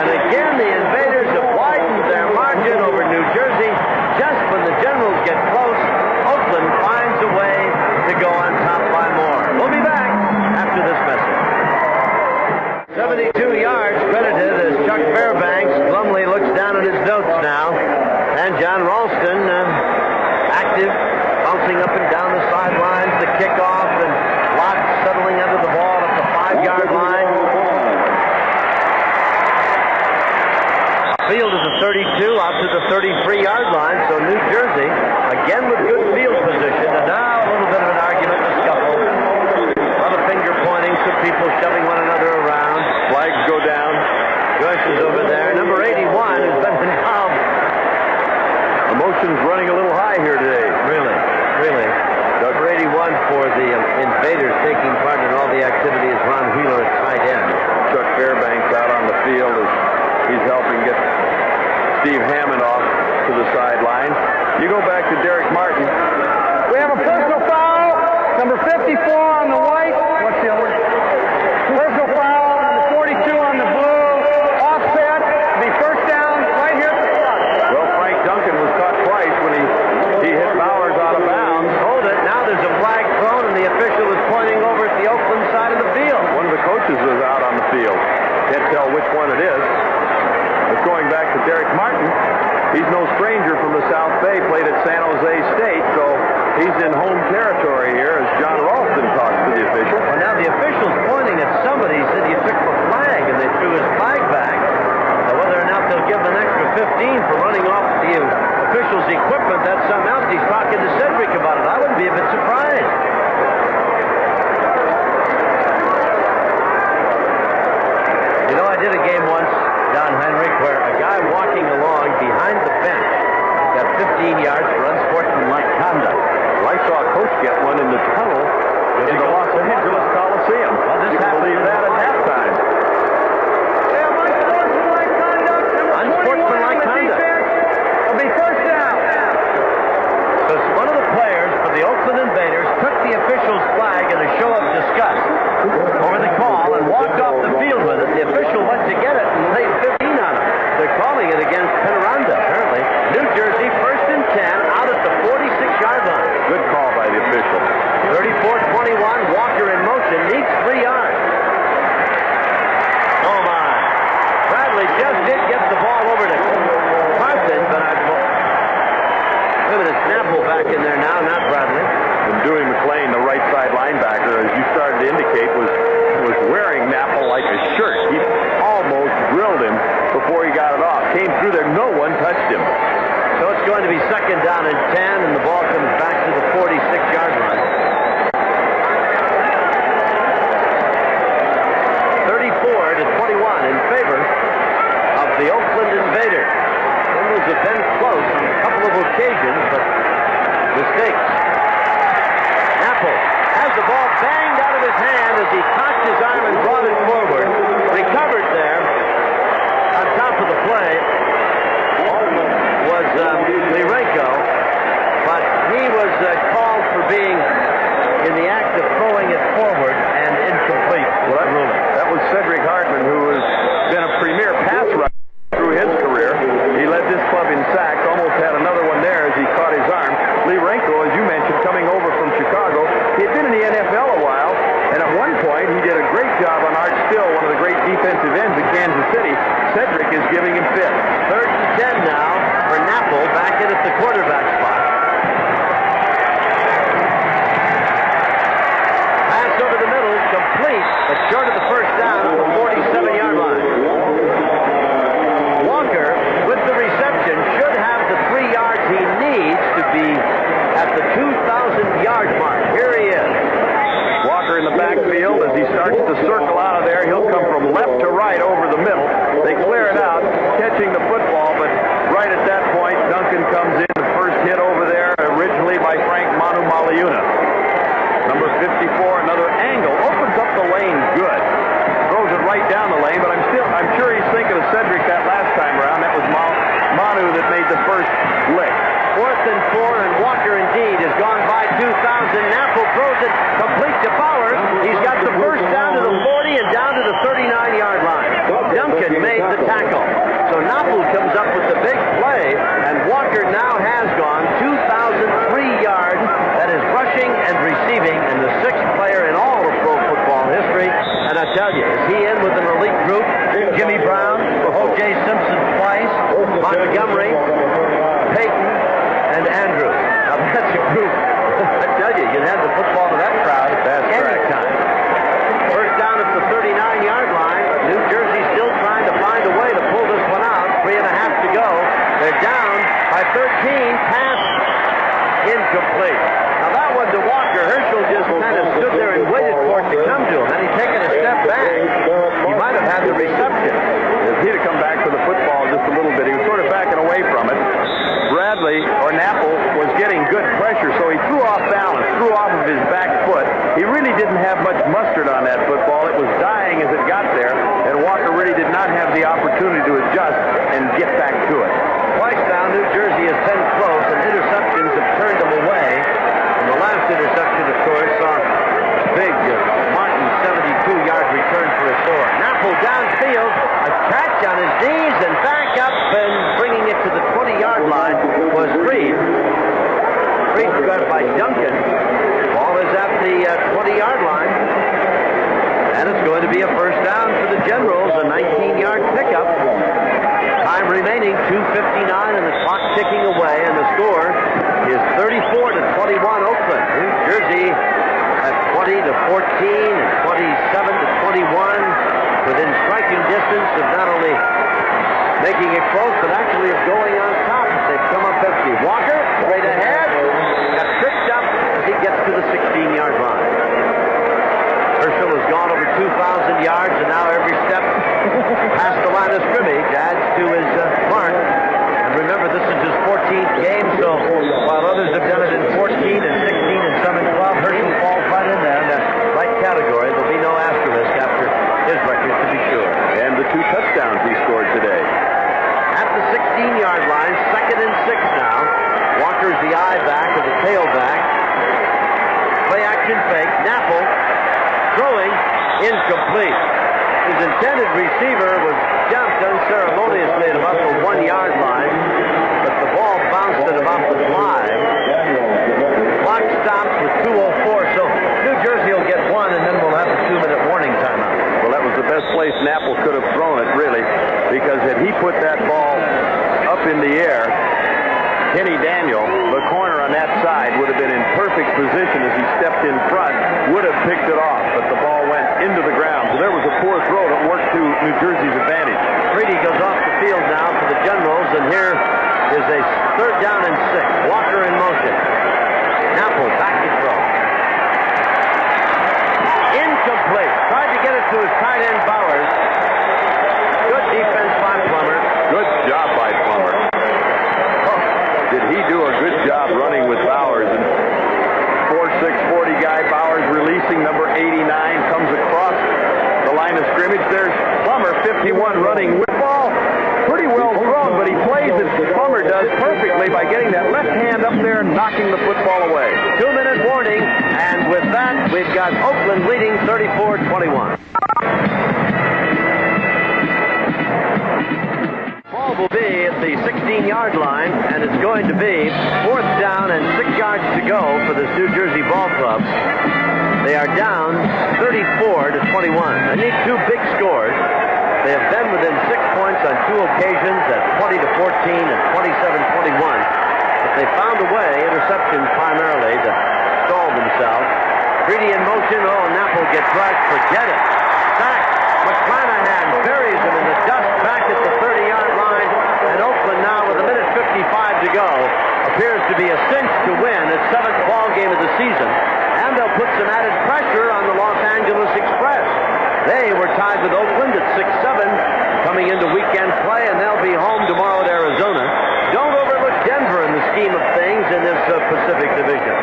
A: And again, the Invaders have widened their margin over New Jersey. Just when the Generals get close, Oakland finds a way to go on top by more. We'll be back after this message. 72 yards credited as Chuck Fairbanks. Glumly looks down at his notes now. And John Ralston acting active, bouncing up and down the sidelines, the kickoff, and Lott settling under the ball at the 5-yard line. Field is a 32 out to the 33-yard line, so New Jersey, again with good field position, and now a little bit of an argument, a scuffle. A lot of finger pointing, some people shoving one another around.
B: Flags go down.
A: Joyce is over there. Number 81 has been involved.
B: Emotions running a little high here today.
A: Really. Number 81 for the Invaders, taking part in all the activity, is Ron Wheeler at tight end.
B: Chuck Fairbanks out on the field as he's helping get Steve Hammond off to the sideline. You go back to Derek Martin.
E: We have a personal foul. Number 54 on the white. What's the other? Personal foul. Number 42 on the blue. Offset. Be first down right here at the spot.
B: Well, Frank Duncan was caught twice when he hit Bowers out of bounds.
A: Hold it. Now there's a flag thrown, and the official is pointing over at the Oakland side of the field.
B: One of the coaches is out on the field. Can't tell which one it is. But going back to Derek Martin, he's no stranger from the South Bay, played at San Jose State, so he's in home territory here as John Ralston talks to the official.
A: Well, now the official's pointing at somebody. He said you took the flag, and they threw his flag back. Now, whether or not they'll give him an extra 15 for running off the official's equipment, that's something else. He's talking to Cedric about it. I wouldn't be a bit surprised. You know, I did a game once, John Heinrich, where a guy walking along behind the bench got 15 yards for unsportsmanlike conduct.
B: Well, I saw a coach get one in the tunnel in the Los Angeles Coliseum.
A: Well, this
B: you can believe that at halftime.
E: Yeah, unsportsmanlike conduct.
A: Unsportsmanlike conduct.
E: It'll be first down.
A: Because one of the players for the Oakland Invaders took the official's flag in a show of disgust over the call and walked off the field with it. The official went to get it and laid 15 on it. They're calling it against Penaranda, apparently. New Jersey, 1st and 10, out at the 46-yard line.
B: Good call by the official.
A: 34-21, Walker in motion, needs 3 yards. Oh, my. Bradley just did get the ball over to Carson, but look at the Snapple back in there now, not Bradley.
B: And Dewey McClain, the right side linebacker, as you started to indicate, was wearing Napple like a shirt. He almost drilled him before he got it off. Came through there, no one touched him.
A: So it's going to be 2nd down and 10, and the ball comes back to the 46-yard line. 34-21 in favor of the Oakland Invaders. Those have been close on a couple of occasions, but mistakes. Napple has the ball banged out of his hand as he cocked his arm and brought it forward. Recovered there on top of the play was Lirenko, but he was called for being in the act of throwing it forward and incomplete.
B: Well, that was Cedric Hartman, who has been a premier pass rusher through his career. He led this club in sacks, almost had another one there as he caught his arm. Lirenko, as you
A: pass incomplete. Now that one to Walker. Herschel just kind of stood there and waited for it to come to him. Then he's taken a step back. He might have had the reception.
B: If he'd have come back for the football just a little bit, he was sort of backing away from it. Bradley, or Napple, was getting good pressure, so he threw off balance, threw off of his back foot. He really didn't have much mustard on that football. It was dying as it got there, and Walker really did not have the opportunity to adjust and get back to it.
A: Twice now, New Jersey has 10 close, and interceptions have turned them away. And the last interception, of course, saw a big Martin 72-yard return for a score. Napple downfield, a catch on his knees, and back up, and bringing it to the 20-yard line was Freed. Freed got by Duncan. Ball is at the 20-yard line. And it's going to be a first down for the Generals, a 19-yard pickup. Time remaining, 2:59, and the clock ticking away, and the score is 34-21 Oakland. New Jersey at 20-14 and 27-21, within striking distance of not only making it close, but actually of going on top as they've come up empty. Walker, straight ahead, got tripped up as he gets to the 16-yard line. Herschel has gone over 2,000 yards, and now every step past the line of scrimmage adds to his mark. And remember, this is his 14th game, so while others have done it in 14 and 16 and some in 12, Herschel falls right in there in that right category. There'll be no asterisk after his record, to be sure.
B: And the 2 touchdowns he scored today.
A: At the 16-yard line, 2nd and 6 now. Walker's the eye back or the tailback. Play action fake. Napple throwing incomplete. His intended receiver was jumped unceremoniously at about the 1-yard line, but the ball bounced at about the 5. Clock stops with 2:04, so New Jersey will get 1, and then we'll have the 2-minute warning timeout.
B: Well, that was the best place Napple could have thrown it, really, because had he put that ball up in the air, Kenny Daniel, the corner on that side, would have been in perfect position as he stepped in front, would have picked it off, but the ball went into the ground. So there was a poor throw that worked to New Jersey's advantage.
A: Freedy goes off the field now for the Generals, and here is a 3rd down and 6. Walker in motion. Napple back to throw. Incomplete. Tried to get it to his tight end Bowers. Good defense by Plummer.
B: Good job by Plummer. Did he do a good job running with Bowers? And 4'6", 40 guy Bowers releasing number 89 comes across the line of scrimmage. There's Plummer, 51, running with ball. Pretty well thrown, but he plays as Plummer does perfectly by getting that left hand up there and knocking the football away.
A: 2-minute warning, and with that, we've got Oakland leading 34-21. Ball will be at the 16-yard line, and it's going to be 4th down and 6 yards to go for this New Jersey ball club. They are down 34-21. They need 2 big scores. They have been within 6 points on 2 occasions at 20-14 and 27-21. But they found a way, interceptions primarily, to stall themselves. Freedy in motion. Oh, Napple gets rushed. Forget it. Sacked. McClanahan buries him in the dust back at the 30-yard line. And Oakland now, with 1:55 to go, appears to be a cinch to win its 7th ball game of the season. And they'll put some added pressure on the Los Angeles Express. They were tied with Oakland at 6-7 coming into weekend play, and they'll be home tomorrow at Arizona. Don't overlook Denver in the scheme of things in this Pacific Division.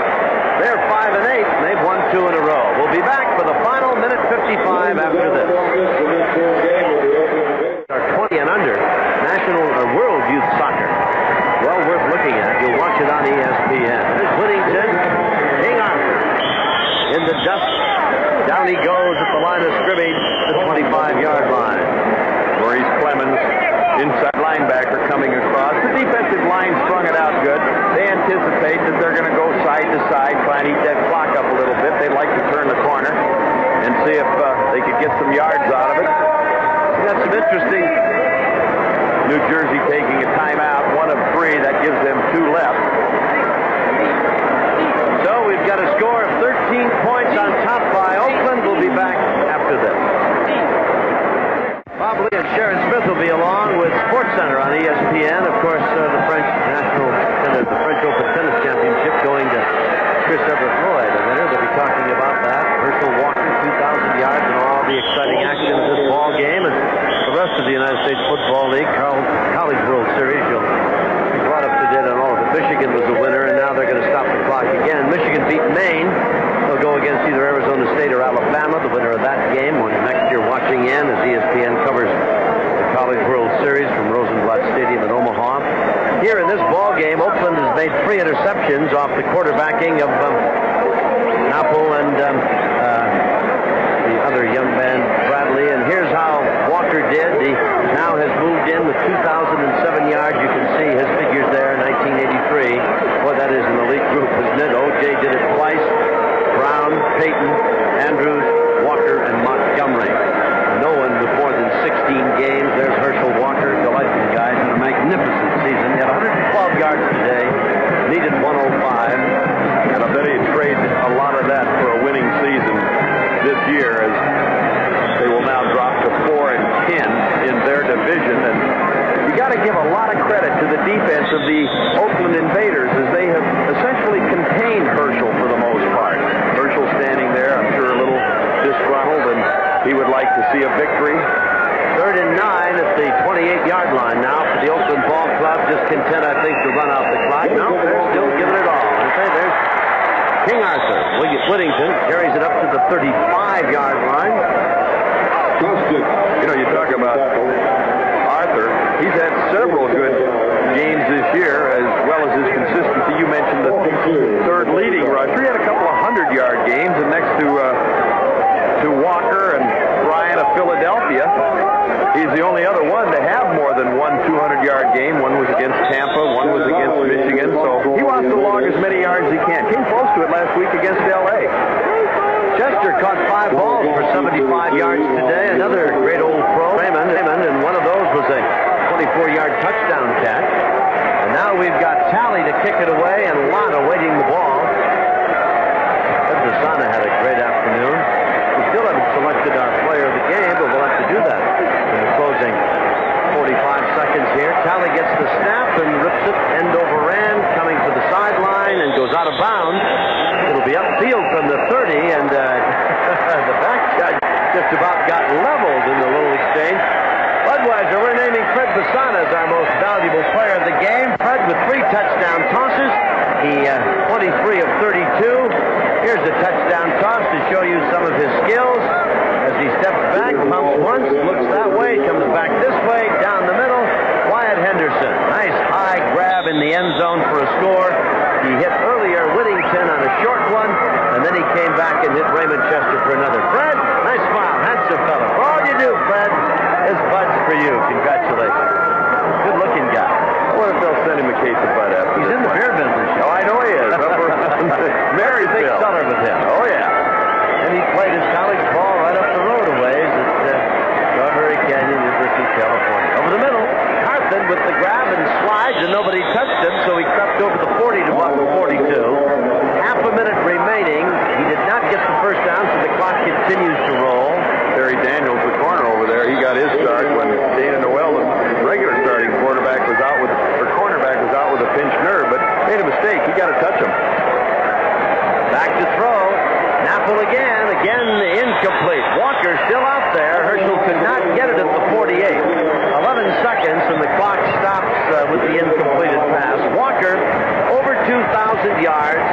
A: They're 5-8, and they've won 2 in a row. We'll be back for the final 1:55 after this. Our 20 and under national or world youth soccer. Well worth looking at. You'll watch it on ESPN. There's Whittington, King Arthur in the dust. Down he goes at the line of scrimmage, the 25-yard line.
B: Maurice Clemens, inside linebacker, coming across. The defensive line strung it out good. They anticipate that they're going to go side to side, try and eat that clock up a little bit. They'd like to turn the corner and see if they could get some yards out of it. We got some interesting. New Jersey taking a timeout, 1 of 3. That gives them 2 left.
A: So we've got a score of 13 points on top by Oakland. We'll be back after this. Bob Lee and Sharon Smith will be along with SportsCenter on ESPN. Of course, the French national have made 3 interceptions off the quarterbacking of Napple and the other young man, Bradley. And here's how Walker did. He now has moved in with 2,007 yards. You can see his figures there, 1983. Boy, that is an elite group, isn't it? O.J. did it twice. Brown, Payton, Andrews, Walker, and Montgomery. No one with more than 16 games. There's Herschel Walker, delightful guy, had a magnificent season. He had 112 yards today, needed 105.
B: And I bet he'd trade a lot of that for a winning season this year, as they will now drop to 4-10 in their division. And you got to give a lot of credit to the defense of the Oakland Invaders, as they have essentially contained Herschel for the most part. Herschel standing there, I'm sure a little disgruntled, and he would like to see a victory.
A: 3rd and 9 at the 28-yard line now for the Oakland Ball Club. Just content, I think, to run out the clock. No, they're still giving it all. Okay, there's King Arthur. Whittington carries it up to the 35-yard line.
B: You know, you talk about Arthur. He's had several good games this year, as well as his consistency. You mentioned the 3rd leading rusher. He had a couple of 100-yard games, and next to Walker and Ryan of Philadelphia, he's the only other one to have more than one 200-yard game. One was against Tampa, one was against Michigan. So he wants to log as many yards as he can. Came close to it last week against L.A.
A: Chester caught 5 balls for 75 yards today. Another great old pro, Raymond, and one of those was a 24-yard touchdown catch. And now we've got Talley to kick it away, and Lana waiting the ball. Besana had a great afternoon. We still haven't selected our player of the game, but we'll have to do that in the closing 45 seconds here. Talley gets the snap and rips it end over end, coming to the sideline and goes out of bounds. It'll be upfield from the 30, and the back judge just about got leveled in the little exchange. Budweiser, we're naming Fred Besana as our most valuable player of the game. Fred with 3 touchdown tosses. He 23 of 32. Here's a touchdown toss to show you some of his skills. As he steps back, pumps once, looks that way, comes back this way, down the middle. Wyatt Henderson, nice high grab in the end zone for a score. He hit earlier Whittington on a short one, and then he came back and hit Raymond Chester for another. Fred, nice smile, handsome fella. For all you do, Fred, this bud's for you. Congratulations. Good-looking guy.
B: I wonder if they'll send him a case of Bud after.
A: He's in the beer business.
B: Oh, I know he is. Mary's
A: big seller with him.
B: Oh, yeah.
A: And he played his college ball right up the road a ways at Strawberry Canyon, University of California. Over the middle, Carthen with the grab and slides, and nobody touched him, so he crept over the 40 to about the 42. Half a minute remaining. He did not get the first down, so the clock continues to roll.
B: Terry Daniels, the corner over there, he got his start when Dana Noel, the regular starting cornerback, was out with a pinched nerve, but made a mistake. He got to touch him.
A: Back to throw. Napple again incomplete. Walker still out there. Herschel could not get it at the 48. 11 seconds, and the clock stops with the incompleted pass. Walker, over 2,000 yards,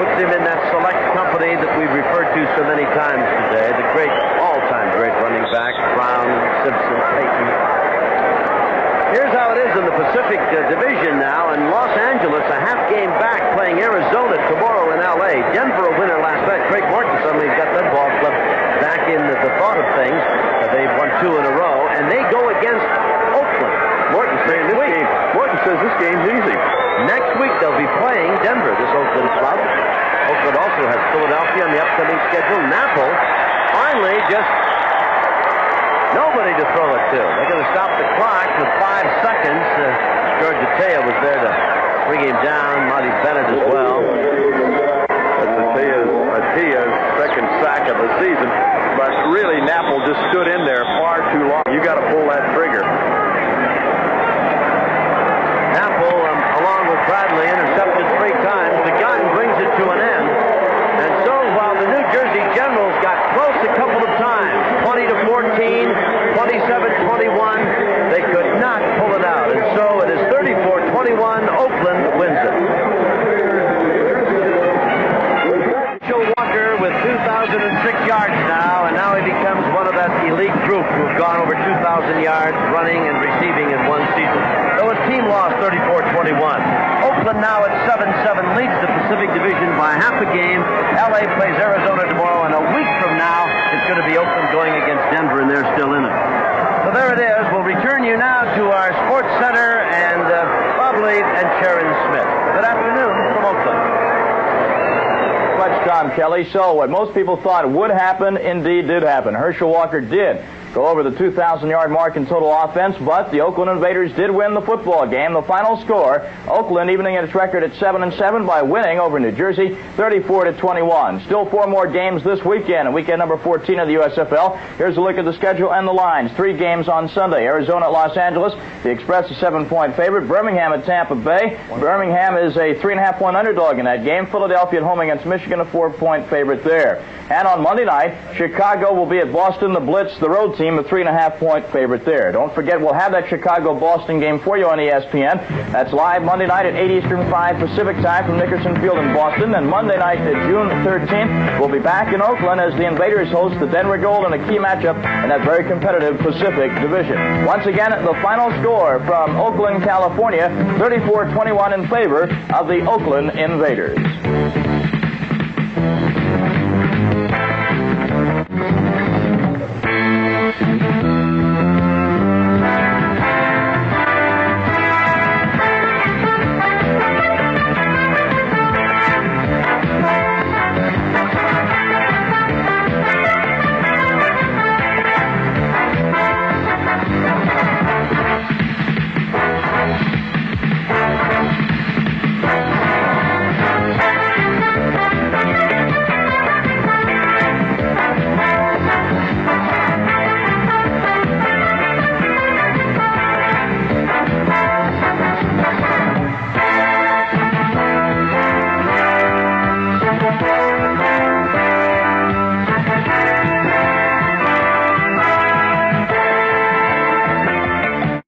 A: puts him in that select company that we've referred to so many times today. The great, all-time great running back, Brown, Simpson, Payton. Here's how it is in the Pacific Division now. In Los Angeles, a half game back, playing Arizona tomorrow in L.A. Denver a winner last night. Craig Morton suddenly got that ball club back in the thought of things. They've won 2 in a row, and they go against Oakland. Morton
B: says this game's easy.
A: Next week they'll be playing Denver, this Oakland club. Oakland also has Philadelphia on the upcoming schedule. Napple finally just nobody to throw it to. They're going to stop the clock with 5 seconds. George Atea was there to bring him down. Monty Bennett as well.
B: That's Atea's second sack of the season. But really, Napple just stood in there far too long. You got to pull that trigger.
A: Napple, along with Bradley, intercepted 3 times. The gun brings it to an end. And so while the New Jersey Generals got close a couple of times, 20-14, 27-21, they could not pull it out. And so it is 34-21. Oakland wins it. 7-7 leads the Pacific Division by half a game. LA plays Arizona tomorrow, and a week from now, it's going to be Oakland going against Denver, and they're still in it. So there it is. We'll return you now to our Sports Center and Bob Lee and Sharon Smith. Good afternoon from Oakland.
C: Much, Tom Kelly. So what most people thought would happen, indeed did happen. Herschel Walker did go over the 2,000-yard mark in total offense, but the Oakland Invaders did win the football game. The final score, Oakland evening its record at 7-7 by winning over New Jersey 34-21. Still 4 more games this weekend, weekend number 14 of the USFL. Here's a look at the schedule and the lines. 3 games on Sunday. Arizona at Los Angeles. The Express a 7-point favorite. Birmingham at Tampa Bay. Birmingham is a 3.5-point underdog in that game. Philadelphia at home against Michigan, a 4-point favorite there. And on Monday night, Chicago will be at Boston. The Blitz, the road team, a 3.5-point favorite there. Don't forget, we'll have that Chicago-Boston game for you on ESPN. That's live Monday night at 8 Eastern, 5 Pacific time from Nickerson Field in Boston. And Monday night, June 13th, we'll be back in Oakland as the Invaders host the Denver Gold in a key matchup in that very competitive Pacific Division. Once again, the final score from Oakland, California, 34-21 in favor of the Oakland Invaders.